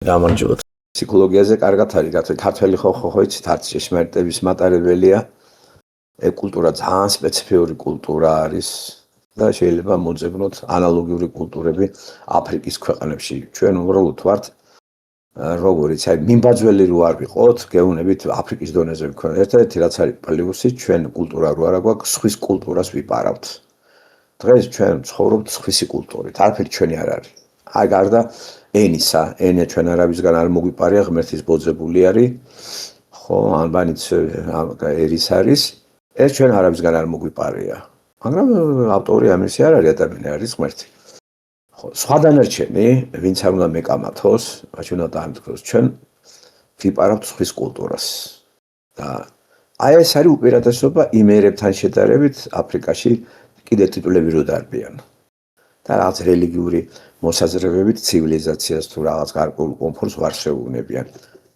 გამარჯობა. ფსიქოლოგიაზე კარგად არის, რადგან ქართველი ხო იცით, არც შეშმარიტების მატარებელია. კულტურა ძალიან სპეციფიური კულტურა არის და შეიძლება მოძებნოთ ანალოგიური კულტურები აფრიკის ქვეყნებში. ჩვენ უბრალოდ ვართ როგორიც აი მიმბაძველი რო არ ვიყოთ, გეუბნებით აფრიკის დონეზე ვქონდეთ. ერთადერთი რაც არის პლუსი, ჩვენ კულტურა რო არა გვაქვს, სხვის კულტურას ვიპარავთ. დღეს ჩვენ ცხოვრობთ სხვისი კულტურით, არაფერი ჩვენი არ არის. აი გარდა ენისა, ენა ჩვენ არაბისგან არ მოგვიპარია, ღმერთის ბოძებული არის. ხო, ალბანიც ერის არის. ეს ჩვენ არაბისგან არ მოგვიპარია. მაგრამ ავტორი ამისი არ არის, ადამიანი არის ღმერთი. ხო, სხვა დანარჩენი, ვინც არ უნდა მეკამათოს, მათ უნდა დაამტკიცოს, ჩვენ ვიპარავთ სხვის კულტურას. და აი ეს არის უპირატესობა იმ ერებთან შედარებით აფრიკაში კიდე ტიტულები რო დარბიან. და რაღაც რელიგიური მოსაზრებებით ცივილიზაციას თუ რაღაც გარკვეულ კომფორტს ვარ შეუგნებიან.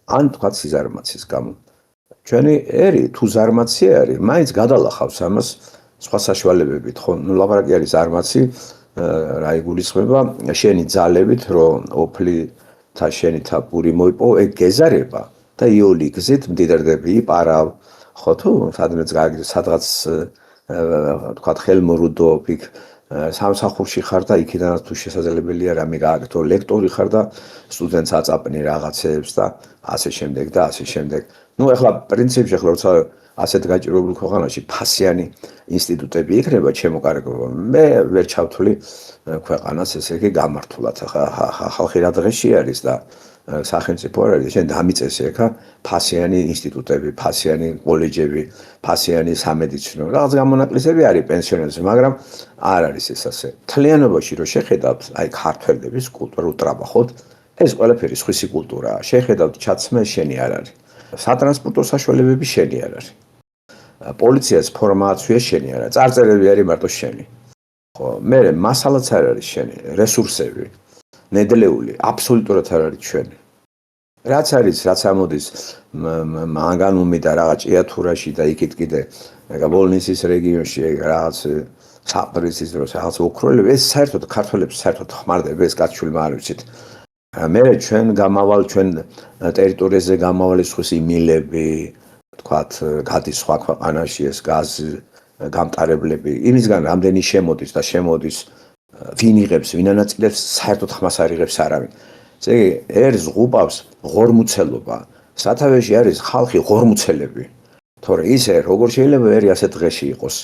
ან თქვა სიზარმაცის გამო. ჩვენი ერი თუ ზარმაცი არის, მაინც გადალახავს ამას სხვა საშუალებებით, ხო? ნუ ლაპარაკი არის ზარმაცი, რა იგულისხმება, შენი ძალებით, რომ ოფლითა შენი თაფური მოიპო, ეგ გეზარება და იოლი გზით მდიდარდები, პარავ, ხო თუ სადღაც თქვა ხელმორუდო იქ სამსახურში ხარ და იქიდანაც თუ შესაძლებელია რამე გააკეთო, ლექტორი ხარ და სტუდენტს აწაპნი რაღაცებს და ასე შემდეგ და ასე შემდეგ. ნუ ახლა პრინციპში ახლა როცა ასეთ გაჭირვებულ ქვეყანაში ფასიანი ინსტიტუტები იქნება ჩემო კარგო, მე ვერ ჩავთვლი ქვეყანას ესე იგი გამართულად. ახლა ხალხი რა დღეში არის და სახელმწიფო არ არის, შენ დამიწესი ახლა ფასიანი ინსტიტუტები, ფასიანი კოლეჯები, ფასიანი სამედიცინო, რაღაც გამონაკლისები არის პენსიონერებზე, მაგრამ არ არის ეს ასე. თლიანობაში რო შეხედავთ, აი ქართველების კულტურა უტრაბახოთ, ეს ყველაფერი სხვისი კულტურაა. შეხედავთ ჩაცმე შენი არ არის. სატრანსპორტო საშუალებები შენი არ არის. პოლიციას ფორმაცია შენი არ არის. წარწერები არის მარტო შენი. ხო, მე მასალაც არ არის შენი, რესურსები, ნედლეული, აბსოლუტურად არ არის ჩვენი. რაც არის, რაც ამოდის მანგანუმი და რაღაც ჭიათურაში და იქით კიდე ბოლნისის რეგიონში რაღაც საყდრისის დროს რაღაც ოქროელები, ეს საერთოდ ქართველებს საერთოდ ხმარდება ეს კაცშულმა არ ვიცით. მე ჩვენ გამავალ ჩვენ ტერიტორიაზე გამავალ სხვისი მილები, თქვათ, გადის სხვა ქვეყანაში ეს გაზი გამტარებლები, იმისგან რამდენი შემოდის და შემოდის ვინ იღებს, ვინ ანაწილებს, საერთოდ ხმას არ იღებს არავინ. ესე იგი, ერს ღუპავს ღორმუცელობა. სათავეში არის ხალხი ღორმუცელები. თორე ისე როგორ შეიძლება ერი ასე დღეში იყოს.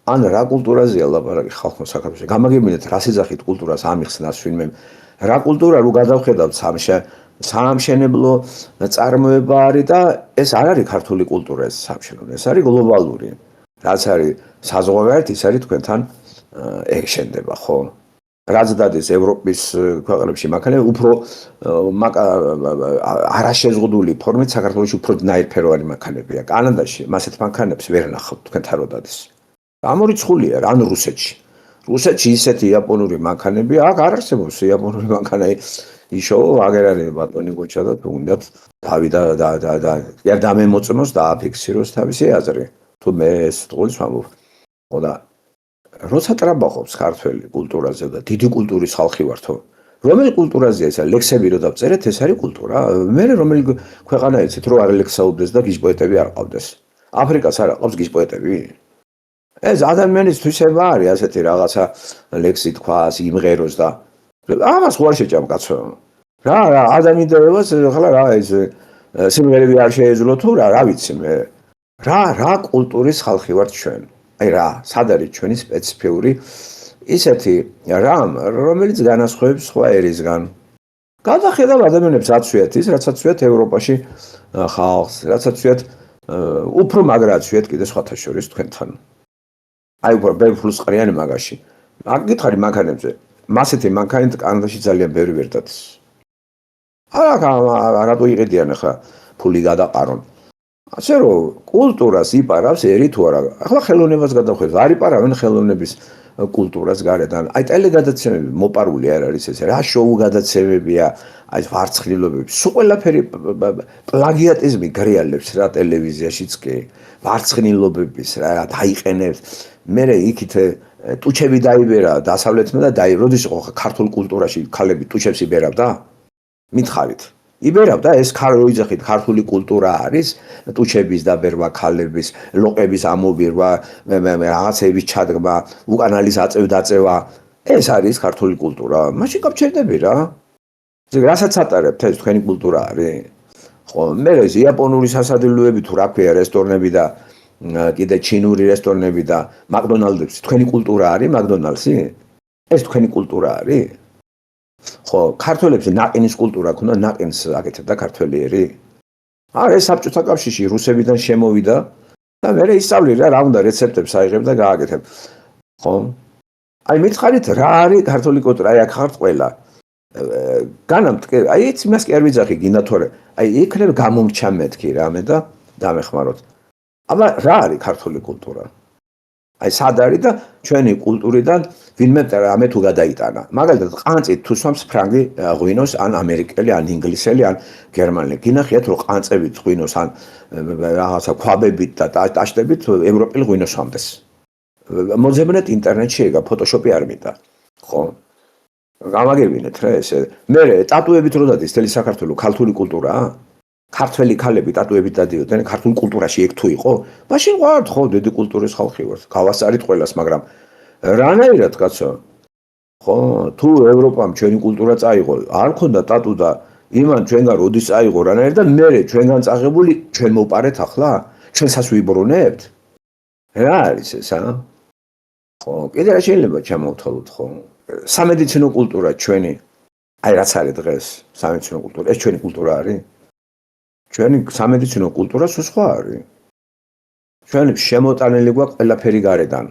ან რა კულტურაზეა ლაპარაკი ხალხმა საქართველოში. გამაგებინეთ რა სიძახით კულტურას ამიხსნას ვინმე. რა კულტურა რო გადავხედავთ საამშენებლო წარმოება არის და ეს არ არის ქართული კულტურა ეს საამშენებლო, ეს არის გლობალური. რაც არის საზღვარგარეთ, ის არის თქვენთან ეგ შენდება, ხო? რაც დადის ევროპის ქვეყნებში მანქანები უფრო არაშეზღუდული ფორმით საქართველოში უფრო ნაირფეროვანი მანქანებია. კანადაში მასეთ მანქანებს ვერ ნახავთ თქვენთან რო დადის. ამორიცხულია ან რუსეთში. რუსეთში ისეთი იაპონური მანქანები, აქ არ არსებობს იაპონური მანქანა იშოვა, აგერ არის ბატონი გოჩა და თუ უნდათ დამემოწმოს და აფიქსიროს თავისი აზრი. თუ მე ეს ტყუილს ვამბობ. ხო და როცა ტრაბახობს ქართველი კულტურაზე და დიდი კულტურის ხალხი ვართო, რომელი კულტურაზეა ეს ლექსები რო დავწერეთ, ეს არის კულტურა. მე რომელი ქვეყანა იცით რომ არ ლექსაობდეს და გიჟპოეტები არ ყავდეს. აფრიკას არ ყავს გიჟპოეტები? ეს ადამიანისთვის ება არის ასეთი რაღაცა ლექსი თქვას, იმღეროს და ამას ხوار შეჭამ კაცო. რა ადამიანებს ახლა რა ეს სიმღერები არ შეეძლო თუ რა ვიცი მე. რა კულტურის ხალხი ვართ ჩვენ. აი რა, სად არის ჩვენი სპეციფიური ისეთი რამ, რომელიც განასხვავებს სხვა ერისგან. გადახედავ ადამიანებს აცვიათ ის, რაც აცვიათ ევროპაში ხალხს, რაც აცვიათ უფრო მაგრა აცვიათ კიდე სხვათა შორის თქვენთან. აი უფრო ბერფლუს ყრიანი მაგაში. აკითხარი მანქანებზე. მასეთი მანქანით კანადაში ძალიან ბევრი ვერ დადის. რატო იყიდიან ახლა ფული გადაყარონ. ასე რომ კულტურას იპარავს ერი თუ არა. ახლა ხელოვნებას გადავხედავ, არ იპარავენ ხელოვნების კულტურას გარედან. აი ტელეგადაცემები მოპარული არ არის ეს. რა შოუ გადაცემებია, აი ვარცხნილობები. სულ ყველაფერი პლაგიატიზმი გრიალებს რა ტელევიზიაშიც კი. ვარცხნილობების რა დაიყენებს. მე იქით ტუჩები დაიბერა დასავლეთმა და როდის იყო ქართულ კულტურაში ქალები ტუჩებს იბერავდა? მითხარით. იბერავდა ეს ოიძახით ქართული კულტურა არის ტუჩების დაბერვა, ქალების, ლოყების ამობირვა, რაღაცების ჩადგმა, უკანალის აწევ-დაწევა. ეს არის ქართული კულტურა. მაშინ გავჩერდები რა. რასაც ატარებთ ეს თქვენი კულტურა არის. ხო, მე ეს იაპონური სასადილოები თუ რა ქვია რესტორნები და კიდე ჩინური რესტორნები და მაკდონალდსი თქვენი კულტურა არის მაკდონალდსი? ეს თქვენი კულტურა არის? ხო, ქართველებს ნაყინის კულტურა ქონდა, ნაყინს აკეთებდა ქართველიერი? არა, ეს საბჭოთა კავშირში რუსებიდან შემოვიდა და მე ისწავლე რა უნდა რეცეპტებს აიღებ და გააკეთებ. ხო? აი მითხარით რა არის ქართული კულტურა? აი აქ ხართ ყველა. განამტკე, აი ეს იმას კი არ ვიძახი გინდა თორე. აი იქნებ გამომრჩა მეთქი რამე და დამეხმაროთ. აბა რა არის ქართული კულტურა? აი სად არის და ჩვენი კულტურიდან ვინმე რამე თუ გადაიტანა. მაგალითად ყანწით თუ სვამს ფრანგი ღვინოს ან ამერიკელი ან ინგლისელი ან გერმანელი. გინახიათ რომ ყანწებით ღვინოს ან რაღაცა ქვაბებით და ტაშტებით ევროპელი ღვინოს სვამდეს. მოძებნეთ ინტერნეტში ეგა ფოტოშოპი არ მინდა. ხო? გამაგებინეთ რა ესე. მე ტატუებით რო დადის თელი საქართველოს ქართული კულტურაა? ქართველი ქალები ტატუებით დადიოდნენ ქართულ კულტურაში ეგ თუ იყო? მაშინ ვართ ხო დიდი კულტურის ხალხი ვართ. გავასწარით ყველას, მაგრამ რანაირად კაცო? ხო, თუ ევროპამ ჩვენი კულტურა წაიღო, არ ქონდა ტატუ და იმან ჩვენგან როდის წაიღო რანაირად და მე ჩვენგან წაღებული ჩვენ მოვპარეთ ახლა? ჩვენსაც ვიბრუნებთ? რა არის ეს ა? ხო, კიდე რა შეიძლება ჩამოვთვალოთ ხო? სამედიცინო კულტურა ჩვენი აი რაც არის დღეს სამედიცინო კულტურა ეს ჩვენი კულტურა არის? ჩვენი სამედიცინო კულტურა სხვა არის. ჩვენი შემოტანილი გვაქვს ყველაფერი გარედან.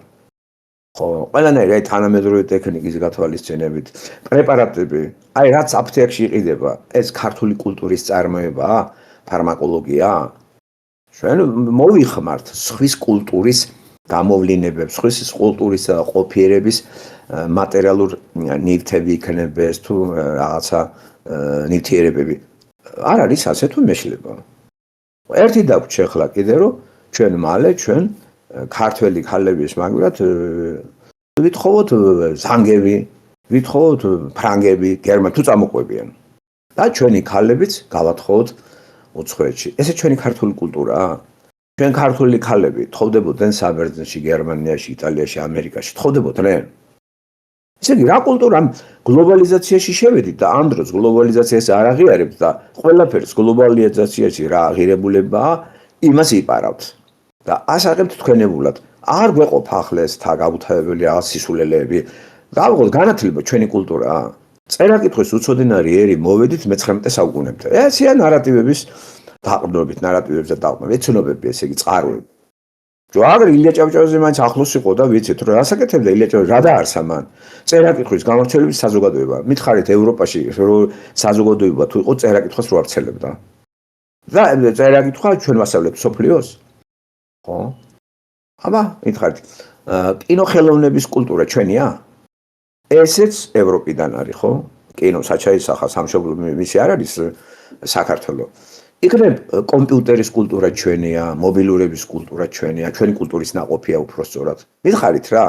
ხო, ყველანაირი აი თანამედროვე ტექნიკის გათვალისწინებით, პრეპარატები, აი რაც აფთიაქში იყიდება, ეს ქართული კულტურის წარმოებაა, ფარმაკოლოგია. ჩვენ მოვიხმართ სხვის კულტურის გამოვლინებებს, სხვის კულტურის ყოფიერების მატერიალურ ნივთები იქნებდეს თუ რაღაცა ნივთიერებები. არ არის ასე თუ მეშლება. ერთი დაგვჭე ხლა კიდე რომ ჩვენ მალე ჩვენ ქართველი ქალების მაგალითად ვითხოვოთ ზანგები, ვითხოვოთ ფრანგები, გერმანები თუ წამოყვებიან. და ჩვენი ქალებიც გავათხოვოთ უცხოეთში. ესე ჩვენი ქართული კულტურაა. ჩვენ ქართული ქალები თხოვდებოდნენ საბერძნეთში, გერმანიაში, იტალიაში, ამერიკაში, თხოვდებოდნენ. ესე იგი რა კულტურა გლობალიზაციაში შევედით და ამ დროს გლობალიზაციას არ აღიარებთ და ყველაფერს გლობალიზაციაში რა აღიარებულებაა, იმას იპარავთ. და ასაღებთ თქვენებულად. არ გვეყოფ ახლა ეს გაუთავებელი რაღაც სისულელეები. გავიღოთ განათლება ჩვენი კულტურაა. წერა-კითხვის უცოდინარი ერი მოვედით მე-19 საუკუნემდე. ესია ნარატივების დაყრდნობით, ნარატივებს და დაყრდნობით, ეცნობები ესე იგი წყაროები. ჯო აგრ ილია ჭავჭავაძე მაინც ახლოს იყო და ვიცით რომ რას აკეთებდა ილია ჭავჭავაძე, რა დაარსა მან. წერა-კითხვის გამორჩევლების საზოგადოება. მითხარით ევროპაში რომ საზოგადოება თუ იყო წერა-კითხვას რო არცელებდა. და წერა-კითხვა ჩვენ ვასწავლებთ სოფლიოს. ხო? აბა, მითხარით, კინოხელოვნების კულტურა ჩვენია? ესეც ევროპიდან არის, ხო? კინო საჩაისახა სამშობლო მისი არ არის საქართველო. იქნებ კომპიუტერის კულტურა ჩვენია, მობილურების კულტურა ჩვენია, ჩვენი კულტურის ნაყოფია უბრალოდ. მითხარით რა?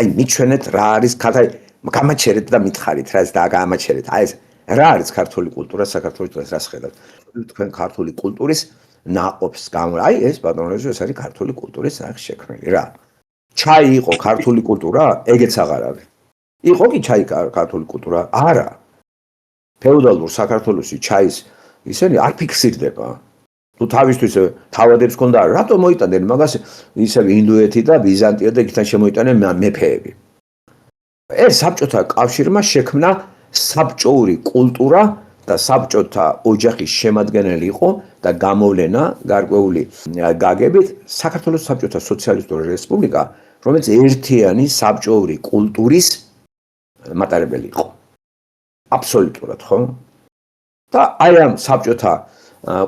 აი მიჩვენეთ რა არის ქართული, გამაჩერეთ და მითხარით რა ეს და გამაჩერეთ. აი ეს რა არის ქართული კულტურა საქართველოს დღეს რას ხედავთ? თქვენ ქართული კულტურის ნაყოფს აი ეს ბატონო ეს არის ქართული კულტურის სახე შექმნილი რა. ჩაი იყო ქართული კულტურა? ეგეც აღარ არის. იყო კი ჩაი ქართული კულტურა? არა. ფეოდალურ საქართველოში ჩაის ისინი არ ფიქსირდება. თუ თავისთვის თავადებს ქონდა, რატომ მოიტანენ მაგას ისე ინდოეთი და ბიზანტია და იქიდან შემოიტანენ მეფეები. ეს საბჭოთა კავშირმა შექმნა საბჭოური კულტურა და საბჭოთა ოჯახის შემადგენელი იყო და გამოვლენა გარკვეული გაგებით საქართველოს საბჭოთა სოციალისტური რესპუბლიკა, რომელიც ერთიანი საბჭოური კულტურის მატარებელი იყო. აბსოლუტურად, ხო? და აი ამ საბჭოთა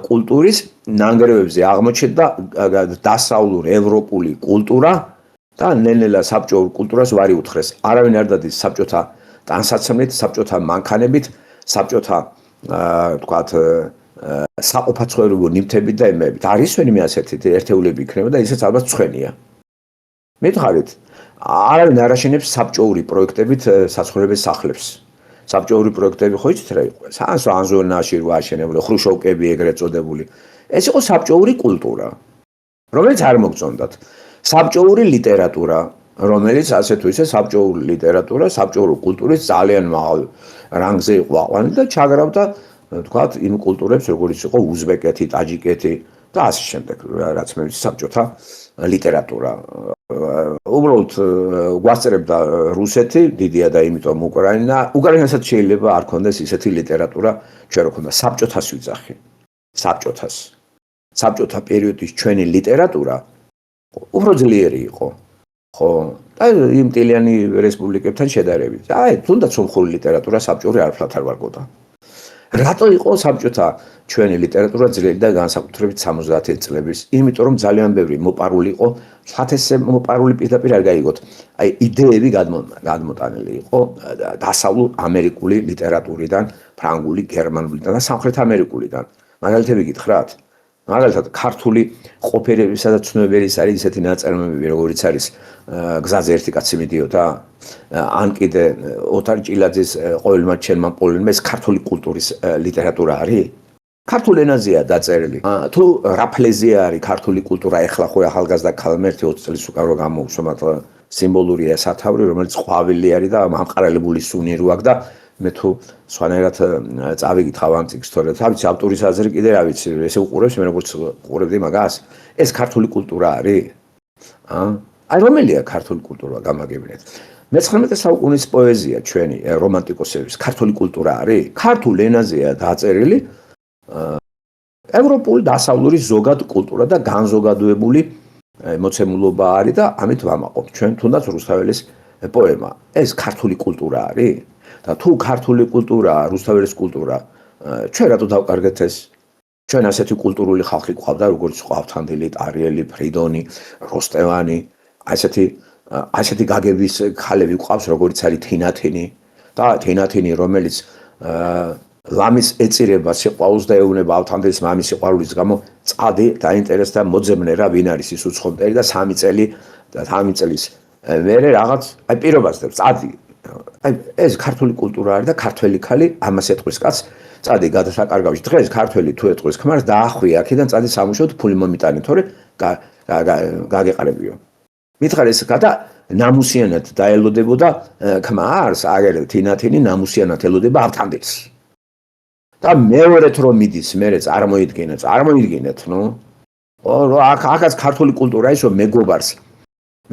კულტურის ნანგრევებზე აღმოჩნდა დასავლურ ევროპული კულტურა და ნელ-ნელა საბჭოურ კულტურას ვარი უთხრეს. არავინ არ დადის საბჭოთა ტანსაცმლით, საბჭოთა მანქანებით, საბჭოთა თქვათ საყოფაცხოვრებო ნივთებით და ემებით. არის ვენიმე ასეთი ერთეულები იქნება და ისიც ალბათ ცხენია. მითხარით, არავინ არ აშენებს საბჭოური პროექტებით საცხოვრებელ სახლებს. საბჭოური პროექტები ხო იცით რა იყო? ან ზონაში რო აშენებული, ხრუშოვკები ეგრეთ წოდებული. ეს იყო საბჭოური კულტურა, რომელიც არ მოგწონდათ. საბჭოური ლიტერატურა, რომელიც ასე თუ ისე საბჭოური ლიტერატურა, საბჭოური კულტურის ძალიან მაღალ რანგზე იყო აყვანილი და ჩაგრავდა თქვათ იმ კულტურებს, როგორიც იყო უზბეკეთი, ტაჯიკეთი და ასე შემდეგ, რაც მე ვიცი საბჭოთა ლიტერატურა. უბრალოდ გვასწრებდა რუსეთი, დიდია და იმიტომ უკრაინასაც შეიძლება არ ქონდეს ისეთი ლიტერატურა, ჩვენ რო ქონდა საბჭოთას ვიძახი. საბჭოთას. საბჭოთა პერიოდის ჩვენი ლიტერატურა უფრო ძლიერი იყო. ხო, და იმ ტილიანი რესპუბლიკებთან შედარებით. თუნდაც სომხური ლიტერატურა საბჭოური არაფრად არ ვარგოდა. რატო იყო საბჭოთა ჩვენი ლიტერატურა ძლიერი და განსაკუთრებით 70 წლების? იმიტომ რომ ძალიან ბევრი მოპარული იყო, ხათესე მოპარული პირდაპირ არ გაიგოთ. იდეები გადმოტანილი იყო დასავლურ ამერიკული ლიტერატურიდან, ფრანგული, გერმანულიდან და სამხრეთ ამერიკულიდან. მაგალითები გითხრათ? მაგალითად, ქართული ყოფერებისა და ცნობიერის არის ისეთი ნაწარმოებები, როგორიც არის გზაზე ერთი კაცი მიდიოდა, ან კიდე ოთარ ჭილაძის ყოველმა ჩემმა პოლონმა, ეს ქართული კულტურის ლიტერატურა არის? ქართულ ენაზეა დაწერილი. თუ რაფლეზია არის ქართული კულტურა, ეხლა ხო ახალგაზრდა ქალმა 20 წლის უკან რო გამოუშვო, მაგრამ სიმბოლურია სათავრი, რომელიც ყვავილი არის და ამყარელებული სუნი რო აქვს და მე თუ სხვანაირად წავიგითხავ ამ წიგნს, თორე თავის ავტორის აზრი კიდე რა ვიცი, ესე უყურებს, მე როგორც უყურებდი მაგას, ეს ქართული კულტურა არის? აი რომელია ქართული კულტურა გამაგებინეთ. მე-19 საუკუნის პოეზია ჩვენი რომანტიკოსების ქართული კულტურა არის? ქართულ ენაზეა დაწერილი ევროპული დასავლური ზოგად კულტურა და განზოგადოებული მოცემულობა არის და ამით ვამაყობ ჩვენ თუნდაც რუსთაველის პოემა. ეს ქართული კულტურა არის? და თუ ქართული კულტურა, რუსთაველის კულტურა, ჩვენ რატო დავკარგეთ ეს? ჩვენ ასეთი კულტურული ხალხი გვყავდა, როგორც იყო ავთანდილი, ტარიელი, ფრიდონი, როსტევანი, ასეთი გაგების ხალები გვყავს, როგორც არის თინათინი და თინათინი, რომელიც ლამის ეწირება სიყვარულს და ეუბნება ავთანდილის მამის სიყვარულის გამო წადი დაინტერესდა მოძებნე რა ვინ არის ის უცხომტერი და 3 წლის მერე რაღაც პირობას დებს წადი. ეს ქართული კულტურა არის და ქართველი ხალი ამას ეტყვის კაცს წადი გადასაკარგავში დღეს ქართველი თუ ეტყვის ქმარს დაახვი აქედან წადი სამუშაოდ ფული მომიტანი თორე გაგეყარებიო. მითხარ ეს და ნამუსიანად დაელოდებოდა ქმარს აგერ თინათინი ნამუსიანად ელოდება ავთანდილს. და მეორეთ რომ მიდის მერე წარმოიდგინეთ ნუ აქაც ქართული კულტურა ის რომ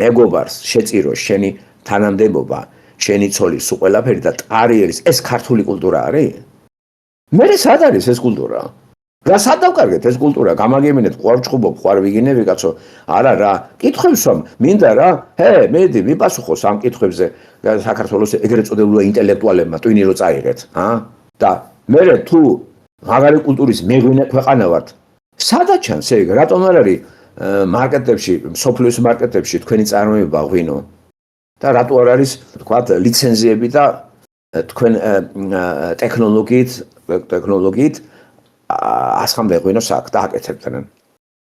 მეგობარს შეწირო შენი თანამდებობა შენი ცოლის უყველაფერი და ტარიერის ეს ქართული კულტურა არის? მერე სად არის ეს კულტურა? რა სად დავკარგეთ ეს კულტურა? გამაგებინეთ, ყوار ჩხუბობ, ყوار ვიგინები კაცო. არა რა, კითხვებს რომ მინდა რა, მედი მიპასუხოს ამ კითხვებზე საქართველოს ეგრეთ წოდებულმა ინტელექტუალებმა ტვინი რო წაიღეთ, და მერე თუ მაგარი კულტურის მეღვინე ქვეყანა ვართ, სადაც ჩანს ეგ? რატომ არ არის მარკეტებში, სოფლის მარკეტებში თქვენი წარმოება ღვინო? და რატო არ არის, თქვათ, ლიცენზიები და თქვენ ტექნოლოგიით ასხამდე ღვინოს აქ დააკეთებდნენ.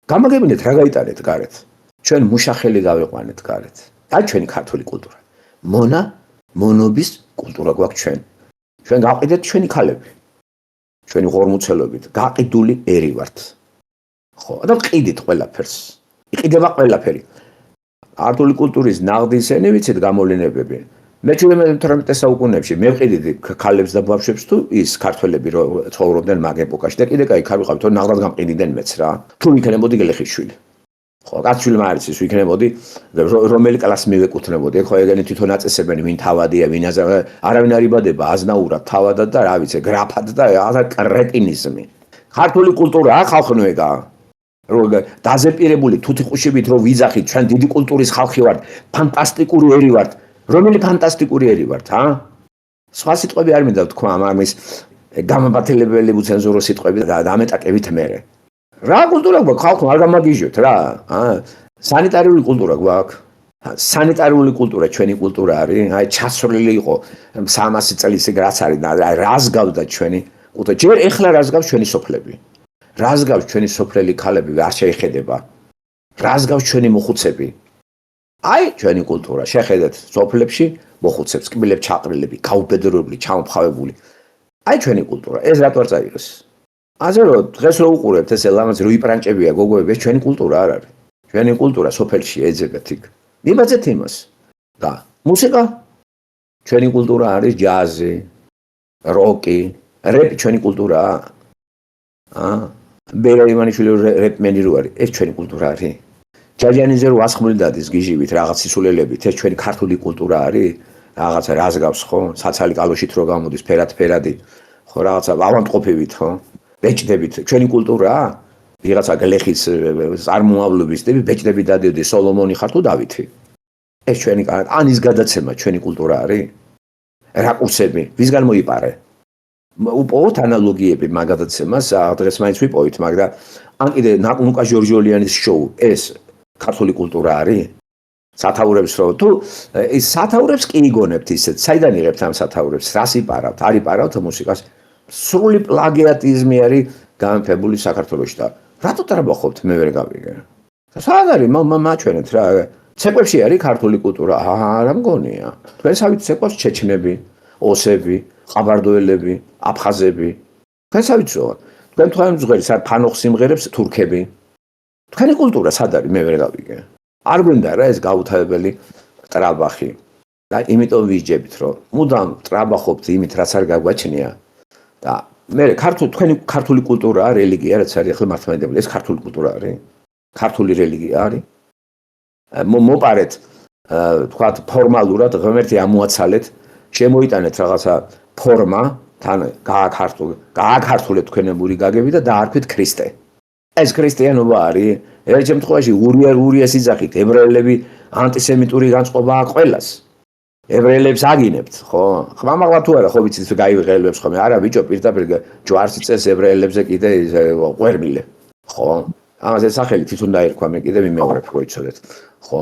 გამაგებინეთ რა გაიტანეთ გარეთ. ჩვენ მუშახელი გავიყვანეთ გარეთ. აი ჩვენი ქართული კულტურა. მონობის კულტურა გვაქვს ჩვენ. ჩვენ გავყიდეთ ჩვენი ქალები. ჩვენი ღორმუცელობით გაყიდული ერი ვართ. ხო, და ყიდით ყველაფერს. იყიდება ყველაფერი. ქართული კულტურის ნაღდისენი ვიცით გამოვლენებები. მე 18 საუკუნეებში მე ვყიდიდი ქალებს და ბავშვებს თუ ის ქართველები რო ცხოვრობდნენ მაგ ეპოქაში და კიდე კაი ქალი ყავით, თორე ნაღდად გამყიდდნენ მეც რა. თუ იქნებოდი გელეხიშვილი. ხო, კაცშვილი არ იცის, იქნებოდი რომელი კლასს მივეკუთვნებოდი. ხო, ეგენი თვითონ აწესებენ, ვინ თავადია, ვინ არავინ არ იბადება აზნაურად, თავადად და რა ვიცი, გრაფად და რა კრეტინიზმი. ქართული კულტურა ხალხნო ეგა. რო დაზეპირებული თუთიყუშებით რო ვიძახით, ჩვენ დიდი კულტურის ხალხი ვართ, ფანტასტიკური ერი ვართ. რომელი ფანტასტიკური ერი ვართ, სხვა სიტყვები არ მინდა თქვა ამის გამაბათელებელი უცენზურო სიტყვები და დამეტაკებით მერე. რა კულტურა გვაქვს ხალხო, არ გამაგიჟოთ რა, სანიტარიული კულტურა გვაქვს. სანიტარიული კულტურა ჩვენი კულტურა არის, აი ჩასრული იყო 300 წელს ეგ რაც არის, აი რას გავდა ჩვენი კულტურა. ჯერ ეხლა რას გავს ჩვენი სოფლები. რას გავს ჩვენი სოფლელი ქალები არ შეიხედება. რას გავს ჩვენი მოხუცები. აი ჩვენი კულტურა შეხედეთ სოფლებში მოხუცებს, კბილებს ჩაყრილები, გაუბედრებული, ჩამოფხავებული. აი ჩვენი კულტურა, ეს რატო არ წაიღეს? ასე რომ დღეს რო უყურებთ ესე ლამაზ რო იპრანჭებია გოგოები, ეს ჩვენი კულტურა არ არის. ჩვენი კულტურა სოფელში ეძებათ იქ. მიბაძეთ იმას და მუსიკა ჩვენი კულტურა არის ჯაზი, როკი, რეპი ჩვენი კულტურაა. ბერა ივანიშვილი რეპმენი რო არის, ეს ჩვენი კულტურა არის. ჯაჯანიძე რო ასხმული დადის გიჟივით რაღაც სისულელებით, ეს ჩვენი ქართული კულტურა არის. რაღაცა რას გავს ხო? საცალი კალოშით რო გამოდის ფერად-ფერადი. ხო რაღაცა ავანტყოფებით ხო? ბეჭდებით ჩვენი კულტურაა. ვიღაცა გლეხის წარმოავლობის ტიპი ბეჭდები დადიოდი სოლომონი ხარ თუ დავითი. ეს ჩვენი ანის გადაცემა ჩვენი კულტურა არის. რაკურსები, ვისგან მოიპარე? უპოვოთ ანალოგიები მაგ გადაცემას, დღეს მაინც ვიპოვით, მაგრამ ან კიდე ნუკა ჟორჟოლიანის შოუ, ეს ქართული კულტურა არის? სათაურებს რო თუ ის სათაურებს კი იგონებთ ისეთ, საიდან იღებთ ამ სათაურებს? რას იპარავთ? არ იპარავთ მუსიკას? სრული პლაგიატიზმი არის გამეფებული საქართველოში და რატო ტრაბახობთ მე ვერ გავიგე. სად არის მაჩვენეთ რა. ცეკვებში არის ქართული კულტურა. არა მგონია. თქვენსავით ცეკვებს ჩეჩნები, ოსები, ყაბარდოელები, აფხაზები. თქვენსავით ზოა. თქვენ თქვენ ზღერს არ ფანოხ სიმღერებს თურქები. თქვენი კულტურა სად არის მე ვერ გავიგე. არ გვინდა რა ეს გაუთავებელი ტრაბახი. და იმიტომ ვიჯებით რომ მუდამ ტრაბახობთ იმით რაც არ გაგვაჩნია და მე თქვენი ქართული კულტურაა რელიგია რაც არის ახლა მართლმადიდებელი ეს ქართული კულტურა არის ქართული რელიგია არის მოპარეთ თქვათ ფორმალურად ღმერთი ამოაცალეთ შემოიტანეთ რაღაცა ფორმა თან გააქართულეთ თქვენებური გაგები და დაარქვით ქრისტე ეს ქრისტიანობა არის ერთ შემთხვევაში ურიას იძახით ებრაელები ანტისემიტური განწყობა აქვს ყველას ებრაელებს აგინებთ ხო ხმამაღლა თუ არა ხო ვიცით გაიღელებს ხოლმე არა ბიჭო პირდაპირ ჯვარს იწეს ებრაელებზე კიდე ყვერმილე ხო ამაზე სახელი თვითონ დაირქვა მე კიდე მიმეორებ რო იცოდეთ ხო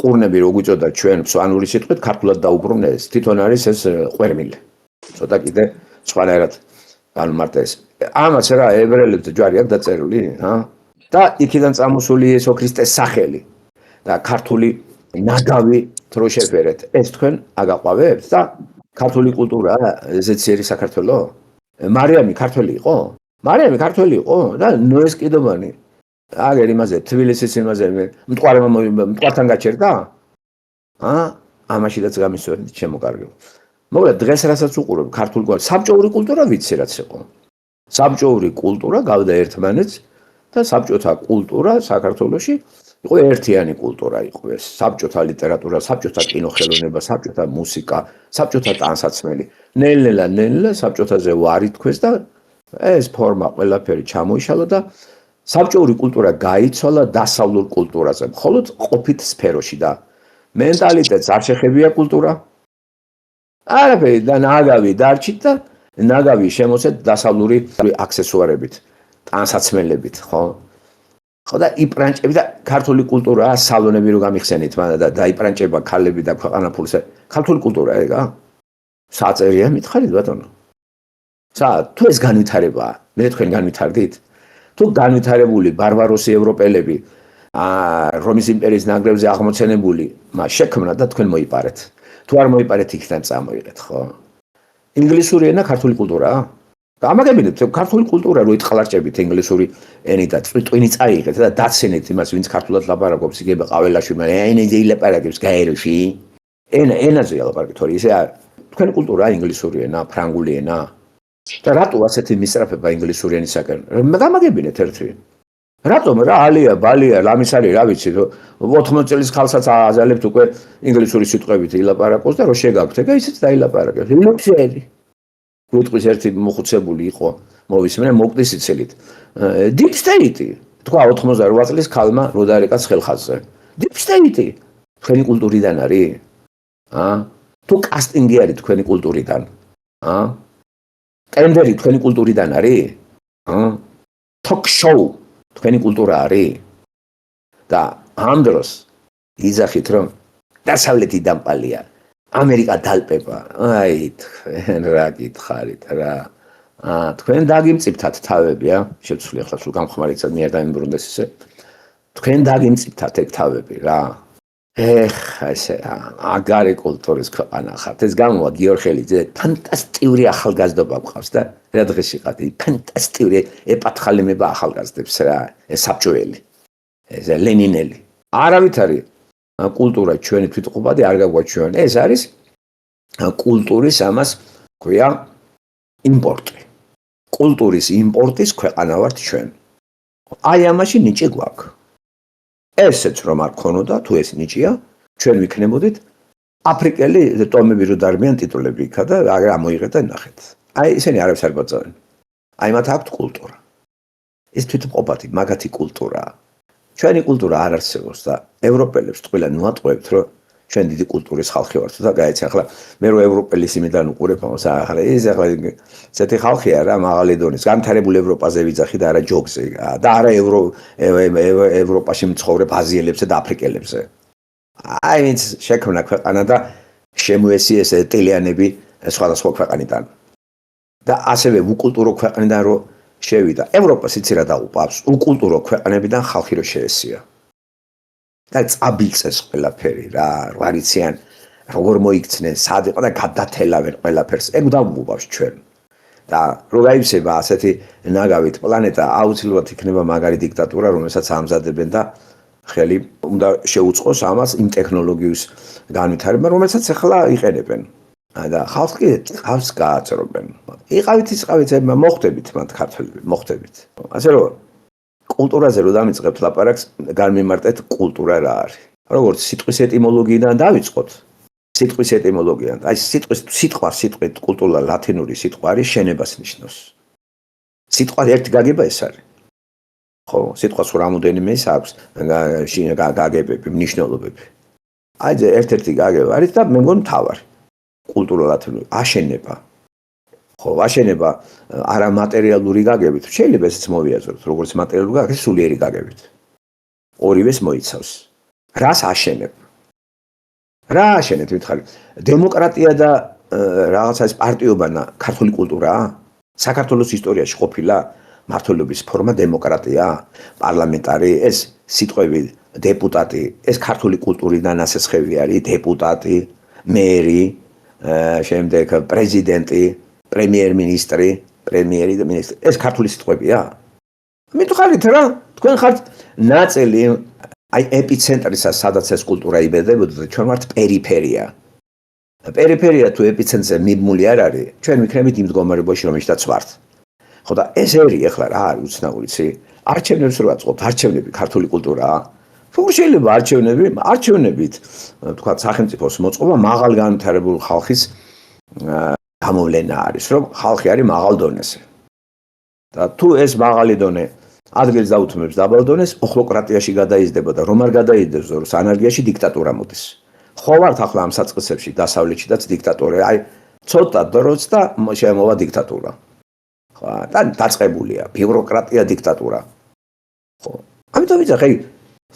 ყურნები რო გვიწოდა ჩვენ სვანური სიტყვით ქართულად დაუბრუნე ეს თვითონ არის ეს ყვერმილე ცოტა კიდე სხვანაირად განმარტეს ამას რა ებრაელებზე ჯვარი აქვს დაწერილი ჰა და იქიდან წამოსული ესო ქრისტეს სახელი და ქართული ნაგავი რო შეფერეთ ეს თქვენ აგაყვავებთ და ქართული კულტურა ზეციერი საქართველო მარიამი ქართველი იყო მარიამი ქართველი იყო და ნოეს კიდობანი აგერ იმაზე თბილისის იმაზე მტკვართან გაჩერდა ამაშიდაც გამისვენეთ ჩემო კარგო მოგდა დღეს რასაც უყურებ ქართული საბჭოური კულტურა ვიცი რაც იყო საბჭოური კულტურა გავდა ერთმანეთს და საბჭოთა კულტურა საქართველოში იყო ერთიანი კულტურა იყო ეს საბჭოთა ლიტერატურა, საბჭოთა კინოხელოვნება, საბჭოთა მუსიკა, საბჭოთა ტანსაცმელი. ნელ-ნელა საბჭოთაზე ვარი თქვეს და ეს ფორმა ყველაფერი ჩამოიშალა და საბჭოური კულტურა გაიცვალა დასავლურ კულტურაზე, მხოლოდ ყოფით სფეროში და მენტალიტეტს არ შეხებია კულტურა. არაფერი და ნაგავი დარჩით და ნაგავი შემოსეთ დასავლური აქსესუარებით, ტანსაცმელებით, ხო? ხო და იპრანჭები და ქართული კულტურაა სალონები რო გამიხსენით და დაიპრანჭება ქალები და ქვეყანაფულზე ქართული კულტურა ეგა საწერია მითხარით ბატონო თუ ეს განვითარებაა მე თქვენ განვითარდით თუ განვითარებული ბარბაროსი ევროპელები რომის იმპერიის ნანგრევზე აღმოცენებული მას შექმნა და თქვენ მოიპარეთ თუ არ მოიპარეთ იქიდან წამოიღეთ ხო ინგლისური ენა ქართული კულტურაა გამაგებინეთ ქართული კულტურა რო იტყლარჭებით ინგლისური ენით და წვიტვინი წაიღეთ და დაცენეთ იმას ვინც ქართულად ლაპარაკობს იგება ყაველაში მაგრამ ენაზე ილაპარაკებს გაეროში ენაზე ლაპარაკით თორე ისე თქვენი კულტურა ინგლისური ენა ფრანგული ენა და რატო ასეთი მისწრაფება ინგლისური ენისაკენ გამაგებინეთ ერთი რატომ რა ალია ბალია ლამისარი რა ვიცი 80 წელს ხალხსაც აზალებთ უკვე ინგლისური სიტყვებით ილაპარაკოს და რო შეგაქვთ ეგა ისიც დაილაპარაკებს ლუქსერი გუთყვის ერთი მოხუცებული იყო მოვისმენე მოკდის იცილით deep state თქვა 88 წლის ქალმა რო დაერეკა ხელხაზზე deep state თქვენი კულტურიდან არის თუ კასტინგი არის თქვენი კულტურიდან ტენდერი თქვენი კულტურიდან არის talk show თქვენი კულტურა არის და ამ დროს იზახით რომ დასავლეთი დამპალია ამერიკა დალპება აი თქვენ რა გითხარით რა თქვენ დაგიმწიფთათ თავები შეცვლი ახლა სულ გამხმარიცად მიერ დაიმბრუნდეს ისე თქვენ დაგიმწიფთათ ეგ თავები რა ესე აგარი კულტურის ქვეყანა ხართ. ეს გამოვა გიორხელიძე ფანტასტიკური ახალგაზრდობა გვყავს და რა დღეს იყადი ფანტასტიკური ეპათხალიმება ახალგაზრდებს რა ეს საბჭოელი ეს ლენინელი არავით არის კულტურა ჩვენი თვითმყოფადი არ გაგვაჩვენა ეს არის კულტურის ამას ქვია იმპორტი კულტურის იმპორტის ქვეყანა ვართ ჩვენ აი ამაში ნიჭი გვაქვს ესეც რომ არ ქონოდა თუ ეს ნიჭია ჩვენ ვიქნებოდით აფრიკელი ტომები რო დარბიან ტიტულები იქა და ამოიღეთ და ნახეთ აი ისინი არაფერს არ გვაწევენ აი მათ აქვთ კულტურა ეს თვითმყოფადი მაგათი კულტურაა ჩვენი კულტურა არ არსებობს და ევროპელებს თყვილან მოატყუებთ რომ ჩვენ დიდი კულტურის ხალხი ვართ და გაეცი ახლა მე რო ევროპელის იმედან უყურებ ამას ახლა ეს ახლა ზეთი ხალხია რა მაღალი დონის განვითარებულ ევროპაზე ვიძახი და არა ჯოგზე და არა ევროპაში მცხოვრებ აზიელებსა და აფრიკელებსე აი ვინც შექმნა ქვეყანა და შემოესიეს ტელიანები სხვადასხვა ქვეყანიდან და ასევე უკულტურო ქვეყნიდან რო შევიდა ევროპას იცი რა დაუპავს უკულტურო ქვეყნებიდან ხალხი რო შეესია და წაბილწეს ყველაფერი რა ვარიციან როგორ მოიქცნენ სად იყო და გადათელავენ ყველაფერს ეგ დავუპავს ჩვენ და რო გაივსება ასეთი ნაგავით პლანეტა აუცილებლად იქნება მაგარი დიქტატურა რომელსაც ამზადებენ და ხელი უნდა შეუწყოს ამას იმ ტექნოლოგიის განვითარება რომელსაც ახლა იყენებენ და ხალხი ყავს გააცრობენ იყავით მოხდებით მათ ქართველები მოხდებით ასე რომ კულტურაზე რო დამიწყებთ ლაპარაკს განმემარტეთ კულტურა რა არის როგორც სიტყვის ეტიმოლოგიიდან დავიწყოთ სიტყვის ეტიმოლოგიიდან აი სიტყვით კულტურა ლათინური სიტყვა არის შენებას ნიშნავს სიტყვა ერთი გაგება ეს არის ხო სიტყვას რამოდენიმე ის აქვს გაგებები მნიშვნელობები აი ერთ-ერთი გაგება არის და მე მგონი მთავარი კულტურა ლათინური აშენება ხო აშენება არა მატერიალური გაგებით შეიძლება ესეც მოვიაზროთ როგორც მატერიალური გაგებით სულიერი გაგებით ორივეს მოიცავს რას აშენებ რა აშენეთ მითხარი დემოკრატია და რაღაცა ეს პარტიობანა ქართული კულტურაა საქართველოს ისტორიაში ყოფილა მართლობის ფორმა დემოკრატია პარლამენტარი ეს სიტყვები დეპუტატი ეს ქართული კულტურიდან ასესხები არის დეპუტატი მერი შემდეგ პრეზიდენტი პრემიერ-მინისტრი პრემიერი და მინისტრი ეს ქართული სიტყვებია მითხარით რა თქვენ ხართ ნაწილი აი ეპიცენტრისა სადაც ეს კულტურა იბედებოდა და ჩვენ ვართ პერიფერია პერიფერია თუ ეპიცენტრზე მიბმული არ არის ჩვენ ვიქნებით იმ მდგომარეობაში რომელშიც ვართ ხო და ეს ერი ახლა რა არის უცნაურიცი არჩევნებს რო აწყობთ არჩევნები ქართული კულტურაა თუ შეიძლება არჩევნებით თქვა სახელმწიფოს მოწყობა მაღალ განვითარებულ ხალხის გამოვლენა არის რომ ხალხი არის მაღალ დონეზე და თუ ეს მაღალი დონე ადგილს დაუთმებს დაბალ დონეს ოხლოკრატიაში გადაიზრდება და რომ არ გადაიზრდებს ზორს ანარქიაში დიქტატურა მოდის ხო ვართ ახლა ამ საწყისებში დასავლეთშიც დიქტატორი აი ცოტა დროც და შემოვა დიქტატურა ხო და დაწყებულია ბიუროკრატია დიქტატურა ხო ამიტომ ვიძახე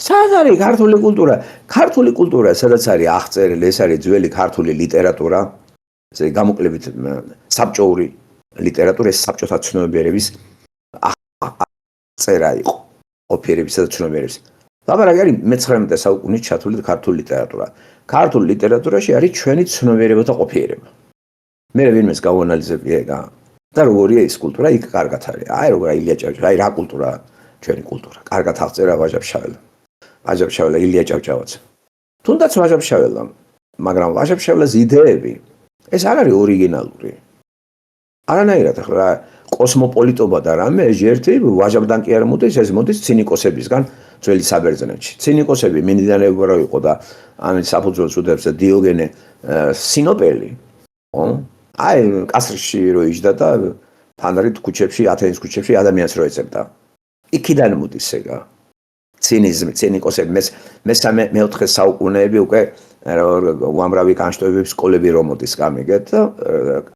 სად არის ქართული კულტურა სადაც არის აღწერილი ეს არის ძველი ქართული ლიტერატურა ესე გამოკლებით საბჭოური ლიტერატურა ეს საბჭოთა ცნობიერების წერა იყო ოფიერებისა და ცნობიერების ლაპარაკი არის მე-19 საუკუნის ჩათვლით ქართული ლიტერატურა ქართულ ლიტერატურაში არის ჩვენი ცნობიერება და ყოფიერება მე ვინმეს გავანალიზები ეგა და როგორია ეს კულტურა იქ კარგად არის აი როგორ ილია ჭავჭავა აი რა კულტურა ჩვენი კულტურა კარგად აღწერა ვაჟა-ფშაველა ილია ჭავჭავაც თუნდაც ვაჟა-ფშაველა მაგრამ ვაჟა-ფშაველას იდეები ეს არ არის ორიგინალური არანაირად ახლა კოსმოპოლიტობა და რამე ერთი ვაჟაბდან კი არ მოდის ეს მოდის ცინიკოსებისგან ძველი საბერძნეთში ცინიკოსები მინდანეებრო იყო და ამის საფუძველს უდევს დიოგენე სინოპელი ხო აი კასრში რო იჯდა და ფანარით ქუჩებში ათენის ქუჩებში ადამიანს რო ეწებდა იქიდან მოდის ეგა ცინიზმი ცინიკოსები მე-4 საუკუნეები უკვე უამრავი განშტოებების სკოლები რომ მოდის გამიგეთ და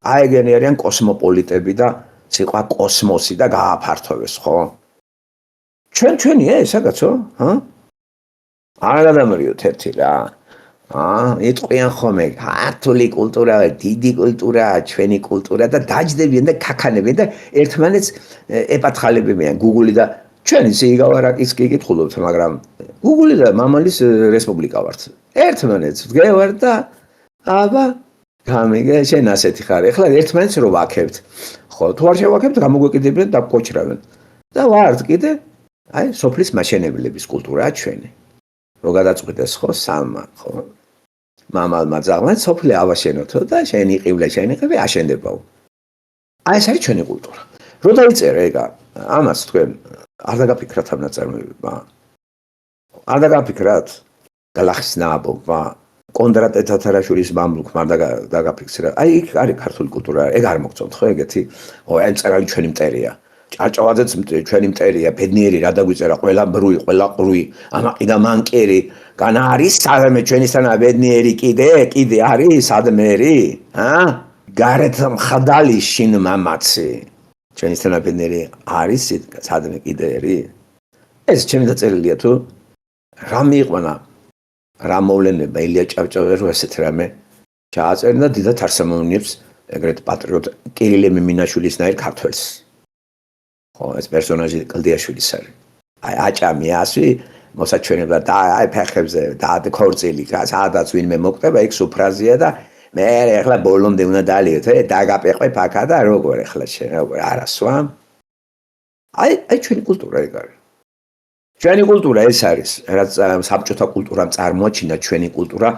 აეგენი არიან კოსმოპოლიტები და სიყვა კოსმოსი და გააფართოვეს ხო ჩვენია ეს საგაცო არ გადამრიოთ ერთი რა იტყვიან ხოლმე ქართული კულტურა დიდი კულტურა ჩვენი კულტურა და დაჯდებიან და ქაქანებიან და ერთმანეთს ეპათხალებიან გუგული და ჩვენ სიგავარაკის კი გითხულობთ, მაგრამ გუგული და მამალის რესპუბლიკა ვართ. ერთმანეთს ვდგევარ და აბა გამიგე შენ ასეთი ხარ. ეხლა ერთმანეთს რო ვაქებთ. ხო, თუ არ შევაქებთ, გამოგვეკიდებიან და გკოჩრავენ. და ვართ კიდე აი სოფლის მაშენებლების კულტურაა ჩვენი. რო გადაწყვიტეს ხო სამა, ხო? მამალმა ძაღლმა სოფლი ავაშენოთო და შენი ყივლე შენი ყები აშენდებაო. აი ეს არის ჩვენი კულტურა. რო დაიწერე ეგა, ამას თქვენ არ დაგაფიქრათ ამ ნაწარმოებებმა. არ დაგაფიქრათ გალახის ნაბობა, კონდრატე თათარაშვილის მამლუქმა დაგაფიქსირა. აი იქ არის ქართული კულტურა, ეგ არ მოგწონთ ხო ეგეთი? ო აი წერალი ჩვენი მტერია. ჭარჭავაძეც ჩვენი მტერია, ბედნიერი რა დაგვიწერა, ყველა ბრუი, ყველა ყრუი, ამაყიდა მანკერი. განა არის სადმე ჩვენისთანა ბედნიერი კიდე არის სადმერი? გარეთ მხდალი შინ მამაცი. ჩვენისთანა ბედნიერი არის სადმე კიდეერი? ეს ჩემი დაწერილია თუ რა მიიყვანა რა მოვლენება ილია ჭავჭავაძე ესეთ რამე ჩააწერნა დიდად არსამოვნებს ეგრეთ პატრიოტ კირილე მიმინაშვილისნაირ ქართველს. ხო, ეს პერსონაჟი კლდიაშვილის არის. აი აჭამი ასვი მოსაჩვენება და აი ფეხებზე და ქორწილი, სადაც ვინმე მოკვდება, იქ სუფრაზია და მე ეხლა ბოლომდე უნდა დალიოთ, დაგაპეყვე ფაქა და როგორ ეხლა შენ როგორ არასვა? აი ჩვენი კულტურა ეგ არის. ჩვენი კულტურა ეს არის, რაც საბჭოთა კულტურამ წარმოაჩინა ჩვენი კულტურა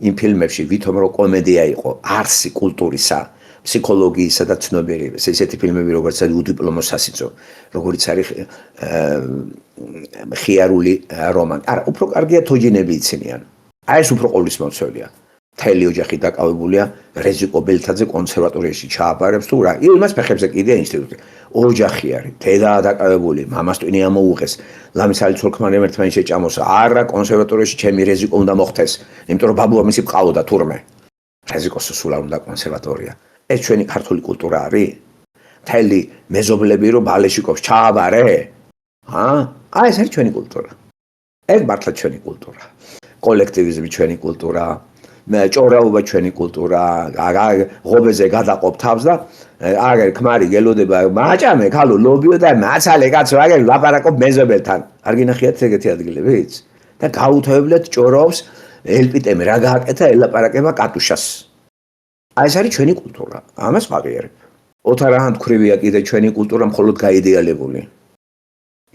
იმ ფილმებში, ვითომ რომ კომედია იყო, არსი კულტურისა, ფსიქოლოგიისა და ცნობიერების. ესეთი ფილმები როგორც არის უდიპლომო სასიცო, როგორც არის ხიარული რომანი. არა, უფრო კარგია თოჯინები იცინიან. აი ეს უფრო ყოვლისმომცველია. მთელი ოჯახი დაკავებულია რეზიკო ბელთაძე კონსერვატორიაში ჩააბარებს თუ რა. იმას ფეხებზე კიდე ინსტიტუტი. ოჯახი არის, დედა დაკავებული, მამას ტვინი ამოუღეს, ლამისალი ცოლ-ქმარი ერთმანეთს შეჭამოს. არა, კონსერვატორიაში ჩემი რეზიკო უნდა მოხდეს, იმიტომ რომ ბაბუა მისი ყავდა თურმე. რეზიკოს სულ არ უნდა კონსერვატორია. ეს ჩვენი ქართული კულტურა არის. მთელი მეზობლები რომ ბალეშიკობს ჩააბარე? აი ეს არის ჩვენი კულტურა. ეს მართლა ჩვენი კულტურა. კოლექტივიზმი ჩვენი კულტურა. ჭორაობა ჩვენი კულტურა, ღობეზე გადაყოფ თავს და აგერ ქმარი გელოდება, მაჭამე ქალო ლობიო და მაცალე კაცო, აგერ ლაპარაკობ მეზობელთან. არ გინახიათ ეგეთი ადგილებიც? და გაუთავებლად ჭორავს ელპიტემი რა გააკეთა ელაპარაკება კატუშას. აი ეს არის ჩვენი კულტურა. ამას ვაღიარებ. ოთარაჰან თქვრივია კიდე ჩვენი კულტურა მხოლოდ გაიდეალებული.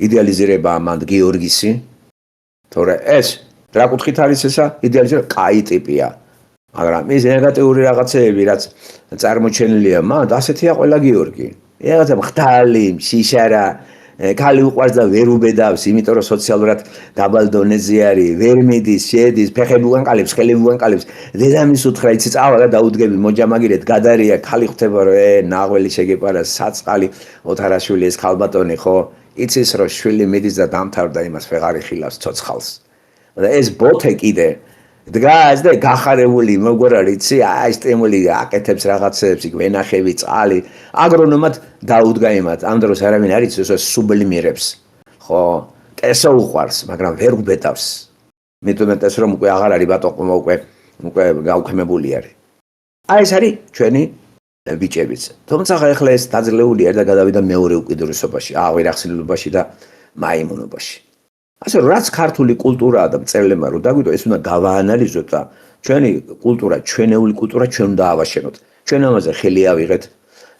იდეალიზირება ამან გიორგისი, თორე ეს რა კუთხით არის ესა? იდეალიზირება კაი ტიპია. მაგრამ ის ნეგატიური რაღაცეები, რაც წარმოჩენილია, მანდ ასეთია ყველა გიორგი. რაღაცა მხდალი, შიშარა, ქალი უყვარს და ვერ უბედავს, იმიტომ რომ სოციალურად დაბალ დონეზე არის, ვერ მიდის, შედის, ფეხები უანკალებს, ხელები უანკალებს. დედამის უთხრა, იცი წავა და დაუდგები, მოჯამაგირეთ, გადარია, ქალი ხვდება რომ ნაღველი შეგეპარა, საწყალი, ოთარაშვილი ეს ქალბატონი ხო? იცის რომ შვილი მიდის და დამთავრდა იმას ვეღარ იხილავს ცოცხალს. და ეს ბოთე კიდე დგას და გახარებული მოგორ არიცი აი სტიმული აკეთებს რაღაცებს იქ ვენახები წყალი აგრონომად დაუდგა იმათ ამ დროს არავინ არ იცის ეს სუბლიმირებს ხო ტესო უყვარს მაგრამ ვერ უბედავს მეტომეტეს რომ უკვე აღარ არის ბატონყმა უკვე გაუქმებული არის აი ეს არის ჩვენი ბიჭებიც თუმცა ახლა ეს დაძლეული არის და გადავიდა მეორე უკიდურესობაში აღირახსნილობაში და მაიმუნობაში ასე რაც ქართული კულტურაა და მწერლებმა რომ დაგვიდო ეს უნდა გავაანალიზოთ და ჩვენი კულტურა, ჩვენეული კულტურა ჩვენ უნდა ავაშენოთ. ჩვენ ამაზე ხელი ავიღეთ.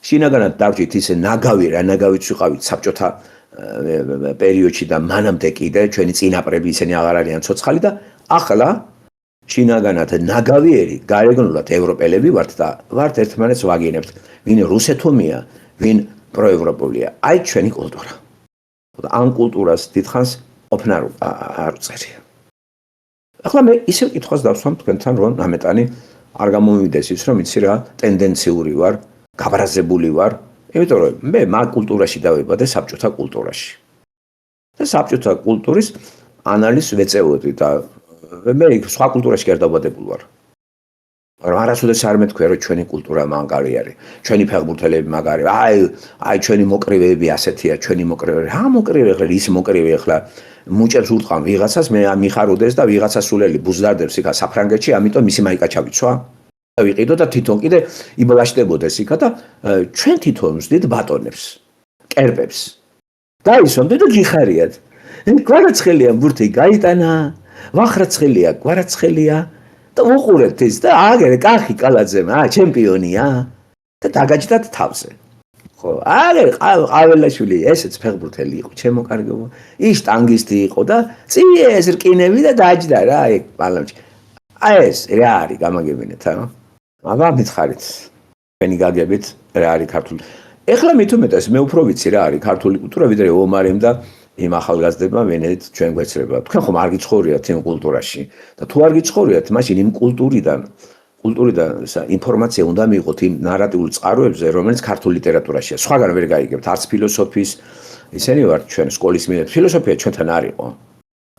შინაგანად დავჭით ისე ნაგავი რა ნაგავიც ვიყავით საბჭოთა პერიოდში და მანამდე კიდე ჩვენი წინაპრები ისინი აღარ არიან ცოცხალი და ახლა შინაგანად ნაგავიერი გარეგნულად ევროპელები ვართ და ვართ ერთმანეთს ვაგინებთ. ვინ რუსეთომია, ვინ პროევროპულია. აი ჩვენი კულტურა. და ამ კულტურას დიდხანს ოფნა არ წერია. ახლა მე ისე კითხვას დავსვამ თქვენთან რომ ნამეტანი არ გამომივიდეს ის რომ იცი რა ტენდენციური ვარ, გაბრაზებული ვარ, იმიტომ რომ მე მაგ კულტურაში დავიბადე საბჭოთა კულტურაში. და საბჭოთა კულტურის ანალიზს ვეწეოდი და მე სხვა კულტურაში კი არ დავბადებული ვარ. მაგრამ არასოდეს არ მეთქვია რომ ჩვენი კულტურა მაგარი არის. ჩვენი ფეხბურთელები მაგარი. აი ჩვენი მოკრივეები ასეთია, ჩვენი მოკრივეები. რა მოკრივე ახლა ის მოკრივე ახლა მუჭებს ურტყან ვიღაცას მე მიხაროდეს და ვიღაცა სულელი ბუზდარდებს იქა საფრანგეთში, ამიტომ მისი მაიკა ჩავიცვა. ვიყიდო და თვითონ კიდე იბლაშტებოდეს იქა და ჩვენ თვითონ ვზდით ბატონებს, კერპებს. დაისვამდე და გიხარიათ. გვარაცხელია ბურთი გაიტანა, ვახრაცხელია, გვარაცხელია და უყურებთ ის და აგერე კახი კალაძემ, ჩემპიონია და დაგაჯდათ თავზე. ხო, აგერე ყაველაშვილი ესეც ფეხბურთელი იყო, ჩემო კარგო. ის ტანგისტი იყო და წიეს რკინები და დაჯდა რა ეგ პალამში. ეს რა არის გამაგებინეთ, აბა მითხარით. თქვენი გაგებით რა არის ქართული. ეხლა მით უმეტეს მე უფრო ვიცი რა არის ქართული კულტურა, ვიდრე ომარემ და იმ ახალგაზრდებმა ვენეთ ჩვენ გვეცრება. თქვენ ხომ არ გიცხოვრიათ იმ კულტურაში და თუ არ გიცხოვრიათ, მაშინ იმ კულტურიდან ინფორმაცია უნდა მიიღოთ იმ ნარატიულ წყაროებზე, რომელიც ქართულ ლიტერატურაშია. სხვაგან ვერ გაიგებთ, არც ფილოსოფიის, ისინი ვართ ჩვენ სკოლის მიერ. ფილოსოფია ჩვენთან არ იყო.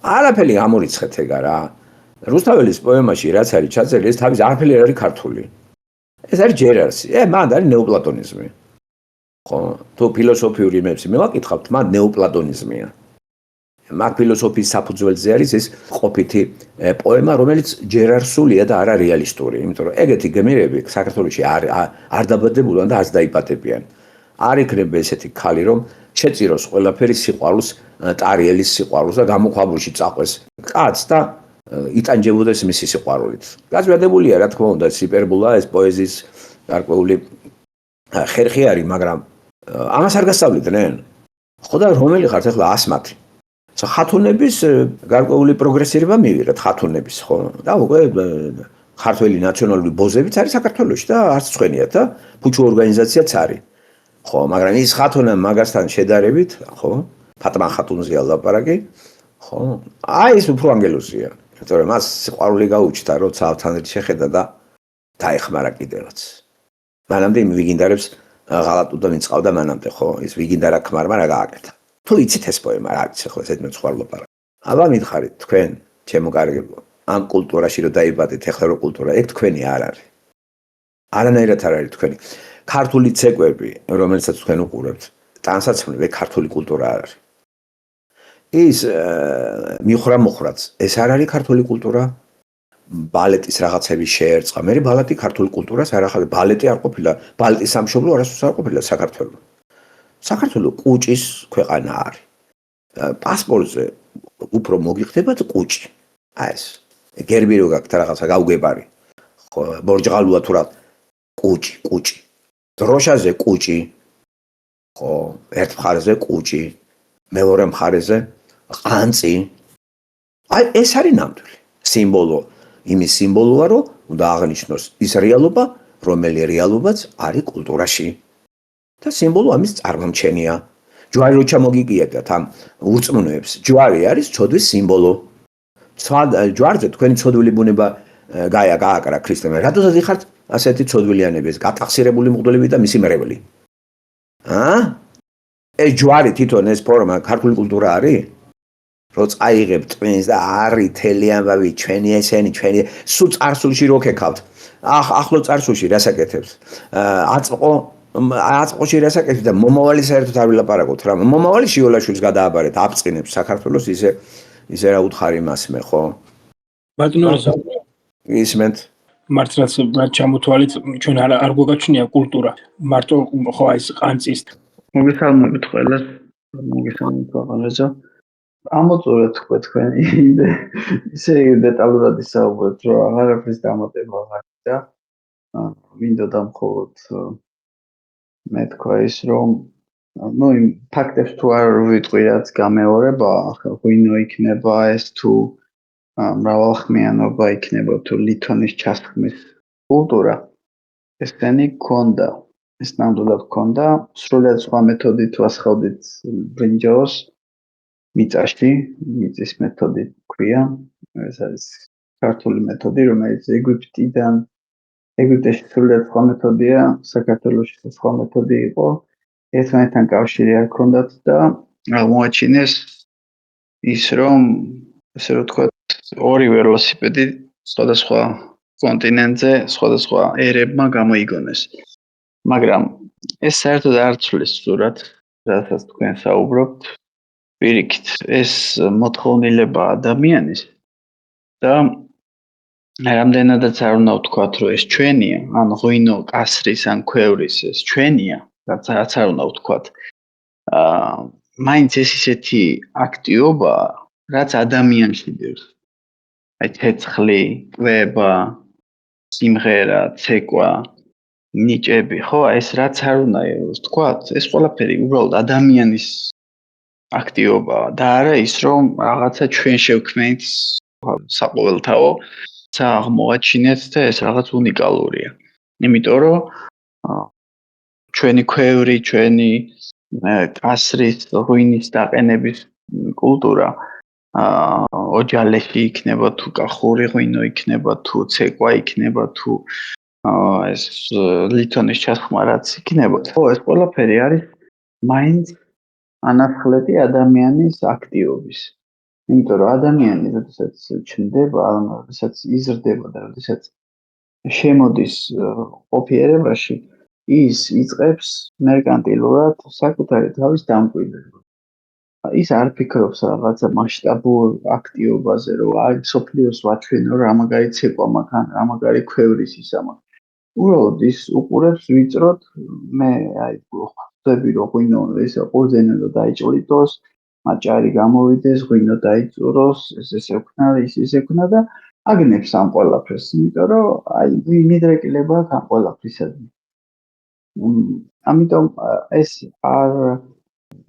არაფერი გამორიცხეთ ეგა რა. რუსთაველის პოემაში რაც არის ჩაწერილი, ეს თავის არაფერი არ არის ქართული. ეს არის ჯერარსი. მან არის ნეოპლატონიზმი. ხო, თუ ფილოსოფიური იმებს მივაკითხავთ, მან ნეოპლატონიზმია. მაგ ფილოსოფიის საფუძველზე არის ეს ყოფითი პოემა, რომელიც ჯერარსულია და არა რეალისტური, იმიტომ რომ ეგეთი გმირები საქართველოში არ დაბადებულან და არც დაიბადებიან. არ იქნება ესეთი ქალი, რომ შეწიროს ყველაფერი სიყვარულს, ტარიელის სიყვარულს და გამოქვაბულში წაყვეს კაცს და იტანჯებოდეს მისი სიყვარულით. გაზვედებულია, რა თქმა უნდა, ჰიპერბოლა, ეს პოეზიის გარკვეული ხერხი არის, მაგრამ ამას არ გასწავლიდნენ. ხო და რომელი ხართ ახლა ასმათი? ხათუნების გარკვეული პროგრესირება მივიღეთ ხათუნების, ხო? და უკვე ქართველი ნაციონალური ბოზებიც არის საქართველოში და არც ცხენიათ და ფუჩუ ორგანიზაციაც არის. ხო, მაგრამ ის ხათუნა მაგასთან შედარებით, ხო? ფატმა ხათუნზეა ლაპარაკი, ხო? ის უფრო ანგელოზია. იმიტომ რომ მას სიყვარული გაუჩნდა, როცა ავთანეთ შეხედა და დაეხმარა კიდევაც. მანამდე იმ ვიგინდარებს ღალატ უნდა მიწავდა მანამდე, ხო? ის ვიგინდარა ქმარმა რა გააკეთა. თუ იცით ეს პოემა რა არის ახლა ზედმეტ სხვა ლაპარაკი. აბა მითხარით თქვენ, ჩემო კარგებო, ამ კულტურაში რომ დაიბადეთ, ახლა რო კულტურა, ეგ თქვენი არ არის. არანაირად არ არის თქვენი. ქართული ცეკვები, რომელსაც თქვენ უყურებთ, ტანსაცმლები, ქართული კულტურა არ არის. ის მიხრა-მოხრაც, ეს არ არის ქართული კულტურა. ბალეტის რაღაცები შეერწყა. მე ბალეტი ქართული კულტურას არ ახალ ბალეტი არ ყოფილა, ბალეტის სამშობლო არასდროს არ ყოფილა საქართველოს. საქართველოს კუჭის ქვეყანა არის. პასპორტზე უფრო მოგიხდებათ კუჭი. ეს გერბი რო გაქვთ რაღაცა გაუგებარი. ხო, ბორჯღალუა თუ რა კუჭი. დროშაზე კუჭი. ხო, ერთ მხარეზე კუჭი, მეორე მხარეზე ყანწი. ეს არის ნამდვილი სიმბოლო. იმის სიმბოლოა, რომ უნდა აღნიშნოს ის რეალობა, რომელი რეალობაც არის კულტურაში. და სიმბოლო ამის წარმომჩენია. ჯვარი რო ჩამოგიგიებდათ ამ ურწმუნოებს, ჯვარი არის ცოდვის სიმბოლო. ჯვარზე თქვენი ცოდვილი ბუნება გააკრა ქრისტემ. რატოსაც იხართ ასეთი ცოდვილიანების, გატახსირებული მღვდლები და მისი მრევლი? ეს ჯვარი თვითონ ეს ფორმა ქართული კულტურა არის? რო წაიღებ ტვინს და არის თელი ამბავი, ჩვენი ესენი, ჩვენი სულ წარსულში რო ქეკავთ. ახლო წარსულში რასაკეთებს? აწყოში რასაკეთებს და მომავალი საერთოდ არ ვილაპარაკოთ რა. მომავალი შიოლაშვილს გადააბარეთ, აფწყინებს საქართველოს ისე რა უთხარი მასმე, ხო? ბატონო ისმენთ მართლაც ჩამოთვალეთ, ჩვენ არ გვაგაჩნია კულტურა. მარტო ხო ეს ყანწის. მოგესალმებით ყველას. მოგესალმებით ბაღალეძო. ამოწურეთ თქვენ ისე დეტალურად ისაუბრეთ, რომ აღარაფრის დამატება აღარ და მინდოდა მხოლოდ მე თქვა ის რომ იმ ფაქტებს თუ არ ვიტყვი რაც გამეორება, ღვინო იქნება ეს თუ მრავალხმიანობა იქნება თუ ლითონის ჩასხმის კულტურა ესენი გქონდა, ეს ნამდვილად გქონდა, სრულიად სხვა მეთოდით ვასხავდით ბრინჯაოს მიწაში, მიწის მეთოდი ქვია, ეს არის ქართული მეთოდი, რომელიც ეგვიპტეში სრულიად სხვა მეთოდია, საქართველოში სხვა მეთოდი იყო, ერთმანეთთან კავშირი არ ჰქონდათ და აღმოაჩინეს ის, რომ ესე რომ ვთქვათ, ორი ველოსიპედი სხვადასხვა კონტინენტზე, სხვადასხვა ერებმა გამოიგონეს. მაგრამ ეს საერთოდ არ ცვლის სურათ, რასაც თქვენ საუბრობთ. პირიქით, ეს მოთხოვნილება ადამიანის და რამდენადაც არ უნდა ვთქვათ, რომ ეს ჩვენია, ან ღვინო, კასრის, ან ქვევრის ეს ჩვენია, რაც არ უნდა ვთქვათ. მაინც ეს ისეთი აქტიობაა, რაც ადამიანში დევს. აი ცეცხლი, კვება, სიმღერა, ცეკვა, ნიჭები, ხო, ეს რაც არ უნდა ვთქვათ, ეს ყველაფერი უბრალოდ ადამიანის აქტიობაა და არა ის, რომ რაღაცა ჩვენ შევქმნით საყოველთაო, აღმოაჩინეთ და ეს რაღაც უნიკალურია. იმიტომ რომ ჩვენი ქვევრი, ჩვენი კასრის, ღვინის დაყენების კულტურა ოჯალეში იქნება თუ კახური ღვინო იქნება თუ ცეკვა იქნება თუ ეს ლითონის ჩასხმა რაც იქნება. ხო, ეს ყველაფერი არის მაინც ანახლეთი ადამიანის აქტიობის. იმიტომ რომ ადამიანი როდესაც ჩნდება, როდესაც იზრდება და როდესაც შემოდის ყოფიერებაში, ის იწყებს მერკანტილურად საკუთარი თავის დამკვიდრებას. ის არ ფიქრობს რაღაცა მასშტაბურ აქტიობაზე, რომ აი სოფლიოს ვაჩვენო, რა მაგარი ცეკვა მაქვს, რა მაგარი ქვევრის ისა მაქვს. უბრალოდ ის უყურებს ვიწროდ, მე აი ხვდები რომ ღვინო ესე ყურძენი რომ დაიჭრიტოს, მაჭარი გამოვიდეს, ღვინო დაიწუროს, ესე ვქნა, ისე ვქნა და აგნებს ამ ყველაფერს, იმიტომ რომ აი მიდრეკილება აქვს ამ ყველაფრისადმი. ამიტომ ეს არ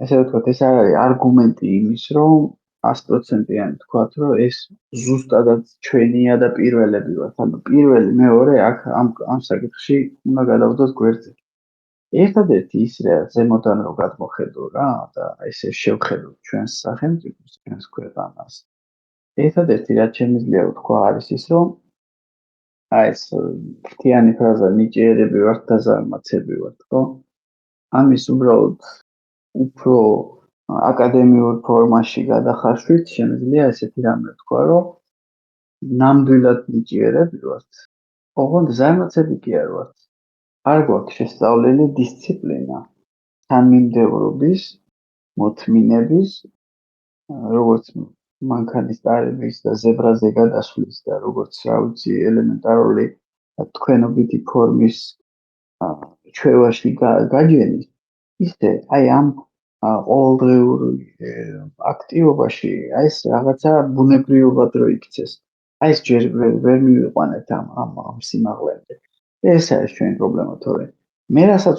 ესე ვთქვათ, ეს არ არის არგუმენტი იმის, რომ 100%-იანი თქვათ, რომ ეს ზუსტადად ჩვენია და პირველები ვართ. ანუ პირველი, მეორე აქ ამ საკითხში უნდა გადავდოთ გვერდზე. ერთადერთი ის რა ზემოდან რომ გადმოხედო რა და ესე შევხედო ჩვენს სახელმწიფოს, ჩვენს ქვეყანას. ერთადერთი რაც შემიძლია ვთქვა არის ის, რომ აი ეს ფრთიანი ფრაზა ნიჭიერები ვართ და ზარმაცები ვართ, ხო? ამის უბრალოდ უფრო აკადემიურ ფორმაში გადახარშვით შემიძლია ესეთი რამე ვთქვა, რომ ნამდვილად ნიჭიერები ვართ. ოღონდ ზარმაცები კი არ ვართ. არ გვაქვს შესწავლილი დისციპლინა, თანმიმდევრობის, მოთმინების, როგორც მანქანის ტარების და ზებრაზე გადასვლის და როგორც რა ვიცი ელემენტარული თქვენობითი ფორმის ჩვევაში გაჯენის, ისე აი ამ ყოველდღიურ აქტივობაში აი ეს რაღაცა ბუნებრივად რო იქცეს. აი ეს ჯერ ვერ მივიყვანეთ ამ სიმაღლემდე. ეს არის ჩვენი პრობლემა, თორე მე რასაც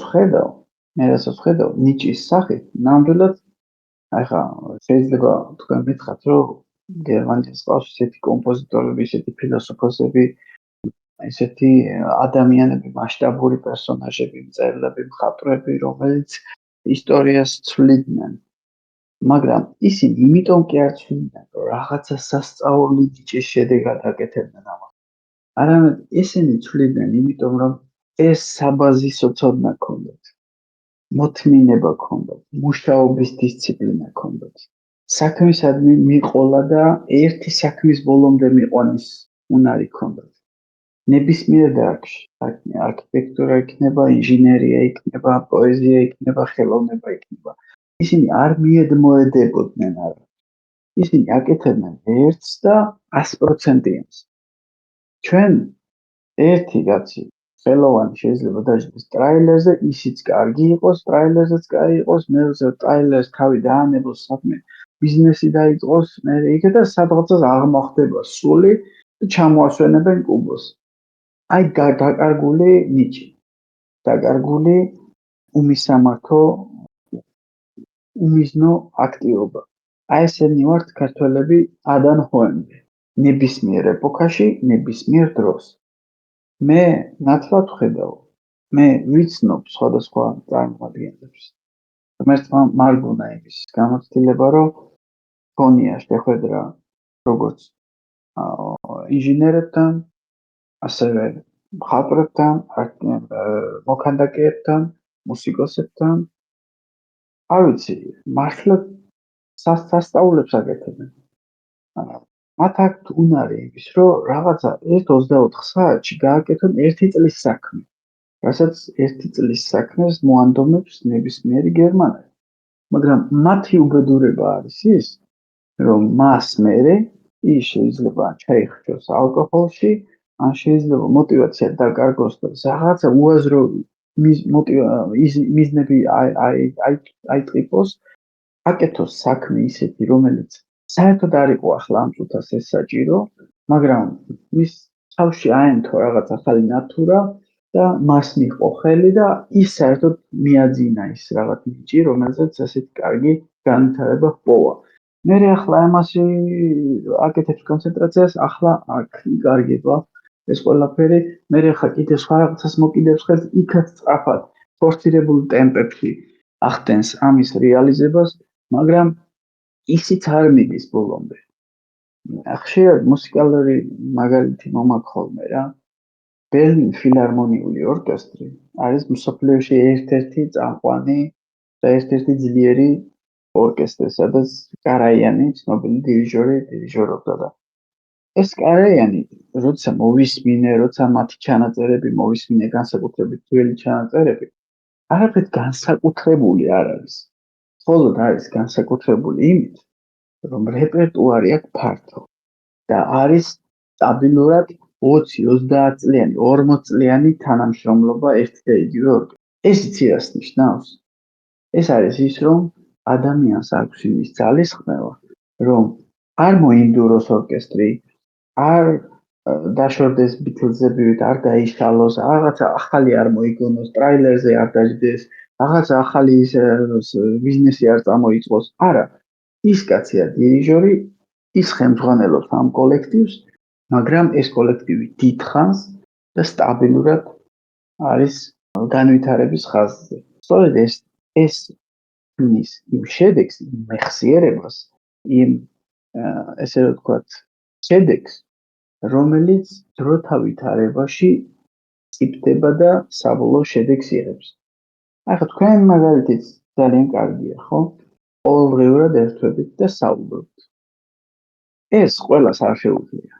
ვხედავ ნიჭის სახით, ნამდვილად ახლა შეიძლება თქვენ მითხრათ, რომ გერმანიის ყავს ისეთი კომპოზიტორები, ისეთი ფილოსოფოსები, ისეთი ადამიანები, მასშტაბური პერსონაჟები, მწერლები, მხატვრები, რომელიც ისტორიას ცვლიდნენ. მაგრამ ისინი იმიტომ კი არ ცვლიდნენ, რომ რაღაცა სასწაული ნიჭის შედეგად აკეთებდნენ ამას. არამედ ისინი ცვლიდნენ იმიტომ, რომ ეს საბაზისო ცოდნა ჰქონდათ. მოთმინება ჰქონდათ, მუშაობის დისციპლინა ჰქონდათ. საქმისადმი მიყოლა და ერთი საქმის ბოლომდე მიყვანის უნარი ჰქონდათ. ნებისმიერ დარგში, არქიტექტურა იქნება, ინჟინერია იქნება, პოეზია იქნება, ხელოვნება იქნება. ისინი არ მიედმოედებოდნენ არა. ისინი აკეთებდნენ ერთს და 100%-იანს. ჩვენ ერთი კაცი ხელოვანი შეიძლება დაждდეს ტრაილერზე, ისიც კარგი იყოს, ტრაილერზეც კარგი იყოს, მეზე ტრაილერს თავი დაანებოს საქმე, ბიზნესი დაიწყოს, მე იქ და სადღაცას აღმახდება სული და ჩამოასვენებენ კუბოს. აი დაკარგული ნიჭი, დაკარგული უმისამართო უმიზნო აქტიობა. აი ესენი ვართ ქართველები ადან ჰოემდე, ნებისმიერ ეპოქაში, ნებისმიერ დროს. მე ნათლად ვხედავ, მე ვიცნობ სხვადასხვა წარმომადგენლებს. ღმერთმა მარგუნა იმის გამოცდილება, რომ ქონია შეხვედრა როგორც ინჟინერებთან, ასევე მხატვრებთან, მოქანდაკეებთან, მუსიკოსებთან. არ ვიცი, მართლა სასწაულებს აკეთებენ. მათ აქვთ უნარი იმის, რომ რაღაცა 1-24 საათში გააკეთონ 1 წლის საქმე, რასაც 1 წლის საქმეს მოანდომებს ნებისმიერი გერმანელი. მაგრამ მათი უბედურება არის ის, რომ მას მერე ის შეიძლება ჩაიხჩოს ალკოჰოლში, ან შეიძლება мотивация დაკარგოს და რაღაცა უაზრო მიზნები აიტყიპოს აკეთოს საქმე ისეთი, რომელიც საერთოდ არ იყო ახლა ამ წუთას ეს საჭირო, მაგრამ მის თავში აენთო რაღაც ახალი ნატურა და მას მიჰყო ხელი და ის საერთოდ მიაძინა ის რაღაც ნიჭი, რომელზეც ესეთი კარგი განვითარება ჰპოვა. მე ახლა ამასი აკეთებს კონცენტრაციას, ახლა აქ იკარგება ეს ყველაფერი, მე ახლა კიდე სხვა რაღაცას მოკიდებს ხელს, იქაც სწრაფად ფორსირებულ ტემპებში ახდენს ამის რეალიზებას, მაგრამ ისიც არ მიდის ბოლომდე. ხშირად მუსიკალური მაგალითი მომაქვს ხოლმე რა. ბერლინ ფილარმონიული ორკესტრი არის მსოფლიოში ერთ-ერთი წამყვანი და ერთ-ერთი ძლიერი ორკესტრი, სადაც კარაიანი ცნობილი დირიჟორი დირიჟორობდა და ეს კარაიანი, როცა მოვისმინე, როცა მათი ჩანაწერები მოვისმინე, განსაკუთრებით ძველი ჩანაწერები, არაფერი განსაკუთრებული არ არის. მხოლოდ არის განსაკუთრებული იმით, რომ რეპერტუარი აქვს ფართო და არის სტაბილურად 20-30 წლიანი, 40 წლიანი თანამშრომლობა ერთი და იგივე ორკესტრში. ეს იცი-რას ნიშნავს? ეს არის ის, რომ ადამიანს აქვს იმის ძალისხმევა, რომ არ მოინდუროს ორკესტრი, არ დაშორდეს ბითლზებივით, არ დაიშალოს, რაღაცა ახალი არ მოიგონოს, ტრაილერზე არ დაждდეს, რაღაცა ახალი ბიზნესი არ წამოიწყოს. არა, ის კაცია დირიჟორი, ის ხელმძღვანელობს ამ კოლექტივს, მაგრამ ეს კოლექტივი დიდხანს და სტაბილურად არის განვითარების ხაზზე. სწორედ ეს ქმნის იმ შედეგს, იმ მეხსიერებას, იმ ესე რომ ვთქვათ, შედეგს, რომელიც დროთა ვითარებაში წიფდება და საბოლოო შედეგს იღებს. ახლა თქვენ მაგალითიც ძალიან კარგია, ხო? ყოველდღიურად ერთვებით და საუბრობთ. ეს ყველას არ შეუძლია.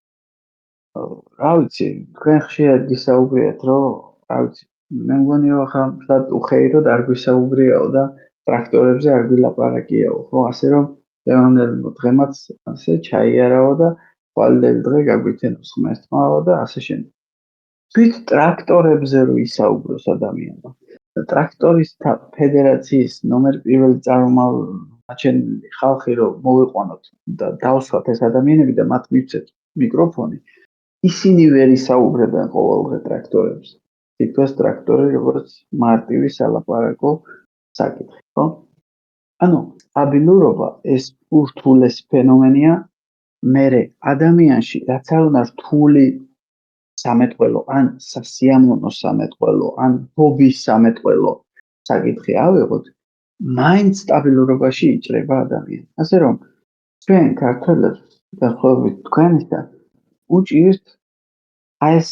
რა ვიცი, თქვენ ხშირად გისაუბრიათ, რომ რა ვიცი, მე მგონი რომ ახლა მთლად უხეიროდ არ გვისაუბრიაო და ტრაქტორებზე არ გვილაპარაკიაო, ხო? ასე რომ დღევანდელ დღემაც ასე ჩაიარავო და ხვალდელი დღე გაგვიცენოს ღმერთმაო და ასე შემდეგ. თვით ტრაქტორებზე რო ისაუბროს ადამიანმა. ტრაქტორისტთა ფედერაციის ნომერ პირველი წარმომადგენელი ხალხი რომ მოვიყვანოთ და დავსვათ ეს ადამიანები და მათ მივცეთ მიკროფონი, ისინი ვერ ისაუბრებენ ყოველდღე ტრაქტორებზე. თითქოს ტრაქტორი როგორც მარტივი სალაპარაკო საკითხი, ხო? ანუ სტაბილურობა ეს ურთულესი ფენომენია, მერე ადამიანში რაც არ უნდა რთული სამეთყველო, ან სასიამოვნო სამეთყველო, ან ჰობის სამეთყველო საკითხი ავიღოთ, მაინც სტაბილურობაში იჭრება ადამიანი. ასე რომ ჩვენ ქართველებს დაახლოებით თქვენისგან უჭირთ ეს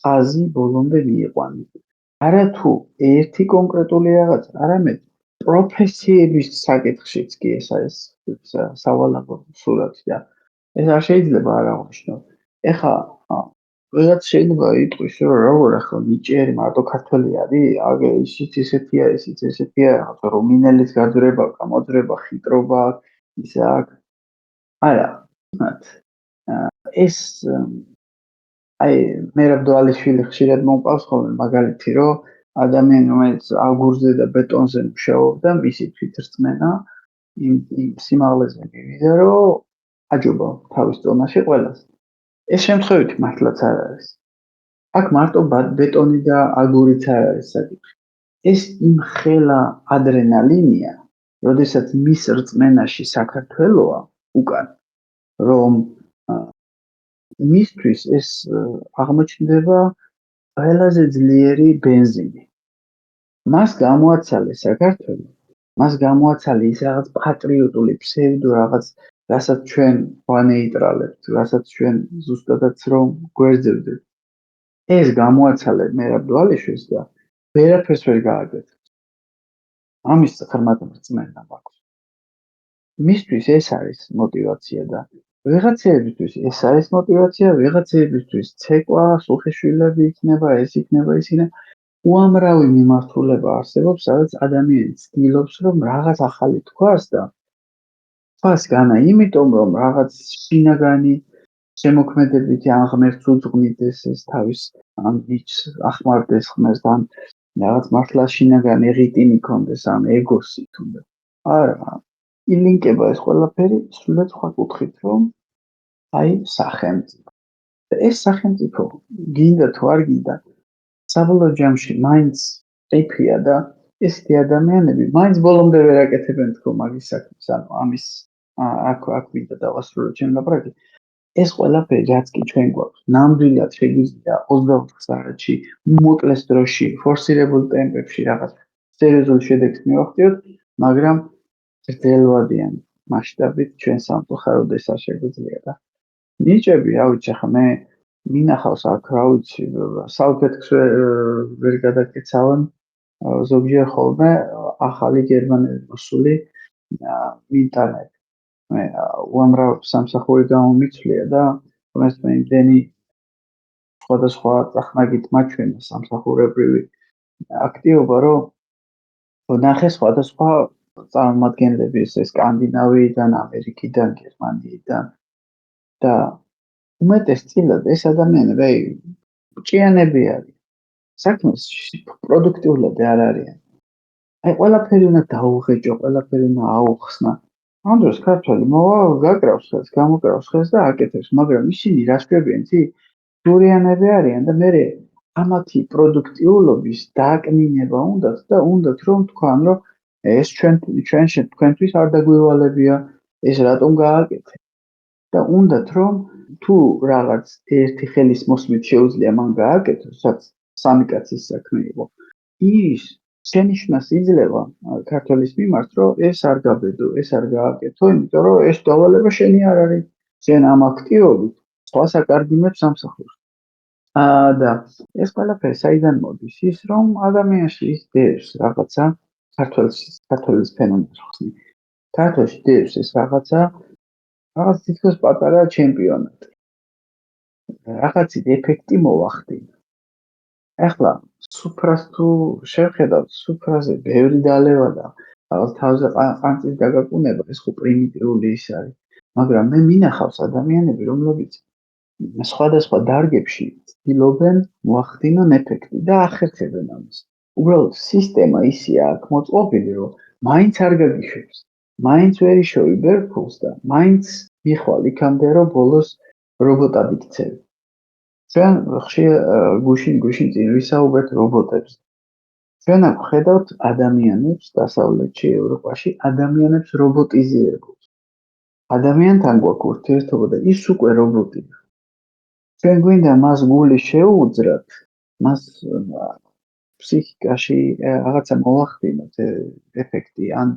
ხაზი ბოლომდე მიიყვანოთ. არა თუ ერთი კონკრეტული რაღაც, არამედ პროფესიების საკითხშიც კი ეს არის სავალალო სურათი და ეს არ შეიძლება არ აღნიშნოს. ეხლა ვიღაც შეიძლება იტყვის, რომ როგორ ახლა ნიჭიერი მარტო ქართველი არის, აგე ისიც ისეთია, ისიც ესეთია, რუმინელის გაძვრება, გამოძვრება, ხიტრობა, ისე აქ. არა, ეს აი მერაბ დვალიშვილი ხშირად მომყავს ხოლმე მაგალითი, რომ ადამიანი რომელიც აგურზე და ბეტონზე მუშაობდა, მისი თვითრწმენა იმ სიმაღლეზე მივიდა, რომ აჯობა თავის წონაში ყველას. ეს შემთხვევითი მართლაც არ არის. აქ მარტო ბეტონი და აგურიც არ არის საკითხი. ეს იმ ხელა ადრენალინია, როდესაც მის რწმენაში საქართველოა უკან, რომ მისთვის ეს აღმოჩნდება ყველაზე ძლიერი ბენზინი. მას გამოაცალე საქართველო, მას გამოაცალე ის რაღაც პატრიოტული ფსევდო რაღაც, რასაც ჩვენ ვანეიტრალებთ, რასაც ჩვენ ზუსტადაც რომ გვერძევდეთ. ეს გამოაცალე მერაბ დვალიშვილს და ვერაფერს ვერ გააკეთებს. ამის ღრმად რწმენა მაქვს. მისთვის ეს არის мотиваცია და ვიღაცებისთვის ეს არის мотиваცია, ვიღაცებისთვის ცეკვა, სულხეშვილები იქნება, ეს იქნება, ის იქნება. უამრავი მიმართულება არსებობს, სადაც ადამიანი ცდილობს, რომ რაღაც ახალი თქვას და თქვას განა იმიტომ, რომ რაღაც შინაგანი შემოქმედებითი ან ღმერთს უძღვნიდეს ეს თავის ან ნიჭს ახმარდეს ღმერთს ან რაღაც მართლა შინაგანი ღიტინი ქონდეს ან ეგოსი თუნდაც. არა, ილინკება ეს ყველაფერი სულად სხვა კუთხით, რომ აი სახელმწიფო. და ეს სახელმწიფო გინდა თუ არ გინდა, საბოლოო ჯამში მაინც ყიფია და ესეთი ადამიანები მაინც ბოლომდე ვერ აკეთებენ თქო მაგის საქმეს, ანუ ამის აქ მინდა დავასრულო ჩემი ლაპარაკი. ეს ყველაფერი რაც კი ჩვენ გვაქვს, ნამდვილად შეგვიძლია 24 საათში, მოკლეს დროში, ფორსირებულ ტემპებში რაღაც სერიოზულ შედეგს მივახციოთ, მაგრამ გრძელვადიან მასშტაბით ჩვენ სამწუხაროდ ეს არ შეგვიძლია და ნიჭები, რა ვიცი, ახლა მე მინახავს აქ, რა ვიცი, საუკეთესო ვერ გადაკეცავენ ზოგჯერ ხოლმე ახალი გერმანელი მოსული ინტერნეტი. მე უამრავ სამსახური გამომიცვლია და ეს მე იმდენი სხვადასხვა წახნაგით მაჩვენა სამსახურებრივი აქტივობა, რომ ვნახე სხვადასხვა წარმომადგენლების სკანდინავიიდან, ამერიკიდან, გერმანიიდან და უმეტესწილად ეს ადამიანები ჭიანები არიან. საქმეს პროდუქტიულად არ არიან. აი ყველაფერი უნდა დაუღეჭო, ყველაფერი უნდა აუხსნა. ამ დროს ქართველი მოვა, გაკრავს ხელს, გამოკრავს ხელს და აკეთებს, მაგრამ ისინი რა შეგვიენ იცი? დურიანები არიან და მე ამათი პროდუქტიულობის დააკნინება უნდათ და უნდათ რომ თქვან, რომ ეს თქვენთვის არ დაგვივალებია, ეს რატომ გააკეთე? და უნდათ რომ თუ რაღაც ერთი ხელის მოსმით შეუძლია მან გააკეთოს, რაც სამი კაცის საქმე იყო, ის შენიშვნას იძლევა ქართველის მიმართ, რომ ეს არ გაბედო, ეს არ გააკეთო, იმიტომ რომ ეს დავალება შენი არ არის. შენ ამ აქტივობით სხვას აკარგიმებს სამსახურს. და ეს ყველაფერი საიდან მოდის? ის რომ ადამიანში ის დევს რაღაცა ქართველის ფენომენს ხსნი. ქართველში დევს ეს რაღაცა თითქოს პატარა ჩემპიონატი. რაღაცით ეფექტი მოახდინა. ახლა სუფრას თუ შევხედავთ, სუფრაზე ბევრი დალევა და რაღაც თავზე ყანწის დაგაკუნება, ეს ხო პრიმიტიული ის არის. მაგრამ მე მინახავს ადამიანები, რომლებიც სხვადასხვა დარგებში ცდილობენ მოახდინონ ეფექტი და ახერხებენ ამას. უბრალოდ სისტემა ისეა აქ მოწყობილი, რომ მაინც არ გაგიშვებს, მაინც ვერ იშოვი ბერფულს და მაინც მიხვალ იქამდე, რომ ბოლოს რობოტად იქცევი. ჩვენ ხშირ გუშინ წინ ვისაუბრეთ რობოტებზე. ჩვენ აქ ხედავთ ადამიანებს დასავლეთში, ევროპაში, ადამიანებს რობოტიზირებულს. ადამიანთან გვაქვს ურთიერთობა და ის უკვე რობოტია. ჩვენ გვინდა მას გული შეუძრათ, მას ფსიქიკაში რაღაცა მოახდინოთ ეფექტი ან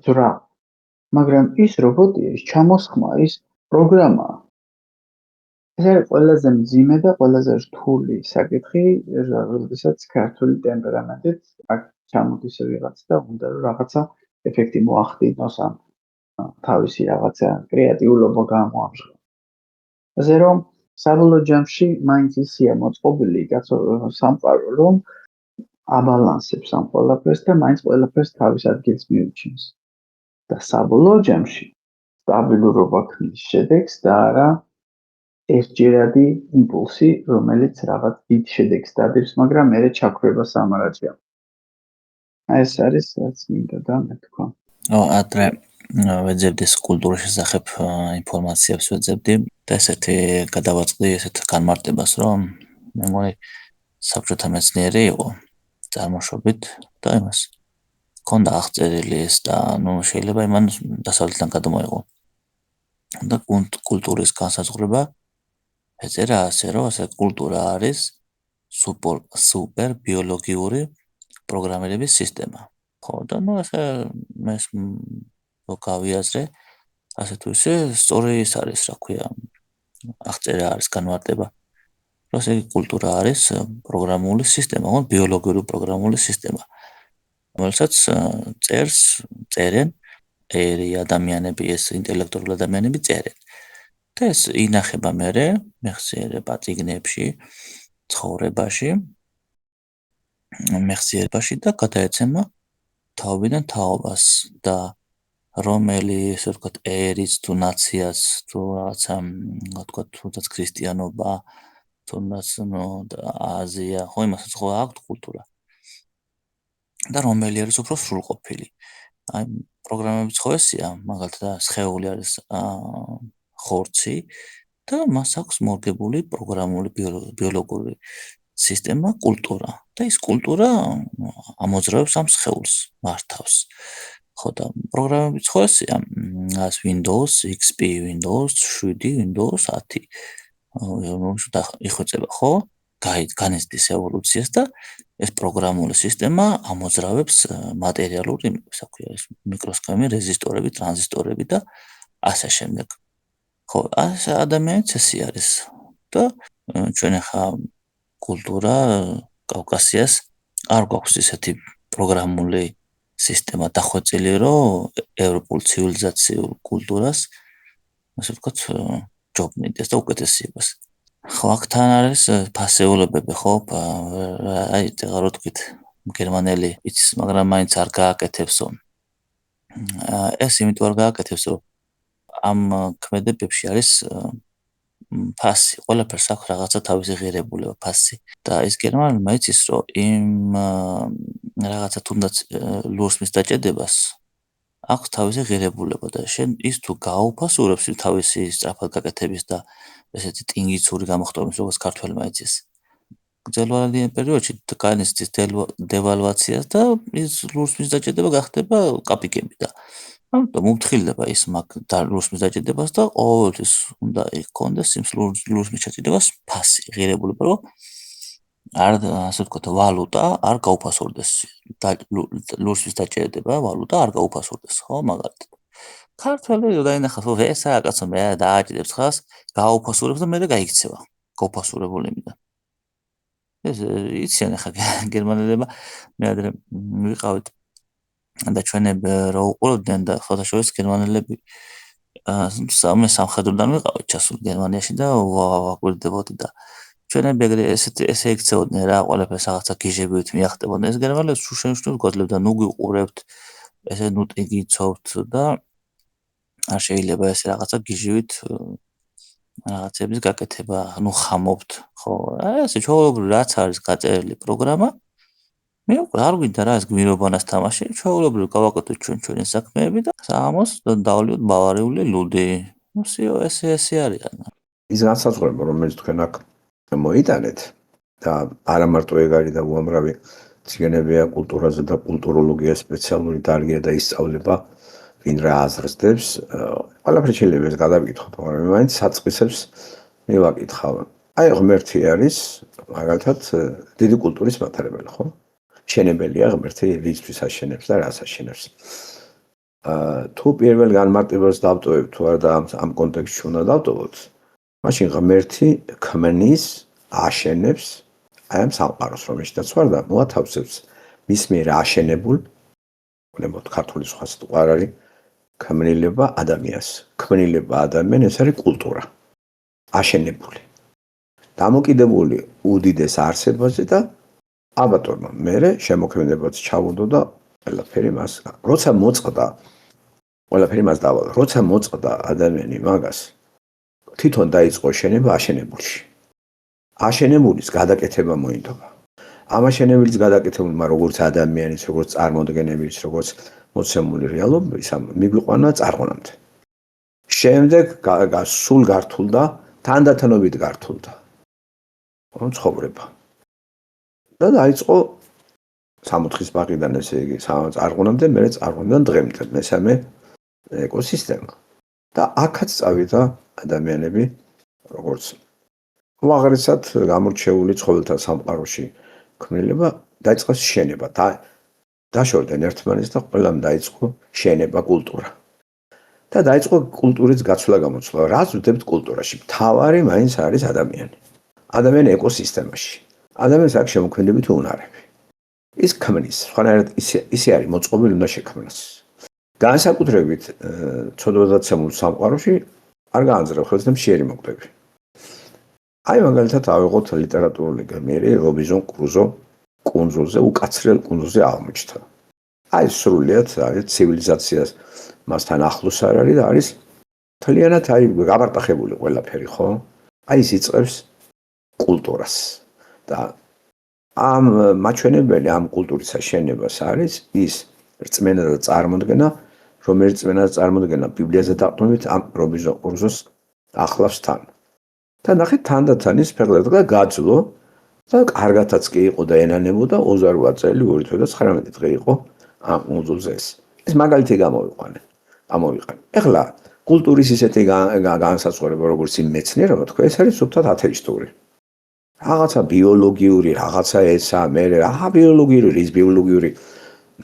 ძრა. მაგრამ ის რობოტია, ის ჩამოსხმა, ის პროგრამაა. ეს არის ყველაზე მძიმე და ყველაზე რთული საკითხი, როდესაც ქართული ტემპერამენტით აქ ჩამოდის ვიღაც და უნდა რომ რაღაცა ეფექტი მოახდინოს ან თავისი რაღაცა კრეატიულობა გამოამჟღავნოს. ასე რომ საბოლოო ჯამში მაინც ისია მოწყობილი სამყარო, რომ აბალანსებს ამ ყველაფერს და მაინც ყველაფერს თავის ადგილს მიუჩენს. და საბოლოო ჯამში სტაბილურობა ქმნის შედეგს და არა ერთჯერადი იმპულსი, რომელიც რაღაც დიდ შედეგს დადებს, მაგრამ მერე ჩაქრებას ამარაჯია. ეს არის რაც მინდა და მეთქვა. ადრე ვეძებდი კულტურის შესახებ ინფორმაციებს ვეძებდი და ესეთი გადავაწყდი ესეთ განმარტებას, რომ მე მგონი საბჭოთა მეცნიერი იყო წარმოშობით და იმას ქონდა აღწერილი ეს და შეიძლება იმან დასავლეთიდან გადმოიღო. და კულტურის განსაზღვრება ეწერა ასე, რომ კულტურა არის სუპერ ბიოლოგიური პროგრამირების სისტემა. ხო, და ასე მე გავიაზრე, ასე თუ ისე სწორი ის არის, რა ქვია, აღწერა არის განმარტება. რომ ეს კულტურა არის პროგრამული სისტემა, ბიოლოგიური პროგრამული სისტემა. რომელსაც წერენ ადამიანები, ეს ინტელექტუალური ადამიანები წერენ. და ეს ინახება მეხსიერება წიგნებში, ცხოვრებაში, მეხსიერებაში და გადაეცემა თაობიდან თაობას და რომელი, ესე ვთქვათ, ერის თუ ნაციას თუ რაღაცა, ვთქვათ, თუნდაც ქრისტიანობა, თუნდაც აზია, ხო იმასაც ხო აქვს კულტურა. და რომელი არის უფრო სრულყოფილი. აი პროგრამების ხოვესია, მაგალითად სხეული არის ხორცი და მას აქვს მორგებული პროგრამული ბიოლოგიური სისტემა კულტურა და ის კულტურა ამოძრავებს ამ სხეულს, მართავს. ხო და პროგრამების ხოვესია არის Windows XP, Windows 7, Windows 10. იხვეწება, ხო? განიცდის ევოლუციას და ეს პროგრამული სისტემა ამოძრავებს მატერიალურ იმებს, რა ქვია, ეს მიკროსქემები, რეზისტორები, ტრანზისტორები და ასე შემდეგ. ხო, ასე ადამიანიც ესე არის და ჩვენ ახლა კულტურა კავკასიას არ გვაქვს ისეთი პროგრამული სისტემა დახვეწილი, რომ ევროპულ ცივილიზაციურ კულტურას, ასე ვთქვათ, ჯობნიდეს და უკეთესებას. ხო, აქთან არის ფასეულებები, ხო, აი, რა ვთქვით, გერმანელი იცის, მაგრამ მაინც არ გააკეთებსო. ეს იმიტომ არ გააკეთებს, რომ ამ ქმედებებში არის ფასი, ყველაფერს აქვს რაღაცა თავისი ღირებულება, ფასი. და ის გერმანელმა იცის, რომ იმ რაღაცა თუნდაც ლურს მის დაჭედებას აქვს თავისი ღირებულება და შენ ის თუ გააუფასურებს თავისი სწრაფად გაკეთების და ესეთი ტინგიცური გამოხტომის, როგორც ქართველმა იცის. გრძელვადიან პერიოდში განიცდის დევალვაციას და ის ლურს მის დაჭედება გახდება კაპიკები და ამიტომ უფრთხილდება ის ლურს მის დაჭედებას და ყოველთვის უნდა იქონდეს იმ ლურს მის დაჭედებას ფასი, ღირებულება, რომ არ ასე ვთქვათ, ვალუტა არ გაუფასურდეს. ლურს მის დაჭედება ვალუტა არ გაუფასურდეს, ხო, მაგალითად. ქართველი დაინახავს, რომ ეს საკაცო მე დააჭედებს ხას, გაუფასურებს და მე გაიქცევა. გაუფასურებული იმიდან. ეს იციან ახლა გერმანელებმა, მე ადრე ვიყავით და ჩვენები რა უყურებდნენ და ხოთაშორის გერმანელები სამხედროდან ვიყავით ჩასული გერმანიაში და ვაკვირდებოდი და ჩვენები ეგრე ესე იქცეოდნენ რა, ყველაფერს რაღაცა გიჟებით მიახტებოდნენ. ეს გერმანელებს შუშენშნურს გვაძლევდა, ნუ გვიყურებთ, ესე ნუ ტიგიცობთ და არ შეიძლება ესე რაღაცა გიჟივით რაღაცების გაკეთება, ნუ ხამობთ, ხო? ესე ჩვეულებრივ რაც არის გაწერილი პროგრამა, მე არ გვინდა რა ეს გმირობანას თამაში, ჩვეულებრივ გავაკეთოთ ჩვენი საქმეები და საღამოს დავლიოთ ბავარიული ლუდი. ნუ სიო ესე არიან. ის განსაზღვრება, რომელიც თქვენ აქ მოიტანეთ და არა მარტო ეგ არის და უამრავი ციგნებია კულტურაზე და კულტუროლოგია სპეციალური დარგია და ისწავლება, ვინ რა აზრს, ყველაფერი შეიძლება ეს გადავკითხოთ, მაგრამ მაინც საწყისებს მივაკითხავ. აი ღმერთი არის მაგალითად დიდი კულტურის მატარებელი, ხო? შენებელია ღმერთი რისთვის აშენებს და რას აშენებს. თუ პირველ განმარტებას დავტოვებ თუ არა და ამ კონტექსტში უნდა დავტოვოთ, მაშინ ღმერთი ქმნის, აშენებს აი ამ სამყაროს, რომელშიც ვარ და მოათავსებს მის მიერ აშენებულ, ვნებოთ ქართული სხვა სიტყვა არ არის, ქმნილება ადამიანს. ქმნილება ადამიანს ეს არის კულტურა. აშენებული. დამოკიდებული უდიდეს არსებაზე და აბატონო, მერე შემოქმედებაც ჩავუდო და ყველაფერი მას. როცა მოწყდა, ყველაფერი მას დავალა. როცა მოწყდა ადამიანი მაგას, თვითონ დაიწყო შენება აშენებულში. აშენებულის გადაკეთება მოინდომა. ამ აშენებულის გადაკეთებულმა როგორც ადამიანის, როგორც წარმოდგენების, როგორც მოცემული რეალობის მიგვიყვანა წარღვნამდე. შემდეგ სულ გართულდა, თანდათანობით გართულდა. ცხოვრება. და დაიწყო 60-ის ბაღიდან ესე იგი წარღვნამდე, მერე წარღვნიდან დღემდე მესამე ეკოსისტემა. და აქაც წავიდა ადამიანები, როგორც უაღრესად გამორჩეული ცხოველთა სამყაროში ქმნილება, დაიწყო შენება. დაშორდნენ ერთმანეთს და ყველამ დაიწყო შენება კულტურა. და დაიწყო კულტურის გაცვლა-გამოცვლა. რას ვდებთ კულტურაში? მთავარი მაინც არის ადამიანი. ადამიანი ეკოსისტემაში. ადამიანს აქვს შემოქმედებითი უნარები. ის ქმნის, სხვანაირად ისე არის მოწყობილი უნდა შექმნას. განსაკუთრებით ცოდვადაცემულ სამყაროში არ გაანზრევ ხელს და მშიერი მოკვდები. აი მაგალითად ავიღოთ ლიტერატურული გმირი რობინზონ კრუზო კუნძულზე, უკაცრიელ კუნძულზე აღმოჩნდა. აი სრულიად არის ცივილიზაციას მასთან ახლოს არ არის და არის თლიანად აი გაბარტახებული ყველაფერი, ხო? აი ის იწყებს კულტურას. და ამ მაჩვენებელი ამ კულტურის აშენებას არის ის რწმენა და წარმოდგენა, რომელიც რწმენა და წარმოდგენა ბიბლიაზე დაყრდნობით ამ რობიზონ კურზოს ახლავს თან. და ნახეთ თანდათან ის ფერლად გაძლო და კარგათაც კი იყო და ენანებოდა 28 წელი 2019 დღე იყო ამ უძულზე ეს. ეს მაგალითი გამოვიყანე. ეხლა კულტურის ისეთი განსაცვლელობა როგორც იმ მეცნიერება თქვა ეს არის სუფთად ათეისტური. რაღაცა ბიოლოგიური, რაღაცა ესა, მე რა ბიოლოგიური, ის ბიოლოგიური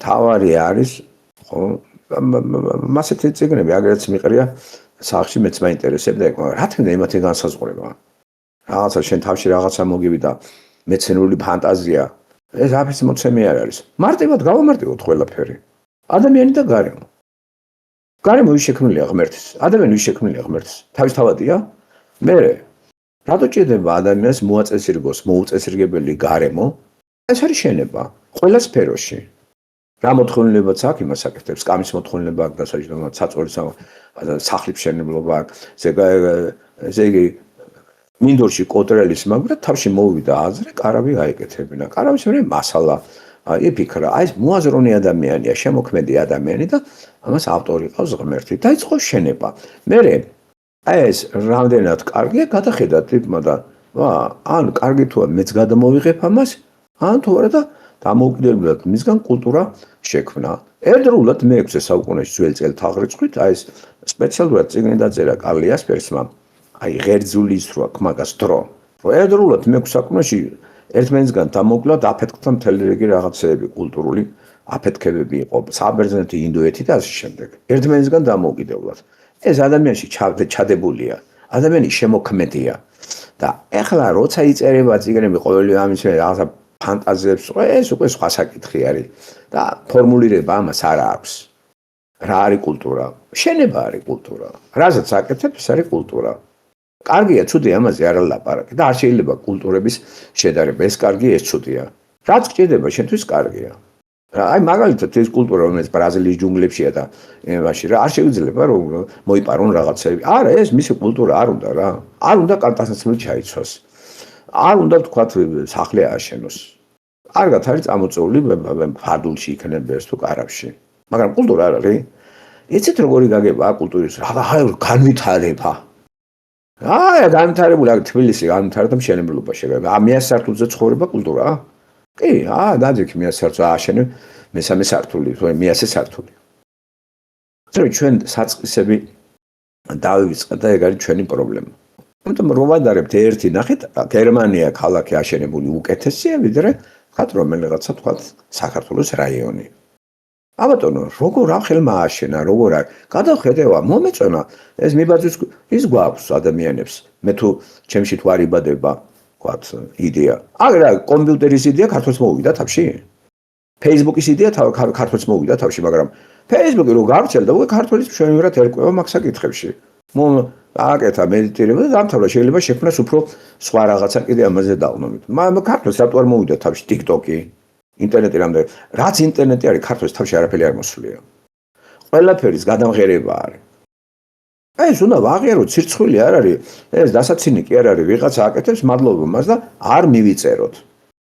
თავარი არის, ხო? მასეთი წიგნები აგრეთვე მიყრია სახში მეც მაინტერესებდა ეგ, მაგრამ რა თქმა უნდა იმათი განსაზღვრება. რაღაცა შენ თავში რაღაცა მოგივიდა მეცნიერული ფანტაზია, ეს აფის მოცემი არ არის. მარტივად გავამარტივოთ ყველაფერი. ადამიანი და გარემო. გარემო ის შექმნილია ღმერთის. ადამიანი ის შექმნილია ღმერთის. თავისთავადია? მე რატო ჭირდება ადამიანს მოაწესრიგოს მოუწესრიგებელი გარემო? ეს არის შენება ყველა სფეროში. რა მოთხოვნილებაც აქვს იმას აკეთებს, კამის მოთხოვნილება აქვს დასაჯდომად, საწოლის სახლის მშენებლობა აქვს, ესე იგი მინდორში კოტრელის მაგრამ თავში მოვიდა აზრი, კარავი აიკეთებინა. კარავის მე მასალა იფიქრა, აი ეს მოაზროვნე ადამიანია, შემოქმედი ადამიანი და ამას ავტორი ყავს ღმერთი. დაიწყო შენება. მე აი ეს რამდენად კარგია, გადახედა ტიპმა და ან კარგი თუა მეც გადამოვიღებ ამას, ან თუ არა და დამოუკიდებლად მისგან კულტურა შექმნა. ერთდროულად მე-6 საუკუნეში ძველი წელთაღრიცხვით აი ეს სპეციალურად წიგნი დაწერა კარლ იასპერსმა, აი ღერძული ის რო აქვს მაგას დრო. რომ ერთდროულად მე-6 საუკუნეში ერთმანეთსგან დამოკლად აფეთქდა მთელი რიგი რაღაცეები კულტურული აფეთქებები იყო საბერძნეთი, ინდოეთი და ასე შემდეგ. ერთმანეთსგან დამოუკიდებლად. ეს ადამიანში ჩადებულია, ადამიანი შემოქმედია და ეხლა როცა იწერება წიგნები ყოველი ამის რაღაცა ფანტაზიებს, ეს უკვე სხვა საკითხი არის და ფორმულირება ამას არ აქვს. რა არის კულტურა? შენება არის კულტურა. რაზეც აკეთებს, ეს არის კულტურა. კარგია, ცუდია, ამაზე არ ლაპარაკი და არ შეიძლება კულტურების შედარება. ეს კარგია, ეს ცუდია. რაც გჭირდება, შენთვის კარგია. აი მაგალითად ეს კულტურა რომელიც ბრაზილიის ჯუნგლებშია და იმაში რა არ შეიძლება რომ მოიპარონ რაღაცები. არა, ეს მისი კულტურა არ უნდა რა. არ უნდა კანტასაცმელი ჩაიცვას. არ უნდა თქვათ სახლი ააშენოს. კარგად არის წამოწეული ფარდულში იქნებდეს თუ კარავში. მაგრამ კულტურა არ არის. იცით როგორი გაგება კულტურის რა განვითარება. განვითარებული აქ თბილისი განვითარდა მშენებლობა შეგება. მე სართულზე ცხოვრება კულტურაა. კი, დაძიქი მე სართულზე ააშენე მესამე სართული, თუ მე-100 სართული. ზოგადად ჩვენ საწყისები დავივიწყეთ და ეგ არის ჩვენი პრობლემა. ამიტომ რომ ვადარებთ ერთი ნახეთ, გერმანია ქალაქი აშენებული უკეთესია, ვიდრე თქვათ რომელიღაცა თქვათ საქართველოს რაიონი. აბატონო, როგორ ახელმა ააშენა, როგორ არ გადახედევა, მომეწონა, ეს მიბაძვის ის გვაქვს ადამიანებს. მე თუ ჩემში თუ არ იბადება, თქვათ იდეა. აგრა კომპიუტერის იდეა ქართულს მოვიდა თავში. Facebook-ის იდეა ქართულს მოვიდა თავში, მაგრამ Facebook-ი რო გავრცელდა, უკვე ქართულის მშვენივრად ერკვევა მაგ საკითხებში. აკეთა მედიტირება და დამთავრდა შეიძლება შექმნას უფრო სხვა რაღაცა კიდე ამაზე დავნომით. მაგრამ ქართულს რატო არ მოვიდა თავში TikTok-ი, ინტერნეტი რამდენი, რაც ინტერნეტი არის ქართულს თავში არაფერი არ მოსვლია. ყველაფერის გადამღერება არის. აი ეს უნდა ვაღიაროთ, სირცხვილი არ არის, ეს დასაცინი კი არ არის, ვიღაცა აკეთებს მადლობა მას და არ მივიწეროთ.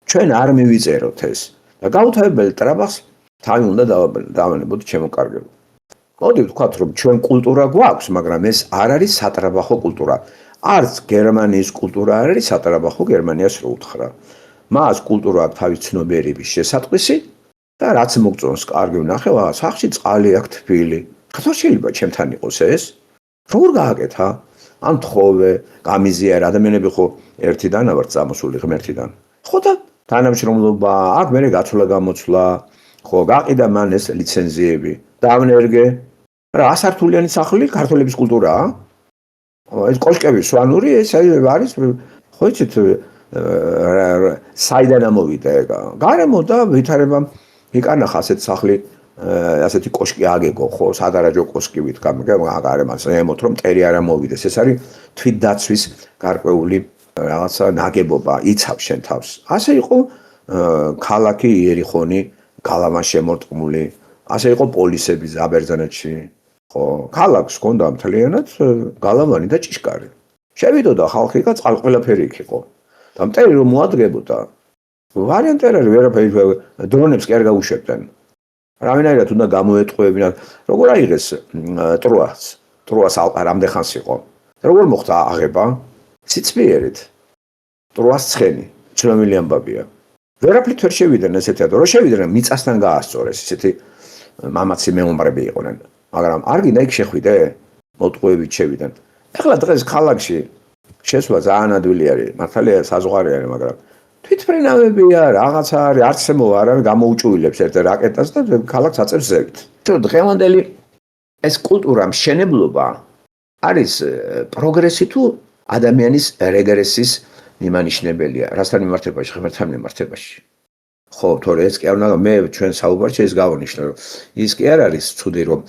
ჩვენ არ მივიწეროთ ეს. და გაუთავებელი ტრაბახს თავი უნდა დავანებოთ შემოკარგებულ. მოდი ვთქვათ, რომ ჩვენ კულტურა გვაქვს, მაგრამ ეს არ არის სატრაბახო კულტურა. არც გერმანიის კულტურა არ არის სატრაბახო გერმანიას რო უთხრა. მას კულტურა აქვს თავის ცნობიერების შესატყვისი და რაც მოგწონს კარგი ვნახე, სახში წყალი აქვს თბილი. ხათო შეიძლება ჩემთან იყოს ეს? როგორ გააკეთა? ან თხოვე, გამიზიარ ადამიანები ხო ერთიდან ვართ წამოსული ღმერთიდან. ხო და თანამშრომლობა, აქ მე გაცვლა გამოცვლა, ხო გაყიდა მან ეს ლიცენზიები. დავნერგე. რა ასართულიანი სახლი ქართულების კულტურაა? ეს კოშკები სვანური, ეს არის ხო იცით საიდან ამოვიდა ეგ? გარემო და ვითარება იკანახა ასეთ სახლი, ასეთი კოშკი აგეგო, ხო, სადარაჯო კოშკი ვითქა, გარემოს ემოთ რომ მტერი არ ამოვიდეს. ეს არის თვითდაცვის გარკვეული რაღაცა ნაგებობა, იცავს შენ თავს. ასე იყო ქალაქი იერიხონი, გალავან შემორტყმული. ასე იყო პოლისები საბერძნეთში. ხო, ქალაქს ჰქონდა მთლიანად გალავანი და ჭიშკარი. შევიდოდა ხალხი და ყველაფერი იქ იყო. და მტერი რომ მოადგებოდა, ვარიანტი არ არის, ვერაფერი დრონებს კი არ გაუშვებდნენ. Raminairat უნდა გამოეტყუებინათ. Როგორ აიღეს ტროას რამდენ ხანს იყო? Როგორ მოხდა აღება? სიცბიერით. ტროას ცხენი, ცნობილი ამბავია. ვერაფრით ვერ შევიდნენ ესეთი რომ შევიდნენ მიწასთან გაასწორეს, ესეთი მამაცი მეომრები იყვნენ. მაგრამ არ გინდა იქ შეხვიდე, მოტყუებით შევიდნენ. ეხლა დღეს ქალაქში შესვლა ძალიან ადვილი არის, მართალია საზღვარი არის, მაგრამ თვითმფრინავებია, რაღაცა არის, არც შემოვა არავინ გამოუჭუილებს ერთ რაკეტას და ქალაქს აწევს ზევით. დღევანდელი ეს კულტურა მშენებლობა არის პროგრესი თუ ადამიანის რეგრესის მიმანიშნებელია, რასთან მიმართებაში, ღმერთთან მიმართებაში. ხო, თორე ეს კი არ უნდა მე ჩვენ საუბარში ეს გავნიშნო, რომ ის კი არ არის ცუდი რომ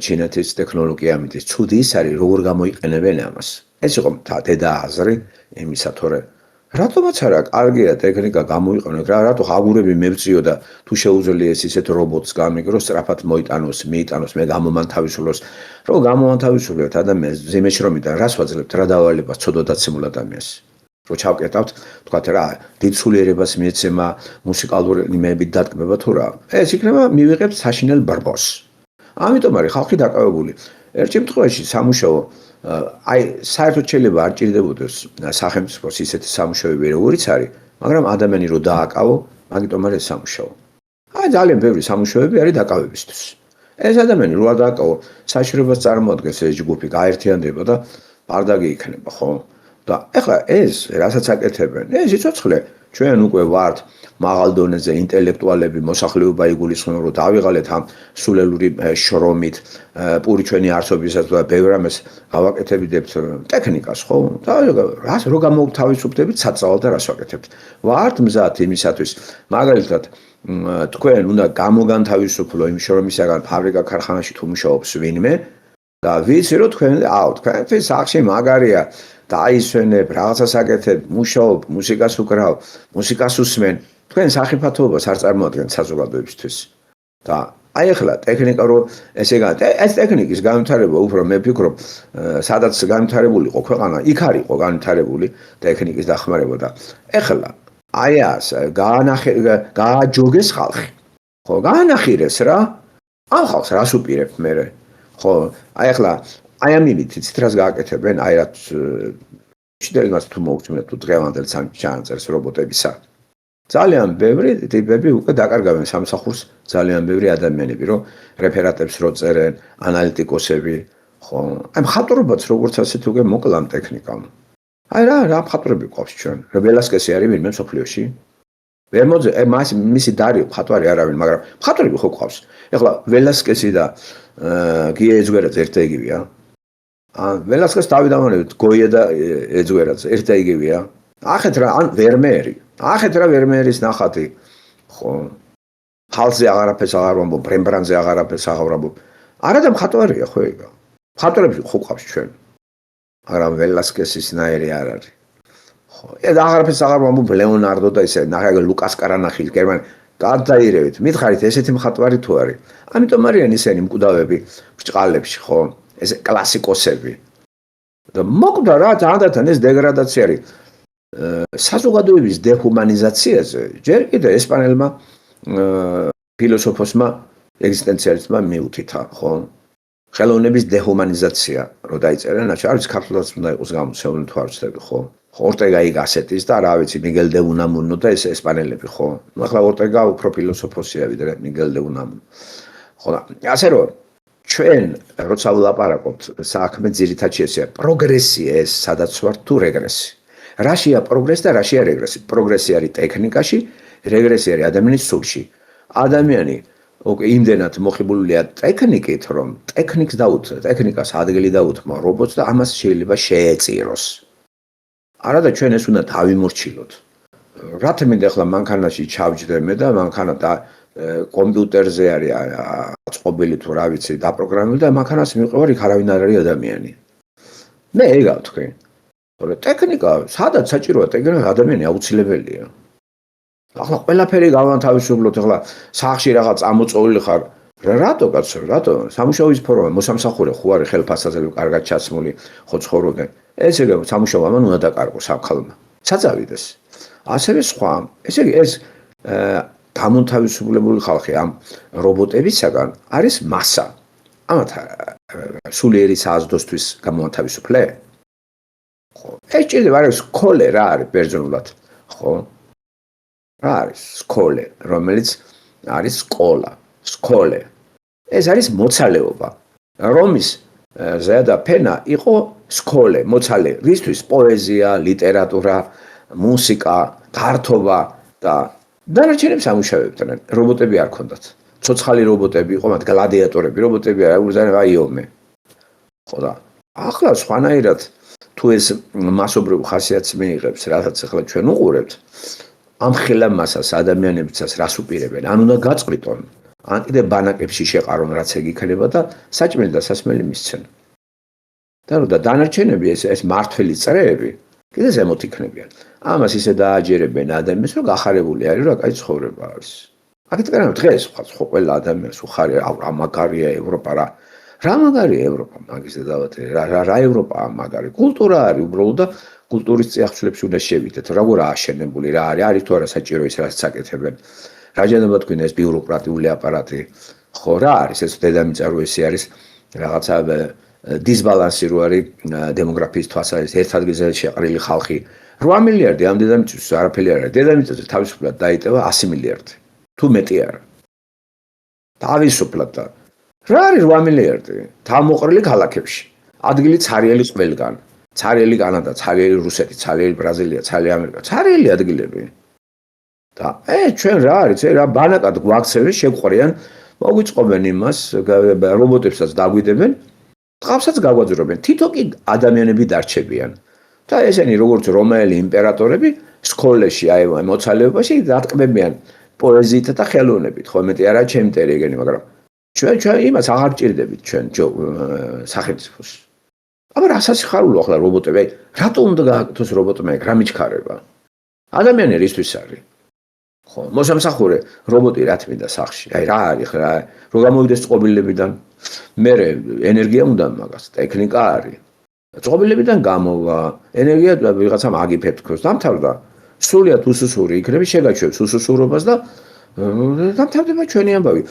ჩინეთის ტექნოლოგია ამიტის, ცუდი ის არის როგორ გამოიყენებენ ამას. ეს იყო დედა აზრი იმისა, თორე რატომაც არა კარგია ტექნიკა გამოიყენო, რატო აგურები მევწიო და თუ შეუძლიეს ისეთ რობოტს გამიგროს, სწრაფად მიიტანოს, მე გამომანთავისუფლოს, რომ გამომანთავისუფლებთ ადამიანს ზემეშრომიდან, რას ვაძლევთ, რა დავალებას ცოდოდაცემულ ადამიანს. Რო ჩავკეტავთ, თქვათ რა, დიდ სულიერებას მიეცემა, მუსიკალური იმებით დატკბება თუ რა. ეს იქნება მივიღებთ საშინელ ბრბოს. ამიტომ არის ხალხი დაკავებული. ერთ შემთხვევაში სამუშაო აი საერთოდ შეიძლება არ ჭირდებოდეს სახელმწიფოს ისეთი სამუშაოები როგორიც არის, მაგრამ ადამიანი რო დააკავო, მაგიტომ არის სამუშაო. აი ძალიან ბევრი სამუშაოები არის დაკავებისთვის. ეს ადამიანი რო არ დააკავო, საშიშროებას წარმოადგენს ეს ჯგუფი, გაერთიანდება და ბარდაგი იქნება, ხო? და ეხლა ეს რასაც აკეთებენ, ეს სიცოცხლე ჩვენ უკვე ვართ მაღალ დონეზე ინტელექტუალები, მოსახლეობა იგულისხმება, რომ დავიღალეთ ამ სულელური შრომით, პური ჩვენი არსობისას და ბევრ რამეს გავაკეთებიდებთ ტექნიკას, ხო? და რას რო გამოვთავისუფლდებით საწავალ და რას ვაკეთებთ? ვართ მზად იმისათვის, მაგალითად, თქვენ უნდა გამოგანთავისუფლო იმ შრომისაგან ფაბრიკა ქარხანაში თუ მუშაობს ვინმე და ვიცი რომ თქვენთვის სახში მაგარია დაისვენებ, რაღაცას აკეთებ, მუშაობ, მუსიკას უკრავ, მუსიკას უსმენ. თქვენ სახიფათოებას არ წარმოადგენთ საზოგადოებისთვის. და აი ახლა ტექნიკა რო ეს ტექნიკის განვითარება უფრო მე ვფიქრობ, სადაც განვითარებული იყო ქვეყანა, იქ არ იყო განვითარებული ტექნიკის დახმარება და ახლა აი ას გააჯოგეს ხალხი. ხო, გაანახირეს რა. ამ ხალხს რას უპირებ მე? ხო, აი ახლა აი ამ იმით იცით რას გააკეთებენ, აი რაც შედელმას თუ მოვწმენთ თუ დღევანდელ ჩანაწერს რობოტებისა. ძალიან ბევრი ტიპები უკვე დაკარგავენ სამსახურს, ძალიან ბევრი ადამიანები, რომ რეფერატებს რო წერენ, ანალიტიკოსები, ხო. აი მხატვრობაც როგორც ასეთ უკვე მოკლა ამ ტექნიკამ. აი რა მხატვრები ყავს ჩვენ? ველასკესი არის ვინმე მსოფლიოში? ვერ მოძე, მისი დარი მხატვარი არავინ, მაგრამ მხატვრები ხო ყავს. ეხლა ველასკესი და გია ეძგვერაძე ერთ და იგივეა. ველასკეს დავიდავანებით გოია და ეძგვერაძე ერთ და იგივეა. ახეთ რა ან ვერმეერი. ახეთ რა ვერმეერის ნახატი. ხო. ხალხზე აღარაფერს აღარ ვამბობ, რემბრანდზე აღარაფერს აღარ ვამბობ. არა და მხატვარია ხო ეგა. მხატვრები ხო ყავს ჩვენ. მაგრამ ველასკესის ნაირი არ არის. ხო. ეს აღარაფერს აღარ ვამბობ ლეონარდო და ისე ნახე ლუკას კარანახილი გერმანი გადაირევით. მითხარით ესეთი მხატვარი თუ არის. ამიტომ არიან ისინი მკვდავები ბრჭყალებში, ხო? ეს კლასიკოსები. და მოკვდა რა თანდათან ეს დეგრადაცია არის. საზოგადოების დეჰუმანიზაციაზე ჯერ კიდევ ესპანელმა ფილოსოფოსმა ეგზისტენციალისტმა მიუთითა, ხო? ხელოვნების დეჰუმანიზაცია რო დაიწერა, არის ქართულადაც უნდა იყოს გამოცემული თუ არ ვცდები, ხო? ორტეგა იგასეტის და რა ვიცი მიგელ დე უნამუნო და ეს ესპანელები, ხო? ახლა ორტეგა უფრო ფილოსოფოსია ვიდრე მიგელ დე უნამუნო. ხო, ასე რომ ჩვენ როცა ვლაპარაკობთ საქმე ძირითადად ესეა პროგრესია ეს სადაც ვარ თუ რეგრესი. რაშია პროგრესი და რაშია რეგრესი? პროგრესი არის ტექნიკაში, რეგრესი არის ადამიანის სულში. ადამიანი იმდენად მოხიბლულია ტექნიკით, რომ ტექნიკს დაუთმო, ტექნიკას ადგილი დაუთმო რობოტს და ამას შეიძლება შეეწიროს. არა და ჩვენ ეს უნდა დავიმორჩილოთ. რატომ მინდა ახლა მანქანაში ჩავჯდე მე და მანქანა და კომპიუტერზე არის აწყობილი თუ რა ვიცი დაპროგრამებული და მანქანას მიყევარ იქ არავინ არ არის ადამიანი. მე ეგა ვთქვი. თორე ტექნიკა, სადაც საჭიროა ტექნიკა ადამიანი აუცილებელია. ახლა ყველაფერი გავანთავისუფლოთ, ახლა სახში რაღაც ამოწოლილი ხარ. რატო კაცო, რატო? სამუშაოის ფორმა, მოსამსახურე ხო არის ხელფასაზე კარგად ჩაცმული, ხო ცხოვრობენ. ეს ეგ სამუშაო ამან უნდა დაკარგოს ამ ხალხმა. საწავიდეს. ასევე სხვა. ესე იგი ეს დამონთავისუფლებული ხალხი ამ რობოტებისაგან არის მასა. ამათ სულიერი საზრდოსთვის გამოთავისუფლე? ხო, ეს ჭირდება არის სკოლე რა არის ბერძნულად, ხო? რა არის სკოლე, რომელიც არის სკოლა, სკოლე. ეს არის მოცალეობა. რომის ზედაფენა იყო სკოლე, მოცალე, რისთვის პოეზია, ლიტერატურა, მუსიკა, გართობა და დანარჩენებს ამუშავებდნენ. რობოტები არ ქონდათ. ცოცხალი რობოტები იყო, მათ გლადიატორები, რობოტები არა, აიომე. ხო და ახლა სხვანაირად თუ ეს მასობრივ ხასიათს მიიღებს, რასაც ახლა ჩვენ უყურებთ, ამ ხელა მასას ადამიანებიცას რას უპირებენ? ან უნდა გაწყვიტონ, ან კიდე ბანაკებში შეყარონ, რაც ეგ იქნება და საჭმელი და სასმელი მისცენ. და დანარჩენები ეს მართველი წრეები კიდე ზემოთ იქნებიან. ამას ისე დააჯერებენ ადამიანს, რომ გახარებული არის, რომ კაი ცხოვრება არის. აკეთებენ დღეს ხო ყველა ადამიანს უხარია, რა მაგარია ევროპა რა. რა მაგარია ევროპა, მაგის დავათე, რა ევროპაა მაგარი. კულტურა არის უბრალოდ და კულტურის წიაღწევებში უნდა შევიდეთ. როგორ ააშენებული, რა არის თუ არა საჭირო ის რაც აკეთებენ. რაჯანობა თქვენ ეს ბიუროკრატიული აპარატი. ხო რა არის ეს დედამიწა რო ესე არის რაღაცა დისბალანსი რო არის დემოგრაფიის თვალსაზრისით ერთ ადგილზე შეყრილი ხალხი 8 მილიარდი ამ დედამიწის არაფერი არ არის. დედამიწაზე თავისუფლად დაიტევა 100 მილიარდი. თუ მეტი არა. თავისუფლად და რა არის 8 მილიარდი? თავმოყრილი ქალაქებში. ადგილი ცარიელი ყველგან. ცარიელი კანადა, ცარიელი რუსეთი, ცარიელი ბრაზილია, ცარიელი ამერიკა, ცარიელი ადგილები. და ჩვენ რა არის, რა ბანაკად გვაქცევენ, შეგვყრიან, მოგვიწყობენ იმას, რობოტებსაც დაგვიდებენ, ტყავსაც გაგვაძრობენ. თითო კი ადამიანები დარჩებიან. და ესენი როგორც რომაელი იმპერატორები სკოლაში აი მოცალეობაში დატკბებიან პოეზიით და ხელოვნებით. ხო მეტი არა ჩემი ტერიგენი, მაგრამ ჩვენ იმას აღარ ჭირდებით ჩვენ სახელმწიფოს. აბა რა სასიხარულო ახლა რობოტები, რატო უნდა გააკეთოს რობოტმა ეგ, რა მიჩქარება? ადამიანი რისთვის არის? ხო, მოსამსახურე რობოტი რა თმინდა სახში? აი რა არის რა, რომ გამოვიდეს წყობილებიდან. მე ენერგია უნდა მაგას, ტექნიკა არის. წყობილებიდან გამოვა, ენერგია ვიღაცამ აგიფებ თქოს, დამთავრდა. სულიად უსუსური იქნება, შეგაჩვევს უსუსურობას და დამთავრდება ჩვენი ამბავი.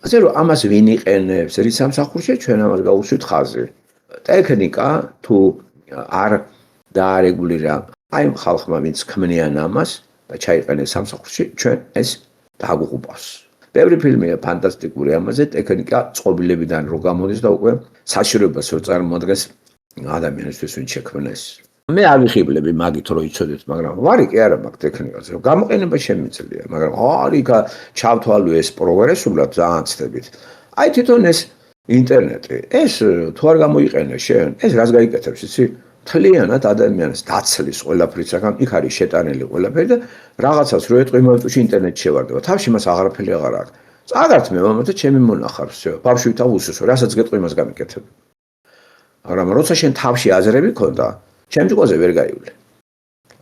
ასე რომ ამას ვინ იყენებს, რის სამსახურში ჩვენ ამას გავუსვით ხაზი. ტექნიკა თუ არ დაარეგულირა აი ხალხმა ვინც ქმნიან ამას და ჩაიყენეს სამსახურში ჩვენ ეს დაგუყურებს. ბევრი ფილმია ფანტასტიკური ამაზე, ტექნიკა წყობილებიდან რო გამოდის და უკვე საშიშროებას რო წარმოადგენს ადამიანისთვის ვინც შექმნეს. მე არ ვიხიბლები მაგით რო იცოდეთ, მაგრამ ვარი კი არა მაგ ტექნიკაზე, რომ გამოყენება შემიძლია, მაგრამ არიქა ჩავთვალო ეს პროგრესულად ძალიან ცდებით. აი თვითონ ეს ინტერნეტი, ეს თუ არ გამოიყენე შენ, ეს რას გაიკეთებს, იცი? თლიანად ადამიანს დაცლის ყველაფრისაგან, იქ არის შეტანილი ყველაფერი და რაღაცას რო ეტყვი მომენტში ინტერნეტში შევარდება. თავში მას აღარაფერი აღარ აქვს. წაგართ მე მომენტად ჩემი მონახავს, всё. ბავშვი თავუსო, რასაც გეტყვი მას გამიკეთებ. მაგრამ როცა შენ თავში აზრები ქონდა, ჩემ ჯგოზე ვერ გაივლე.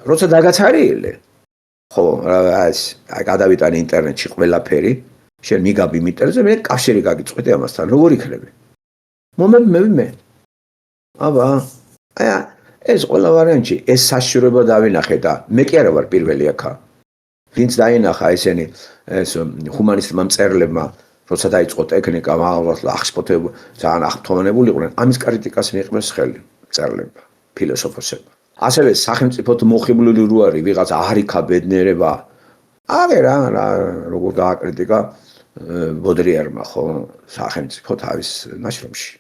როცა დაგაცარიელე, ხო, ეს გადავიტანე ინტერნეტში ყველაფერი, შენ მიგაბი ინტერნეტზე, მე კავშირი გაგიწყვეტე ამასთან, როგორ იქნები? მე. აბა, აი ეს ყველა ვარიანტი, ეს საშიშროება დავინახე და მე კი არა ვარ პირველი აქა. ვინც დაინახა ესენი ეს ჰუმანისტებმა მწერლებმა, როცა დაიწყო ტექნიკა, მაღლა ახსპოთები, ძალიან აღფრთოვანებული იყვნენ, ამის კრიტიკას მიიღეს ხელი მწერლებმა, ფილოსოფოსებმა. ასევე სახელმწიფოთ მოხიბლული რო არის ვიღაც არიქა ბედნიერება. აგე რა როგორ გააკრიტიკა ბოდრიერმა ხო სახელმწიფო თავის ნაშრომში.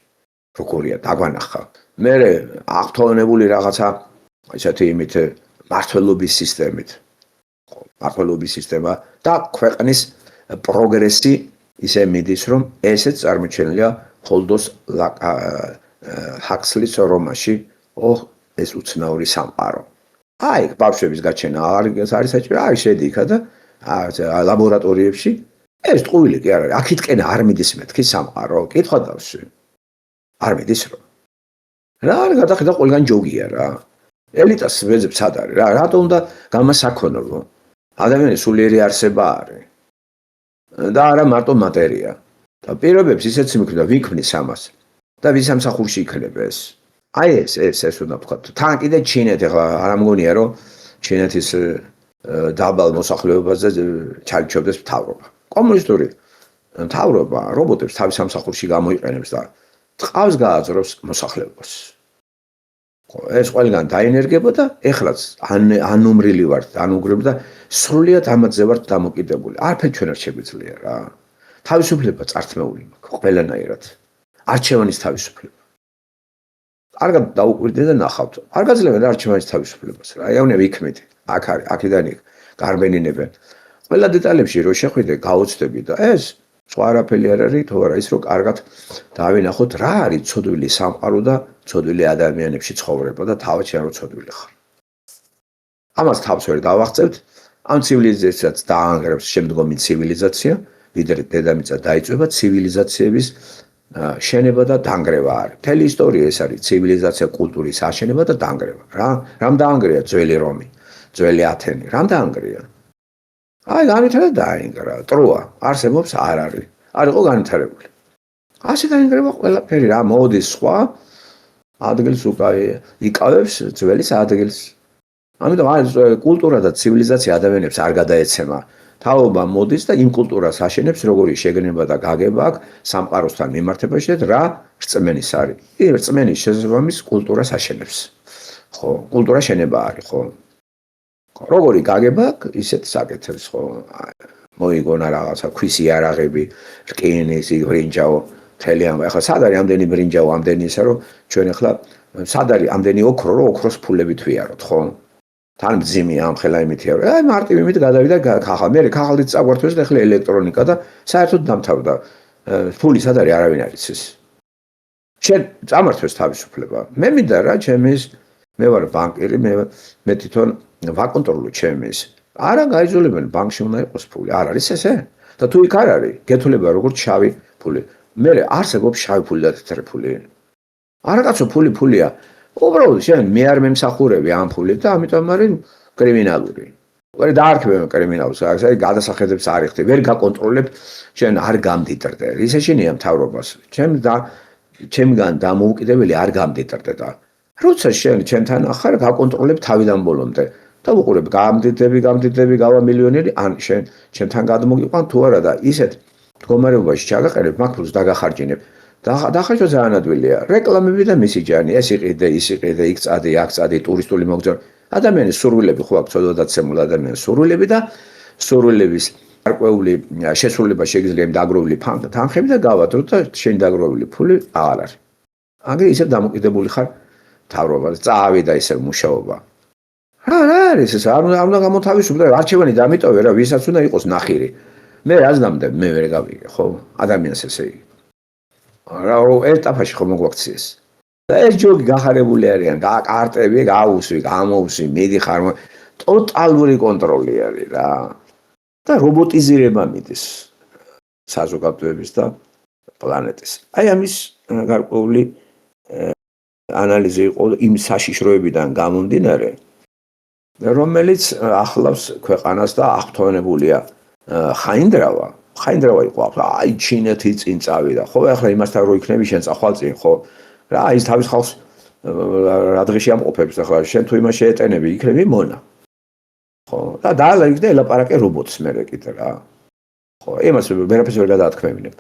როგორია დაგვანახა. მე აღფრთოვანებული რაღაცა ესეთი იმით მართლობის სისტემით. ხო, მართლობის სისტემა და ქვეყნის პროგრესი ისე მიდის, რომ ესეც წარმოჩენილია ჰოლდოს ჰაქსლის რომანში, ეს უცნაური სამყარო. აი, ბავშვების გაჩენა არის საჭირო, აი შედი იქა და ლაბორატორიებში ეს ტყუილი კი არ არის. აქითკენ არ მიდის მეთქი სამყარო, კითხვა დავსვი. არ მიდის რომ. რა არის გადახედა ყველგან ჯოგია რა. ელიტას ვეძებს სად არის რა, რატო უნდა გამასაქონებო? ადამიანის სულიერი არსება არის. და არა მარტო მატერია. და პირობებს ისეც მიქნდა ვიქმნის ამას. და ვის სამსახურში იქნება ეს? აი ეს უნდა ვთქვა. თან კიდე ჩინეთი ახლა არ ამგონია რომ ჩინეთის დაბალ მოსახლეობაზე ჩაირჩევდეს მთავრობა. კომუნისტური მთავრობა რობოტებს თავის სამსახურში გამოიყენებს და წყავს გააძრობს მოსახლეობას. ეს ყველგან დაინერგება და ეხლაც ანუმრილი ვართ, ანუგრებ და სრულიად ამაზე ვართ დამოკიდებული. არაფერი ჩვენ არ შეგვიძლია რა. თავისუფლება წართმეული მაქვს ყველანაირად. არჩევანის თავისუფლება. კარგად დაუკვირდეთ და ნახავთ. არ გაძლევენ არჩევანის თავისუფლებას რა. აი ავნე ვიქმით. აქ არის, აქედან იქ გარბენინებენ. ყველა დეტალებში რო შეხვიდე, გაოცდები და ეს სხვა არაფერი არ არის, თუ არა ის რომ კარგად დავინახოთ რა არის ცოდვილი სამყარო და ცოდვილი ადამიანებში ცხოვრება და თავად შენ რო ცოდვილი ხარ. ამას თავს ვერ დავაღწევთ. ამ ცივილიზაციას დაანგრევს შემდგომი ცივილიზაცია, ვიდრე დედამიწა დაიწვება ცივილიზაციების შენება და დანგრევა არის. მთელი ისტორია ეს არის ცივილიზაცია, კულტურის აშენება და დანგრევა. რამ დაანგრია ძველი რომი, ძველი ათენი, რამ დაანგრია? აი განვითარება დაინგრა, ტროა არსებობს არ არის. არ იყო განვითარებული. ასე დაინგრება ყველაფერი რა, მოდის სხვა ადგილს იკავებს ძველის ადგილს. ამიტომ არის კულტურა და ცივილიზაცია ადამიანებს არ გადაეცემა. თაობა მოდის და იმ კულტურას აშენებს, როგორი შეგნება და გაგება აქვს სამყაროსთან მიმართებაში და რა რწმენის არის. ის რწმენის შესაბამის კულტურას აშენებს. ხო, კულტურა შენება არის, ხო. როგორი გაგება აქვს, ისეთ საკეთებს, ხო. მოიგონა რაღაცა ქვის იარაღები, რკინის, ბრინჯაო, მთელი ამ ახლა სად არის ამდენი ბრინჯაო, ამდენი ისა რომ ჩვენ ახლა სად არის ამდენი ოქრო, რომ ოქროს ფულებით ვიაროთ, ხო? თან მძიმე ამ ხელა იმითია რომ აი მარტივ იმით გადავიდა ხახალ მე ხახალით წაგვართვეს და ახლა ელექტრონიკა და საერთოდ დამთავრდა ფული სად არის არავინ არ იცის შენ წამართვეს თავისუფლება მე მინდა რა ჩემის მე ვარ ბანკირი მე თვითონ ვაკონტროლო ჩემის არა გაიძულებენ ბანკში უნდა იყოს ფული არ არის ესე და თუ იქ არ არის გეთვლება როგორც შავი ფული მე არსებობს შავი ფული და თეთრი ფული არა კაცო ფულია უბრალოდ შენ მე არ მემსახურები ამ ფულით და ამიტომ არის კრიმინალური. ვერ დაარქმევ კრიმინალს, აი გადასახედებს არ იხდი, ვერ გაკონტროლებ, შენ არ გამდიდრდე. ისე შენია მთავრობას. ჩემგან დამოუკიდებელი არ გამდიდრდე და როცა შენ ჩემთან ახარ გაკონტროლებ თავიდან ბოლომდე და უყურებ გამდიდრები, გავა მილიონერი, ან შენ ჩემთან გადმოგიყვან თუ არა და ისეთ მდგომარეობაში ჩაგაყენებ, მაგ ფულს დაგახარჯინებ. დახარჯვა ძალიან ადვილია. რეკლამები და მესიჯანი, ეს იყიდე, ის იყიდე, იქ წადი, აქ წადი, ტურისტული მოგზაურობა. ადამიანის სურვილები ხო აქვს ცოდვადაცემულ ადამიანის სურვილები და სურვილების გარკვეული შესრულება შეიძლება დაგროვილი თანხები და გავადრო და შენ დაგროვილი ფული აღარ არის. აგერ ისევ დამოკიდებული ხარ მთავრობაზე, წაავიდა ისევ მუშაობა. რა არის ეს? არ უნდა გამოთავისუფლდე, არჩევანი დამიტოვე რა, ვისაც უნდა იყოს ნახირი. მე რას დამდებ, მე ვერ გავიგე, ხო? ადამიანს ესე იგი. რა ეტაპაში ხომ მოგვაქციეს და ეს ჯოგი გახარებული არიან კარტები გაუსვი გამოუსვი მიდიხარ ტოტალური კონტროლი არის რა და რობოტიზირება მიდის საზოგადოების და პლანეტის აი ამის გარკვეული ანალიზი იყო იმ საშიშროებიდან გამომდინარე რომელიც ახლავს ქვეყანას და აღფრთოვანებულია ხაინდრავა იყო აი ჩინეთი წინ წავიდა ხო ახლა იმასთან რო იქნები შენ წახვალ წინ ხო რა ის თავის ხალხს რა დღეში ამყოფებს ახლა შენ თუ იმას შეეტენები იქნები მონა ხო და დაალაგდა ელაპარაკე რობოტს მე კიდე რა ხო იმას ვერაფერს ვერ გადაათქმევინებ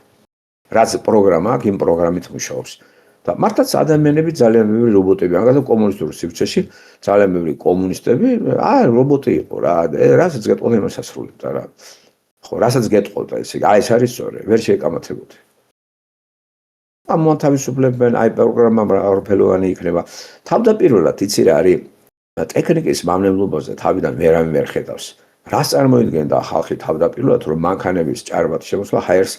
რაც პროგრამა აქვს იმ პროგრამით მუშაობს და მართლაც ადამიანები ძალიან ბევრი რობოტები მაგალითად კომუნისტურ სივრცეში ძალიან ბევრი კომუნისტები რობოტი იყო რა რასაც გეტყოდა იმას ასრულებდა რა ხო, რასაც გეტყოდა ესე, აი ეს არის სწორი, ვერ შეეკამათებოდი. ამ მოთავისუფლებენ, აი პროგრამა არაფეროვანი იქნება. თავდაპირველად იცი რა არის? ტექნიკის მამნებლობაზე თავიდან ვერავინ ვერ ხედავს. რას წარმოიდგენდა ხალხი თავდაპირველად, რომ მანქანების ჭარბად შემოსვლა ჰაერს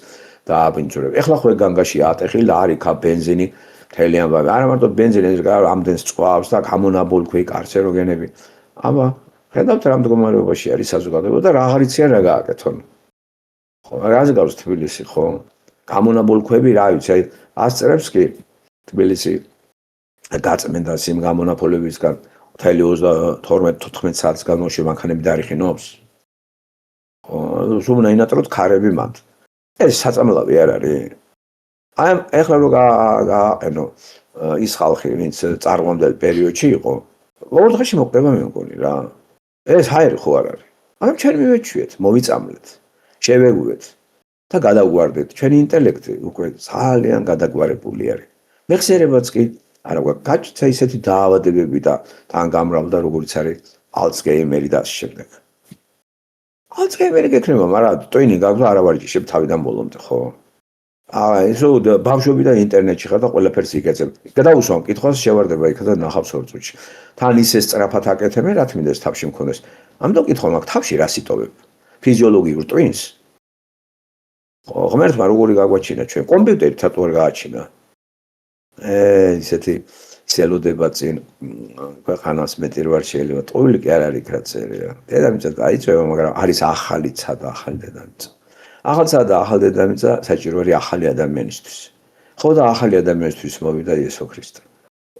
დააბინძურებ. ეხლა ხო განგაში ატეხილა არის ქა ბენზინი, მთელი ამბავი. არა მარტო ბენზინი, ამდენს წვავს და გამონაბოლქვი კარცეროგენები. აბა ხედავთ რა მდგომარეობაში არის საზოგადოება და რა არიციან რა გააკეთონ. ხო, რაზე გავს თბილისი, ხო? გამონაბოლქვები რა ვიცი, აი ასწრებს კი თბილისი გაწმენდა იმ გამონაბოლქვებისგან მთელი 12-14 საათის განმავლობაში მანქანები დაიხინობს. ხო, სულ ინატროთ ქარები მანდ. ეს საწამლავი არ არის. აი ეხლა რო გააყენო ის ხალხი, ვინც წარღვამდელ პერიოდში იყო, ორ დღეში მოკვდება მე მგონი რა. ეს ჰაერი ხო არ არის. მაგრამ ჩვენ მივეჩვიეთ, მოვიწამლეთ, შევეგუეთ და გადავგვარდეთ. ჩვენი ინტელექტი უკვე ძალიან გადაგვარებული არის. მეხსიერებაც კი არა გვაქვს. გაჩნდა ისეთი დაავადებები და თან გამრავლდა როგორც არის ალცჰეიმერი და ასე შემდეგ. ალცჰეიმერი გექნება, მაგრამ ტვინი გაქვს არა ვარჯიშებ თავიდან ბოლომდე, ხო? ისო ბავშვობიდან ინტერნეტში ხარ და ყველაფერს იკეთებ. გადაუსვამ კითხვას შევარდება იქ და ნახავს ორ წუთში. თან ისე სწრაფად აკეთებენ, რაც მინდეს თავში მქონდეს. ამიტომ კითხვა მაქვს, თავში რა სიტოვებ? ფიზიოლოგიურ ტვინს? ხო, ღმერთმა როგორი გაგვაჩინა ჩვენ? კომპიუტერით თუ არ გააჩინა? ისეთი ცელოდება წინ ქვეყანას მეტი რვარ შეიძლება. ტყუილი კი არ არის რა წერია. დედამიწა დაიწვევა, მაგრამ არის ახალი ცა და ახალი დედამიწა. ახალსა და ახალ დედამიწა საჭირო არის ახალი ადამიანისთვის. ხო და ახალი ადამიანისთვის მოვიდა იესო ქრისტე.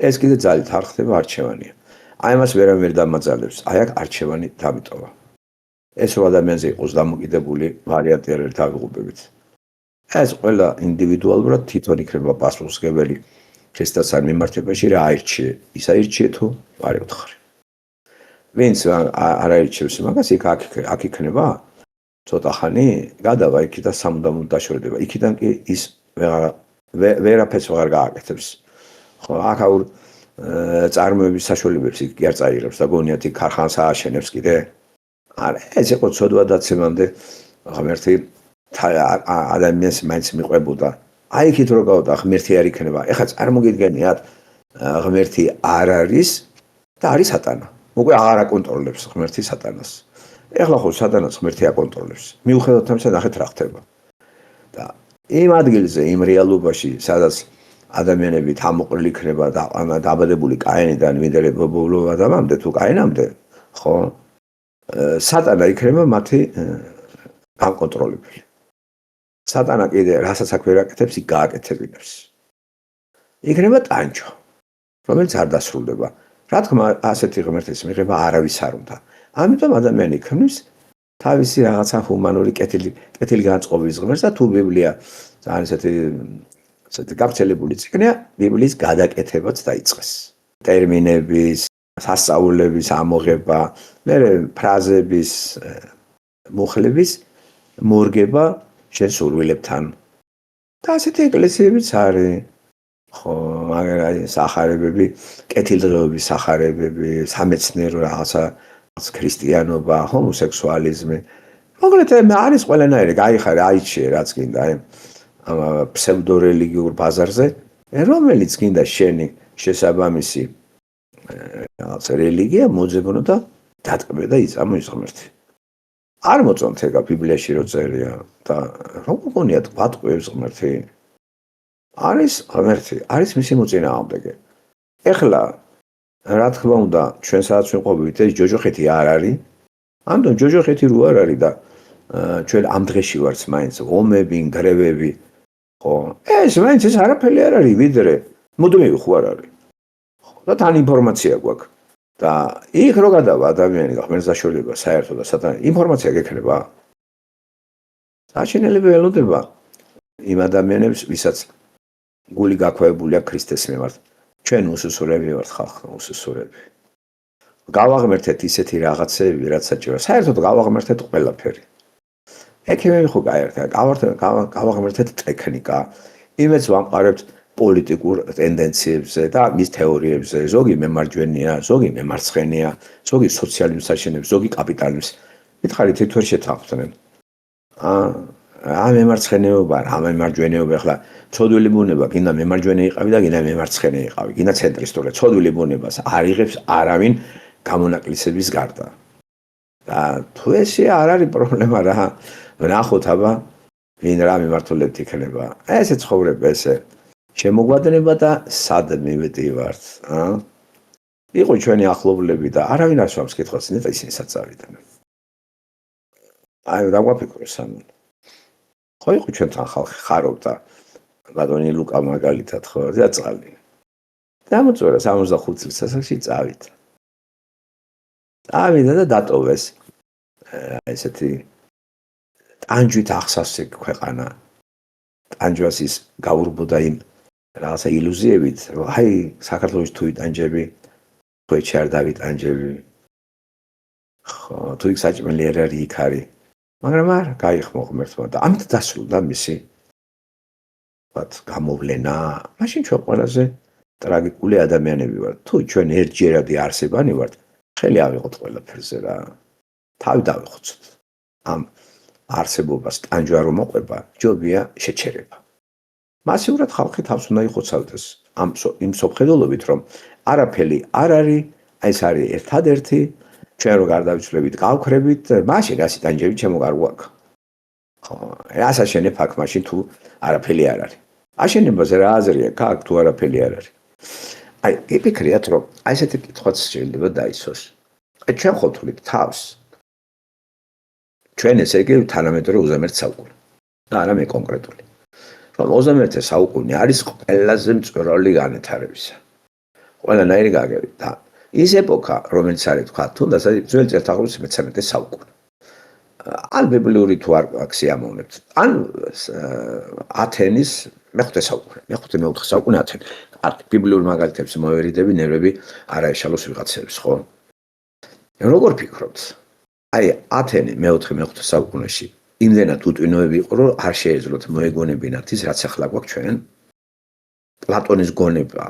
ეს კიდე ძალით არ ხდება არჩევანია. აი მას ვერავინ დამაძალებს. აი აქ არჩევანი დამიტოვა. ეს რო ადამიანზე იყოს დამოკიდებული ვარიანტი არ ერთ ავიღუპებით. ეს ყველა ინდივიდუალურად თვითონ იქნება პასუხისმგებელი ქრისტესთან მიმართებაში რა აირჩიე. ის აირჩიე თუ არ ევთხარი. ვინც არ აირჩევს მაგას აქ იქნება ცოტა ხანი გადავა იქ და სამუდამოდ დაშორდება. იქიდან კი ის ვერაფერს ვეღარ გააკეთებს. ხო, აქაურ წარმოების საშუალებებს იქ არ წაიღებს და გონიათ იქ ქარხანას ააშენებს კიდე. არა, ეს იყო ცოდვადაცემამდე ღმერთი ადამიანს მაინც მიყვებოდა. აი იქით რო გავდა ღმერთი არ იქნება. ეხლა წარმოგიდგენიათ ღმერთი არ არის და არის სატანა. უკვე აღარ აკონტროლებს ღმერთი სატანას. ეხლა ხო სატანას ღმერთი აკონტროლებს. მიუხედავად ამისა ნახეთ რა ხდება. და იმ ადგილზე, იმ რეალობაში, სადაც ადამიანები თამოყრილი იქნება და დაბადებული კაინიდან ვიდრე ბოლო ადამიანამდე თუ კაინამდე, ხო? სატანა იქნება მათი განკონტროლებელი. სატანა კიდე რასაც აქ ვერ აკეთებს, იქ გააკეთებინებს. იქნება ტანჯო, რომელიც არ დასრულდება. რა თქმა ასეთი ღმერთის მიღება არავის არ უნდა. ამიტომ ადამიანი ქმნის თავისი რაღაცა ჰუმანური კეთილი განწყობის ღმერთს და თუ ბიბლია ძალიან ესეთი გავრცელებული წიგნია, ბიბლიის გადაკეთებაც დაიწყეს. ტერმინების, სასწაულების ამოღება, მერე ფრაზების მუხლების მორგება შენ სურვილებთან. და ასეთი ეკლესიებიც არის. ხო, მაგრამ სახარებები, კეთილდღეობის სახარებები, სამეცნიერო რაღაცა ქრისტიანობა, ჰომოსექსუალიზმი. მოკლედ არის ყველანაირი, გაიხარე, აიჩიე რაც გინდა, ამ ფსევდორელიგიურ ბაზარზე, რომელიც გინდა შენი შესაბამისი რაღაც რელიგია მოძებნო და დატკბე და იწამო ის ღმერთი. არ მოწონთ ეგა ბიბლიაში რო წერია და როგორ გონიათ ვატყვევს ღმერთი? არის ღმერთი, არის მისი მოწინააღმდეგე. ეხლა რა თქმა უნდა, ჩვენ სადაც ვიყვებით, ეს ჯოჯოხეთი არ არის. ამიტომ ჯოჯოხეთი რო არ არის და ჩვენ ამ დღეში ვართ მაინც ომები, ნგრევები, ხო? ეს მაინც ეს არაფერი არ არის, ვიდრე მუდმივი ხო არ არის. და თან ინფორმაცია გვაქვს. და იქ რო გადავა ადამიანი ღმერთს დაშორება საერთოდ და სატანა ინფორმაცია გექნება. საშინელები ველოდება იმ ადამიანებს, ვისაც გული გაქვეებული აქვს ქრისტეს მიმართ. ჩვენ უსუსურები ვართ ხალხი, უსუსურები. გავაღმერთეთ ისეთი რაღაცები, რაც საჭირო. საერთოდ გავაღმერთეთ ყველაფერი. ექიმები ხო გაერთია, გავაღმერთეთ ტექნიკა. იმეც ვამყარებთ პოლიტიკურ ტენდენციებზე და მის თეორიებზე. ზოგი მემარჯვენეა, ზოგი მემარცხენეა, ზოგი სოციალიზმს აშენებს, ზოგი კაპიტალიზმს. მითხარით თვით ვერ შეთანხმდნენ. მემარცხენეობა, მემარჯვენეობა, ახლა ცოდვილი ბუნება, გინდა მემარჯვენე იყავი და გინდა მემარცხენე იყავი, გინდა ცენტრისტული. ცოდვილი ბუნებას არ იღებს არავინ გამონაკლისების გარდა. და თუ ესე არ არის პრობლემა რა, ვნახოთ აბა ვინ რა მიმართულებით იქნება. ესე ცხოვრება ესე შემოგვადნება და სად მივედივართ, იყო ჩვენი ახლობლები და არავინ არ სვამს კითხვას, ნეტა ისინი საწავიდნენ. აი დაგვაფიქროს ამან. ხო იყო ჩვენთან ხალხი ხარობდა ბატონი ლუკა მაგალითად ხო და წყალი. დამოწურა 65 წლის ასაკში წავიდა. წავიდა და დატოვეს ესეთი ტანჯვით ახსავსე ქვეყანა. ტანჯვას ის გაურბოდა იმ რაღაცა ილუზიებით, რომ აი საქართველოს თუ იტანჯები, ხვეჩი არ დავიტანჯები. ხო, თუ იქ საჭმელი არ არის, იქ არის. მაგრამ არა, გაიხმო ღმერთმა და ამით დასრულდა მისი ვთქვათ, გამოვლენა. მაშინ ჩვენ ყველაზე ტრაგიკული ადამიანები ვართ. თუ ჩვენ ერთჯერადი არსებანი ვართ, ხელი ავიღოთ ყველაფერზე რა. თავი დავიხოცოთ. ამ არსებობას ტანჯვა რომ მოყვება, ჯობია შეჩერება. მასიურად ხალხი თავს უნდა იხოცავდეს იმ სოფხედულობით, რომ არაფერი არ არის, ეს არის ერთადერთი, ჩვენ რო გარდავიცვლებით, გავქრებით, მაშინ რასი ტანჯები ჩემო კარგო აქ. ხო, რას აშენებ აქ მაშინ თუ არაფერი არ არის. აშენებაზე რა აზრია აქ თუ არაფერი არ არის. აი, იფიქრიათ რომ აი ესეთი კითხვაც შეიძლება დაიცვას. აი ჩვენ ხოვთვლით თავს. ჩვენ ესე იგი თანამედროვე 21 საუკუნე. და არა მე კონკრეტული. რომ 21 საუკუნე არის ყველაზე მწვერვალი განვითარებისა. ყველანაირი გაგებით და ის ეპოქა, რომელიც არის თქვა, თუნდაც ძველი წელთაღრიცხვის 13 საუკუნე. ან ბიბლიური თუ არ აქ სიამოვნებთ. ან ათენის მე-5 საუკუნე, მე-4 საუკუნე ათენი. აქ ბიბლიურ მაგალითებს მოვერიდები, ნერვები არ აეშალოს ვიღაცებს, ხო? როგორ ფიქრობთ? აი, ათენი მე-4 საუკუნეში იმდენად უტვინოები იყო, რომ არ შეეძლოთ მოეგონებინათ ის, რაც ახლა გვაქვს ჩვენ. პლატონის გონება,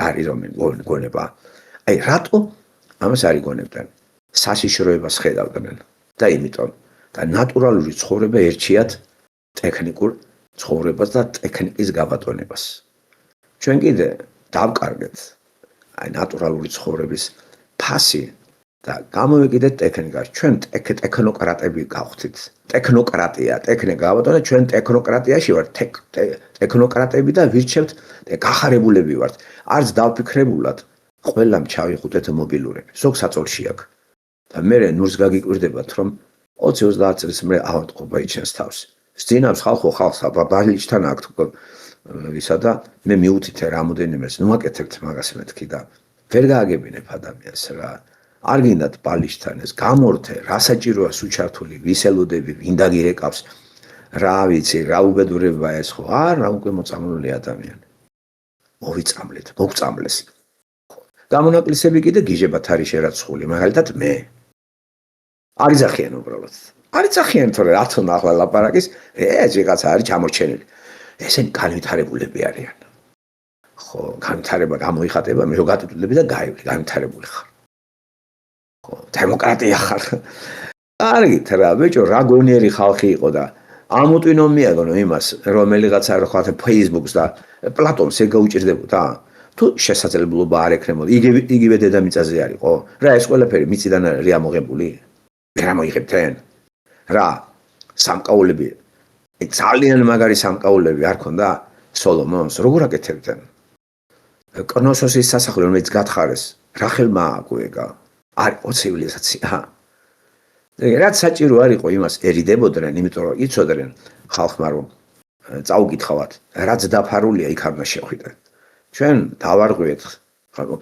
არის რომელი გონება. აი, რატო ამას არ იგონებდნენ? საშიშროებას ხედავდნენ და იმიტომ და ნატურალური ცხოვრება ერჩიათ ტექნიკურ ცხოვრებას და ტექნიკის გაბატონებას. ჩვენ კიდე დავკარგეთ აი ნატურალური ცხოვრების ფასი და გამოვეკიდეთ ტექნიკას. ჩვენ ტექნოკრატები გავხდით. ტექნოკრატია, ტექნიკა გაბატონა, ჩვენ ტექნოკრატიაში ვართ, ტექნოკრატები და ვირჩევთ გახარებულები ვართ. არც დავფიქრებულად ყველამ ჩავიხუტეთ მობილურები. ზოგ საწოლში აქ. და მე ნურს გაგიკვირდებათ, რომ 20-30 წლის მერე ავადმყოფობა იჩენს თავს. სძინავს ხალხს ბალიჩთან აქ ისა და მე მიუთითე რამოდენიმეს, ნუ აკეთებთ მაგას მეთქი და ვერ გააგებინებ ადამიანს რა. არ გინდათ ბალიჩთან ეს გამორთე, რა საჭიროა სუჩართული, ვისელოდები, ვინდა გირეკავს, რა ვიცი, რა უბედურებაა ეს ხო? არა, უკვე მოწამლული ადამიანი. მოვიწამლეთ, მოგწამლეს. გამონაკლისები კიდე გიჟებათ არის შერაცხული, მაგალითად მე. არ იძახიან უბრალოდ. არ იძახიან თორე რა თქმა ახლა ლაპარაკის, ეს ვიღაცა არის ჩამორჩენილი. ესენი განვითარებულები არიან. ხო, განვითარება გამოიხატება, მე რო გატიტულები და გაივლი, განვითარებული ხარ. ხო, დემოკრატია ხარ. კარგით რა, ბიჭო, რა გონიერი ხალხი იყო და ამოტვინო მიაგონო იმას, რომელიღაცა რო ხარ Facebook-ს და პლატონს ეგ გაუჭირდებოდა. თუ შესაძლებლობა არ ექნებოდა, იგივე დედამიწაზე არისო. რა ეს ყველაფერი მიწიდან არის ამოღებული? ვერ ამოიღებდნენ. რა, სამკაულები, ძალიან მაგარი სამკაულები არ ქონდა სოლომონს, როგორ აკეთებდნენ? კნოსოსის სასახლე რომელიც გათხარეს, რა ხელმა აკვეგა? არისო ცივილიზაცია. რაც საჭირო არისო იმას ერიდებოდნენ, იმიტომ რომ იცოდნენ ხალხმა რომ წაუკითხავთ, რაც დაფარულია იქ არ უნდა შეხვიდეთ. ჩვენ დავარღვიეთ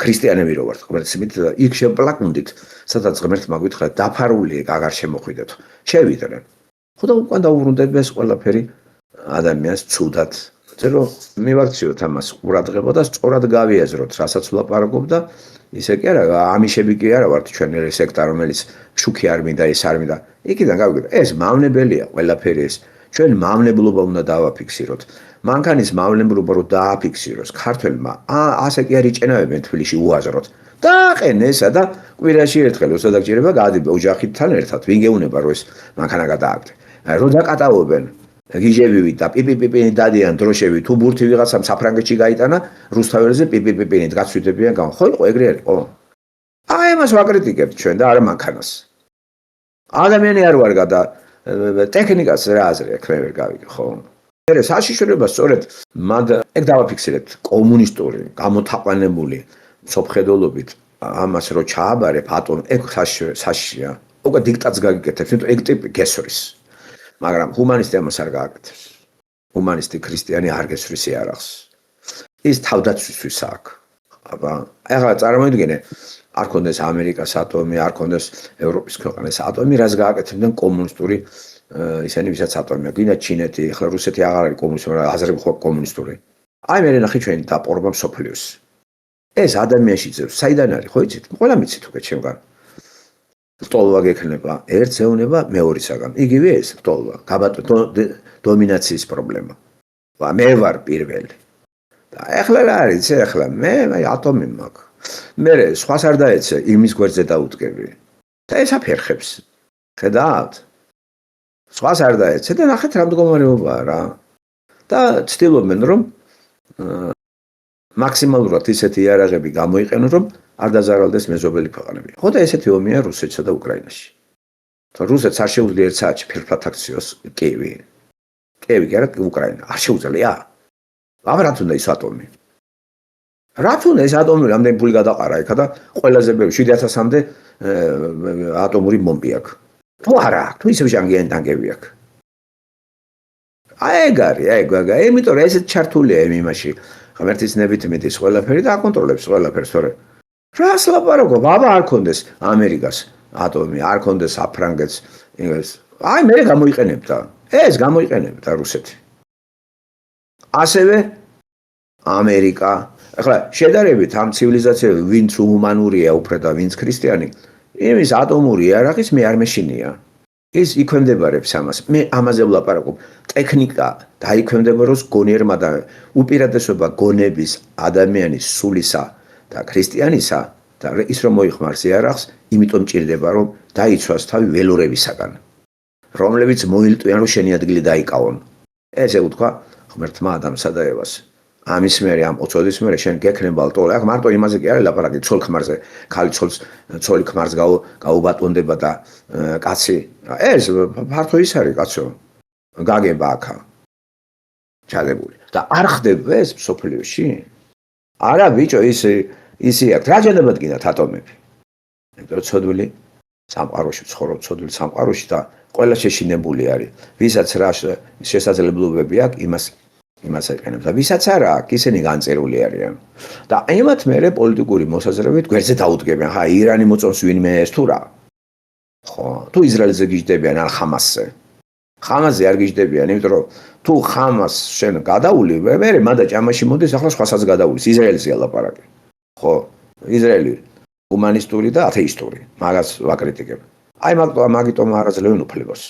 ქრისტიანები რო ვართ ღმერთსმით და იქ შეპლაკუნდით სადაც ღმერთმა გითხრა დაფარული ეგ აღარ შემოხვიდეთ შევიდნენ ხო და უკან დაუბრუნდეთ ეს ყველაფერი ადამიანს ცუდად წერო მივაქციოთ ამას ყურადღება და სწორად გავიაზროთ რასაც ვლაპარაკობ და ისე კი არა ამიშები კი არა ვართ ჩვენ სექტა რომელიც შუქი არ მინდა ეს არ მინდა იქიდან გავიგეთ ეს მავნებელია ყველაფერი ეს ჩვენ მავნებლობა უნდა დავაფიქსიროთ მანქანის მავნებლობა რო დააფიქსიროს ქართველმა ასე კი არ იჭენავენ თბილისში უაზროდ დააყენ ესა და კვირაში ერთხელ უსადაგჭირება გაადება ოჯახთან ერთად ვინ გეუნება რომ ეს მანქანა გადააგდე რო დაკატაობენ გიჟებივით და პიპიპიპინი დადიან დროშები თუ ბურთი ვიღაცამ საფრანგეთში გაიტანა რუსთაველზე პიპიპიპინით გაცვიდებიან გან ხო იყო ეგრე არის ხო აი ამას ვაკრიტიკებთ ჩვენ და არა მანქანას ადამიანი არ ვარ გადა ტექნიკას რა აზრი აქვს მე ვერ გავიგე ხო ეს საშიშროება სწორედ მად ეგ დავაფიქსირეთ კომუნისტური გამოთაყვანებული სოფხედოლობით ამას რო ჩააბარებ ატომ ეგ საშიშია უკვე დიქტატს გაგიკეთებს იმიტომ ეგ ტიპი გესვრის მაგრამ ჰუმანისტი ამას არ გააკეთებს ჰუმანისტი ქრისტიანი არ გესვრის იარაღს ის თავდაცვისთვის აქვს აბა ახლა წარმოიდგინე არ კონდეს ამერიკას ატომი არ კონდეს ევროპის ქვეყანას ატომი რაც გააკეთებდნენ კომუნისტური ისინი ვისაც ატომი აქვს გინდა ჩინეთი ახლა რუსეთი აღარ არის კომუნისტური აზრები ხო კომუნისტური აი მე ნახე ჩვენი დაპყრობა მსოფლიოს ეს ადამიანში ძევს საიდან არის ხო იცით ყველა მიცით უკვე ჩემგან ტოლვა გექნება ერთ ზეუნება მეორისაგან. იგივე ეს ტოლვა, დომინაციის პრობლემა. მე ვარ პირველი. და ეხლა რა არის, ეხლა მე ატომი მაქვს. მე სხვას არ დაეცე, იმის გვერდზე დაუდგები. და ეს აფერხებს. ხედავთ? სხვას არ დაეცე და ნახეთ რა მდგომარეობაა რა. და ცდილობენ რომ მაქსიმალურად ისეთი იარაღები გამოიყენონ, რომ არ დაზარალდეს მეზობელი ქვეყნები. ხო და ესეთი ომია რუსეთსა და უკრაინაში. თუ რუსეთს არ შეუძლია ერთ საათში ფერფლად აქციოს კიევი. კიევი კი არა უკრაინა. არ შეუძლია. აბა რა თუნდა ის ატომი? რა თუნდა ეს ატომი რამდენი ფული გადაყარა იქა და ყველაზე ბევრი 7000-მდე ატომური ბომბი აქვს. თუ არა აქვს, თუ ისევ ჟანგიანი ტანკები აქვს. იმიტომ რომ ესეთ ჩართულია იმაში. ღმერთის ნებით მიდის ყველაფერი და აკონტროლებს ყველაფერს, თორე რას ლაპარაკობ? აბა არ კონდეს ამერიკას ატომი, არ კონდეს საფრანგეთს, ინგლისს. მე გამოიყენებდა. ეს გამოიყენებდა რუსეთი. ასევე ამერიკა. ახლა შედარებით ამ ცივილიზაციები, ვინც ჰუმანურია უფრო და ვინც ქრისტიანი, იმის ატომური იარაღის მე არ მეშინია. ის იქვემდებარებს ამას. მე ამაზე ვლაპარაკობ. ტექნიკა დაიქვემდებაროს გონიერმა და უპირატესობა გონების, ადამიანის სულისა და ქრისტიანისა და ის რომ მოიხმარს იარაღს, იმიტომ ჭირდება რომ დაიცვას თავი ველურებისაგან, რომლებიც მოილტვიან რომ შენი ადგილი დაიკავონ. ესე უთქვა ღმერთმა ადამსა და ევას. ამის მერე ამ ოწოდის მერე შენ გექნება ლტოლი. აქ მარტო იმაზე კი არა ლაპარაკი, ცოლ ქმარზე, ქალი ცოლი ქმარს გაუბატონდება და კაცი. ეს ფართო ის არის კაცო. გაგება აქა. ჩადებული. და არ ხდება ეს სოფლიოში? არა ბიჭო, ისი აქვს. რა ჯერებად გინდათ ატომები? იმიტომ ცოდვილი სამყაროში ცხოვრობ, ცოდვილი სამყაროში და ყველა შეშინებული არის. ვისაც რა შესაძლებლობები აქვს, იმას აიყენებს და ვისაც არა აქვს, ისინი განწერული არიან. და იმათ მერე პოლიტიკური მოსაზრებით გვერდზე დაუდგებიან. ხა ირანი მოწონს ვინმე ეს თუ რა? ხო, თუ ისრაელზე გიждდებიან ან ხამასზე. ხამასზე არ გიждდებიან, იმიტომ რომ თუ ხამას შენ გადაული, მე მანდა ჭამაში მოდის, ახლა სხვასაც გადაულის, ისრაელზეა ლაპარაკი. ხო, ისრაელი ჰუმანისტური და ათეისტური, მაგას ვაკრიტიკებ. მაგიტომ არ აძლევენ უფლებას.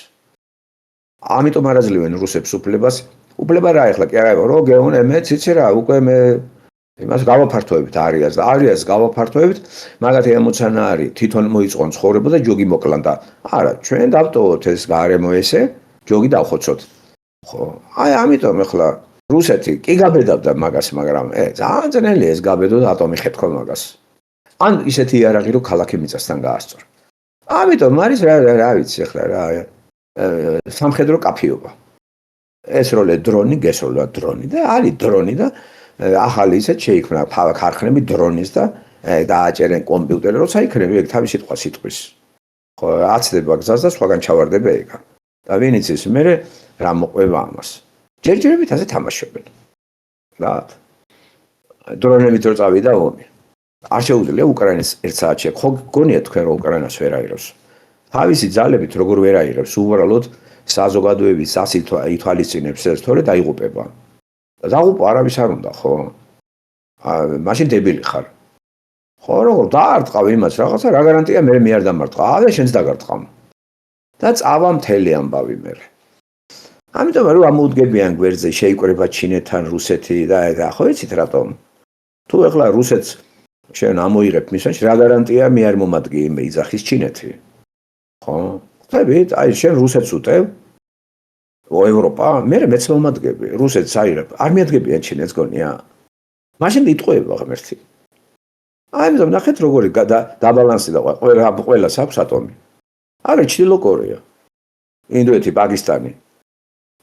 ამიტომ არ აძლევენ რუსებს უფლებას. უფლება რა ეხლა კი არა, რომ გეუნე მე ციცი რა, უკვე მე იმას გავაფართოებით არიას გავაფართოებით, მაგათი ემოცია არის, თვითონ მოიწყონ ცხოვრება და ჯოგი მოკლან და არა, ჩვენ დავტოვოთ ეს გარემო ესე, ჯოგი დავხოცოთ. ხო, ამიტომ ეხლა რუსეთი კი გაბედავდა მაგას, მაგრამ ძალიან ძნელია ეს გაბედო და ატომი ხეთქო მაგას. ან ისეთი იარაღი რომ ქალაქი მიწასთან გაასწორ. ამიტომ არის რა ვიცი ეხლა რა სამხედრო კაფიობა. ეს როლე დრონი, გესროლა დრონი და არის დრონი და ახალი ისეთ შეიქმნა ქარხნები დრონის და დააჭერენ კომპიუტერი, როცა იქნები ეგ თავის სიტყვის. ხო, აცდება გზას და სხვაგან ჩავარდება ეგა. და ვინიც ის მე რა მოყვება ამას. ჯერჯერობით ასე თამაშობენ. რა. დრონებით რო წავიდა ომი. არ შეუძლია უკრაინას ერთ საათში. ხო, გონია თქვენ რომ უკრაინას ვერ აიროს. თავისი ძალებით როგორ ვერ აირებს, უბრალოდ საზოგადოების ითვალისწინებს ეს თორე დაიღუპება. დაღუპვა არავის არ უნდა, ხო? მაშინ დებილი ხარ. ხო, როგორ დაარტყავ იმას რაღაცა, რა გარანტია მე არ დამარტყა? და შენც დაგარტყამ. და წავა მთელი ამბავი მე. ამიტომ რომ ამოუდგებიან გვერდზე შეიკრება ჩინეთთან რუსეთი და ხო იცით რატომ? თუ ეხლა რუსეთს შენ ამოიღებ მისაში, რა გარანტია მე არ მომადგი მე იძახის ჩინეთი? ხო? ხებით, აი შენ რუსეთს უტევ ევროპა, მეც მომადგები, რუსეთს აიღებ, არ მიადგებიან ჩინეთს გონია. მაშინ იტყვება ღმერთი. ამიტომ ნახეთ როგორი დაბალანსი და ყველას აქვს ატომი. არა ჩრდილო კორეა, ინდოეთი, პაკისტანი,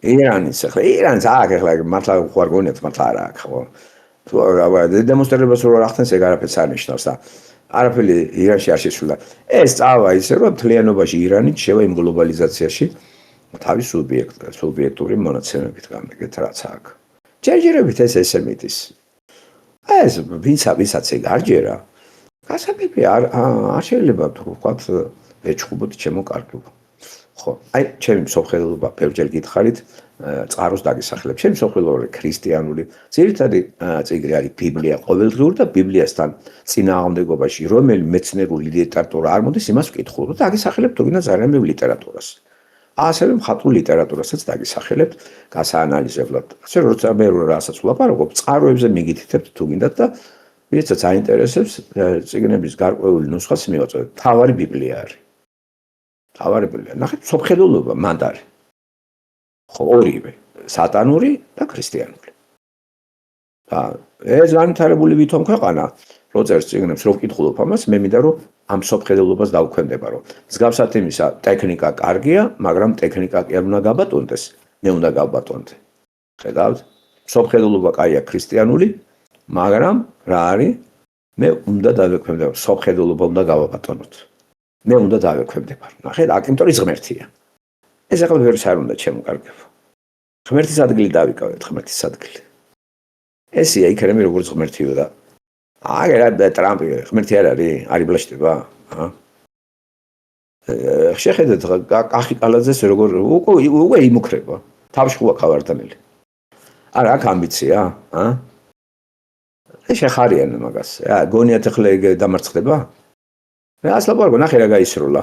ირანიც ახლა, ირანს აქ ახლა მართლა ხوار გონიათ, მართლა არა აქ ხო. თუ დემონსტრირებას რო ახდენს ეგ არაფერს არ ნიშნავს და არაფერი ირანში არ შეცვლა. ეს წავა ისე რომ მთლიანობაში ირანი შევა იმ გლობალიზაციაში თავის სუბიექტური მონაცემებით გამიგეთ რაც აქვს. ჯერჯერობით ესე მიდის. ეს ვინცაც ეგ არ ჯერა. გასაგები არ შეიძლება თუ ვთქვათ ეჭხუბოთ ჩემო კარგო. ხო, აი, ჩემი მსოფლმხედველობა ბევრჯერ გითხარით, წყაროს დაგისახელებ. ჩემი მსოფლმხედველობა ქრისტიანული, ძირითადი წიგნი არის ბიბლია ყოველდღიური და ბიბლიასთან წინააღმდეგობაში რომელი მეცნიერული ლიტერატურა არ მოდის, იმას ვკითხულობ და დაგისახელებ თუგინა ძალიან ბევრ ლიტერატურას. ასევე მხატვრულ ლიტერატურასაც დაგისახელებთ გასაანალიზებლად. ასე როცა მე რასაც ვლაპარაკობ, წყაროებზე მიგითითებთ თუ გინდათ და ვისაც აინტერესებს, წიგნების გარკვეული ნუსხას მივაწოდეთ. თავარი ბიბლია არის. თავარი ბიბლია. ნახეთ, მსოფლმხედველობა მანდ არის. ხო, ორივე, სატანური და ქრისტიანული. და ეს განვითარებული ვითომ ქვეყანა, რო წერს წიგნებს, რო ვკითხულობ ამას, მე მინდა რომ ამ მსოფლმხედველობას დავუქვემდება, რომ მსგავსად იმისა, ტექნიკა კარგია, მაგრამ ტექნიკა კი არ უნდა გაბატონდეს, მე უნდა გავბატონდე. ხედავთ? მსოფლმხედველობა კაია ქრისტიანული, მაგრამ რა არის? მე უნდა დავექვემდებარო, მსოფლმხედველობა უნდა გავაბატონოთ. მე უნდა დავექვემდებარო. ნახეთ, იმიტომ ის ღმერთია. ეს ახლა ვერც არ უნდა ჩემკარგებო. ღმერთის ადგილი დავიკავეთ, ღმერთის ადგილი. ესია იქნები როგორც ღმერთიო და აგერა ტრამპი ღმერთი არ არის, არის ბლაშტება, შეხედეთ კახი კალაძეს როგორ უკვე იმუქრება. თავში ხო ახავარდანელი. არა, აქ ამბიცია, შეხარიან მაგას. გონიათ ახლა ეგ დამარცხდება? მე ასლაპარაკო ნახე რა გაისროლა.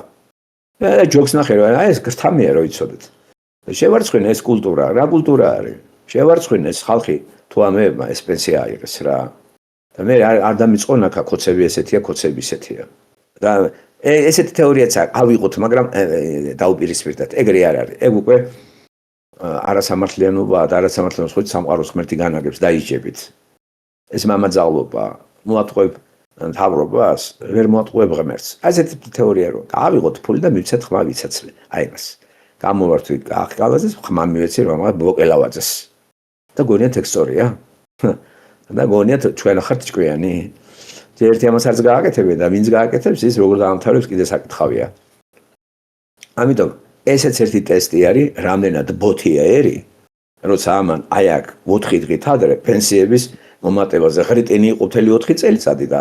ჯოქს ნახე რა, ეს გრთამია რო იცოდეთ. შევარცხინე ეს კულტურა, რა კულტურა არის? შევარცხინე ეს ხალხი თუ ამეებმა ეს პენსია აიღეს რა. და მე არ დამიწყონ აქ კოცები ესეთია, კოცები ისეთია. და ესეთი თეორიაც ავიღოთ, მაგრამ დაუპირისპირდეთ. ეგრე არ არის. ეგ უკვე არასამართლიანობა და არასამართლიანობის ხო სამყაროს ღმერთი განაგებს დაიჯებით. ეს მამაძაღლობა მოატყუებ მთავრობას, ვერ მოატყუებ ღმერთს. ასეთი თეორია რო ავიღოთ ფული და მივცეთ ხმა ვიცაცლე. აი მას. გამოვართვით კახი კალაძეს, ხმა მივეცი რომ ბოკელავაძეს. და გონიათ ექსტორია? და გონიათ ჩვენ ხართ ჭკვიანი? ერთი ამას არც გააკეთებია და ვინც გააკეთებს ის როგორ დაამთავრებს კიდე საკითხავია. ამიტომ ესეც ერთი ტესტი არის, რამდენად ბოთია ერი, როცა ამან აი აქ 4 დღით ადრე პენსიების მომატებაზე ხრიტინი იყო მთელი 4 წელიწადი და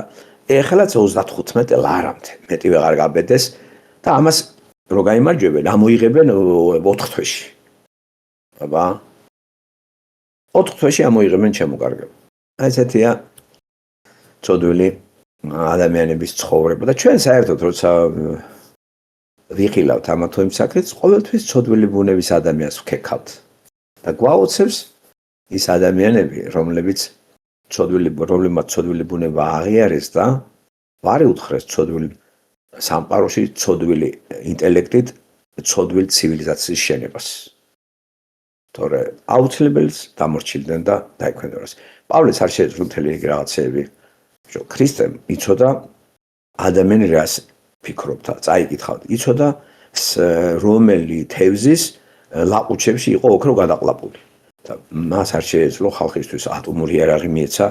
ეხლაც 35 ლარამდე მეტი ვეღარ გაბედეს და ამას რო გაიმარჯვებენ, ამოიღებენ 4 თვეში. აბა 4 თვეში ამოიღებენ ჩემო-კარგებო. ესეთია ცოდვილი ადამიანების ცხოვრება და ჩვენ საერთოდ როცა ვიხილავთ ამ თუ იმ საკითხს, ყოველთვის ცოდვილი ბუნების ადამიანს ვქეკავთ. და გვაოცებს ის ადამიანები, რომლებიც რომლებმაც ცოდვილი ბუნება აღიარეს და ვარ უთხრეს ცოდვილი სამყაროში, ცოდვილი ინტელექტით, ცოდვილი ცივილიზაციის შენებას. თორე აუცილებელს დამორჩილდნენ და დაიქვემდებარეს. პავლეს არ შეეძლო მთელი ეგ რაღაცეები. ქრისტემ იცოდა ადამიანი რას ფიქრობდა, წაიკითხავთ. იცოდა რომელი თევზის ლაყუჩებში იყო ოქრო გადაყლაპული. და მას არ შეეძლო ხალხისთვის ატომური იარაღი მიეცა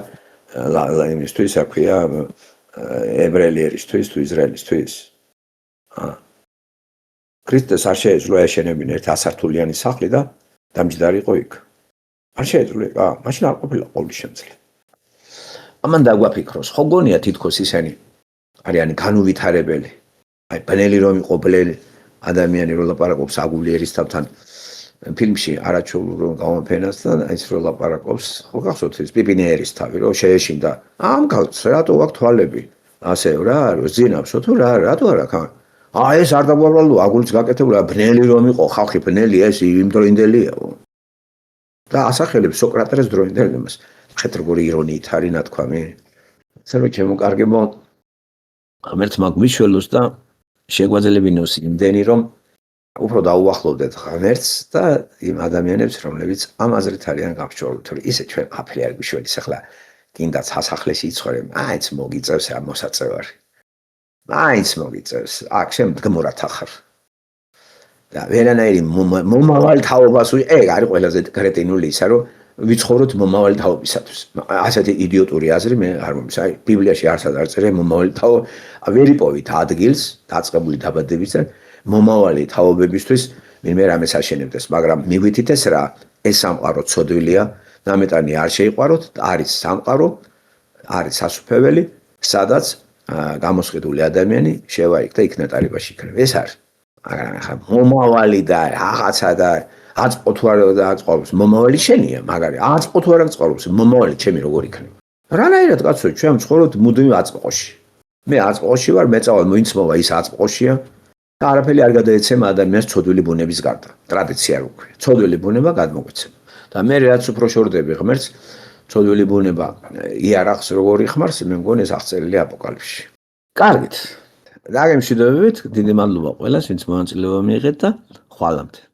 იმისთვის, რა ქვია, ებრაელი ერისთვის თუ ისრაელისთვის. ქრისტეს არ შეეძლო ეშენებინა ერთ 100 სართულიანი სახლი და დამჯდარი იყო იქ. არ შეეძლო, მაშინ არ ყოფილა ყოვლის შემძლე. ამან დაგვაფიქროს, ხო გონია თითქოს ისინი არიან განუვითარებელი. აი ბნელი რომ იყო ბნელი ადამიანი რო ლაპარაკობს აგულიერისთავთან ფილმში არაჩვეულებრივ რომ გამოფენას და ის რო ლაპარაკობს, ხო გახსოვთ ის პიპინიერის თავი რო შეეშინდა. ამ კაცს რატო აქვს თვალები? ასე რა, ზინავსო თუ რა, რატო არა ხა? ეს არ დაგვაბრალო, აგულიც გაკეთებულა, ბნელი რომ იყო, ხალხი ბნელი ეს იმდროინდელია. და ასახელებს სოკრატეს დროინდელებას. ხეთ როგორი ირონიით არის ნათქვამი. ასე რომ ჩემო-კარგებო, ღმერთმა გვიშველოს და შეგვაძლებინოს იმდენი რომ უფრო დაუახლოვდეთ ღმერთს და იმ ადამიანებს, რომლებიც ამ აზრით არიან გამსჭვალული, თორე ისე ჩვენ აფერი არ გვიშველის ახლა კიდაც სასახლეში იცხოვრე, მაინც მოგიწევს ამ მოსაწევარი. მაინც მოგიწევს, აქ შემდგმურად ახარ. და ვერანაირი მომავალი თაობას ეგ არის ყველაზე კრეტინული ისა, რომ ვიცხოვროთ მომავალი თაობისათვის. ასეთი იდიოტური აზრი მე არ მომის. აი ბიბლიაში არსად არ წერია მომავალი თაობა, ვერ იპოვით ადგილს დაწყებული დაბადებისგან მომავალი თაობებისთვის ვინმე რამეს აშენებდეს, მაგრამ მივით ეს რა, ეს სამყარო ცოდვილია, ნამეტანი არ შეიყვაროთ, არის სამყარო, არის სასუფეველი, სადაც გამოსყიდული ადამიანი შევა იქ და იქ ნეტარებაში იქნება. ეს არის. მაგრამ ახლა მომავალი და რაღაცა და აწყო თუ არა და აწყობს მომავალი შენია, მაგარი აწყო თუ არა აწყობს მომავალი ჩემი როგორ იქნება? რანაირად კაცო, ჩვენ ვცხოვრობთ მუდმივ აწყოში. მე აწყოში ვარ, მეწავალ მოინცმოვა ის აწყოშია და არაფერი არ გადაეცემა ადამიანს ცოდვილი ბუნების გარდა. ტრადიცია რო ქვია. ცოდვილი ბუნება გადმოგვეცემა. და მე რაც უფრო შორდები ღმერთს, ცოდვილი ბუნება იარაღს როგორ იხმარს, მე მგონი ეს აღწერილია აპოკალიფსში. კარგით. დაგემშვიდობებით, დიდი მადლობა ყველას, ვინც მონაწილეობა მიიღეთ და ხვალამდე.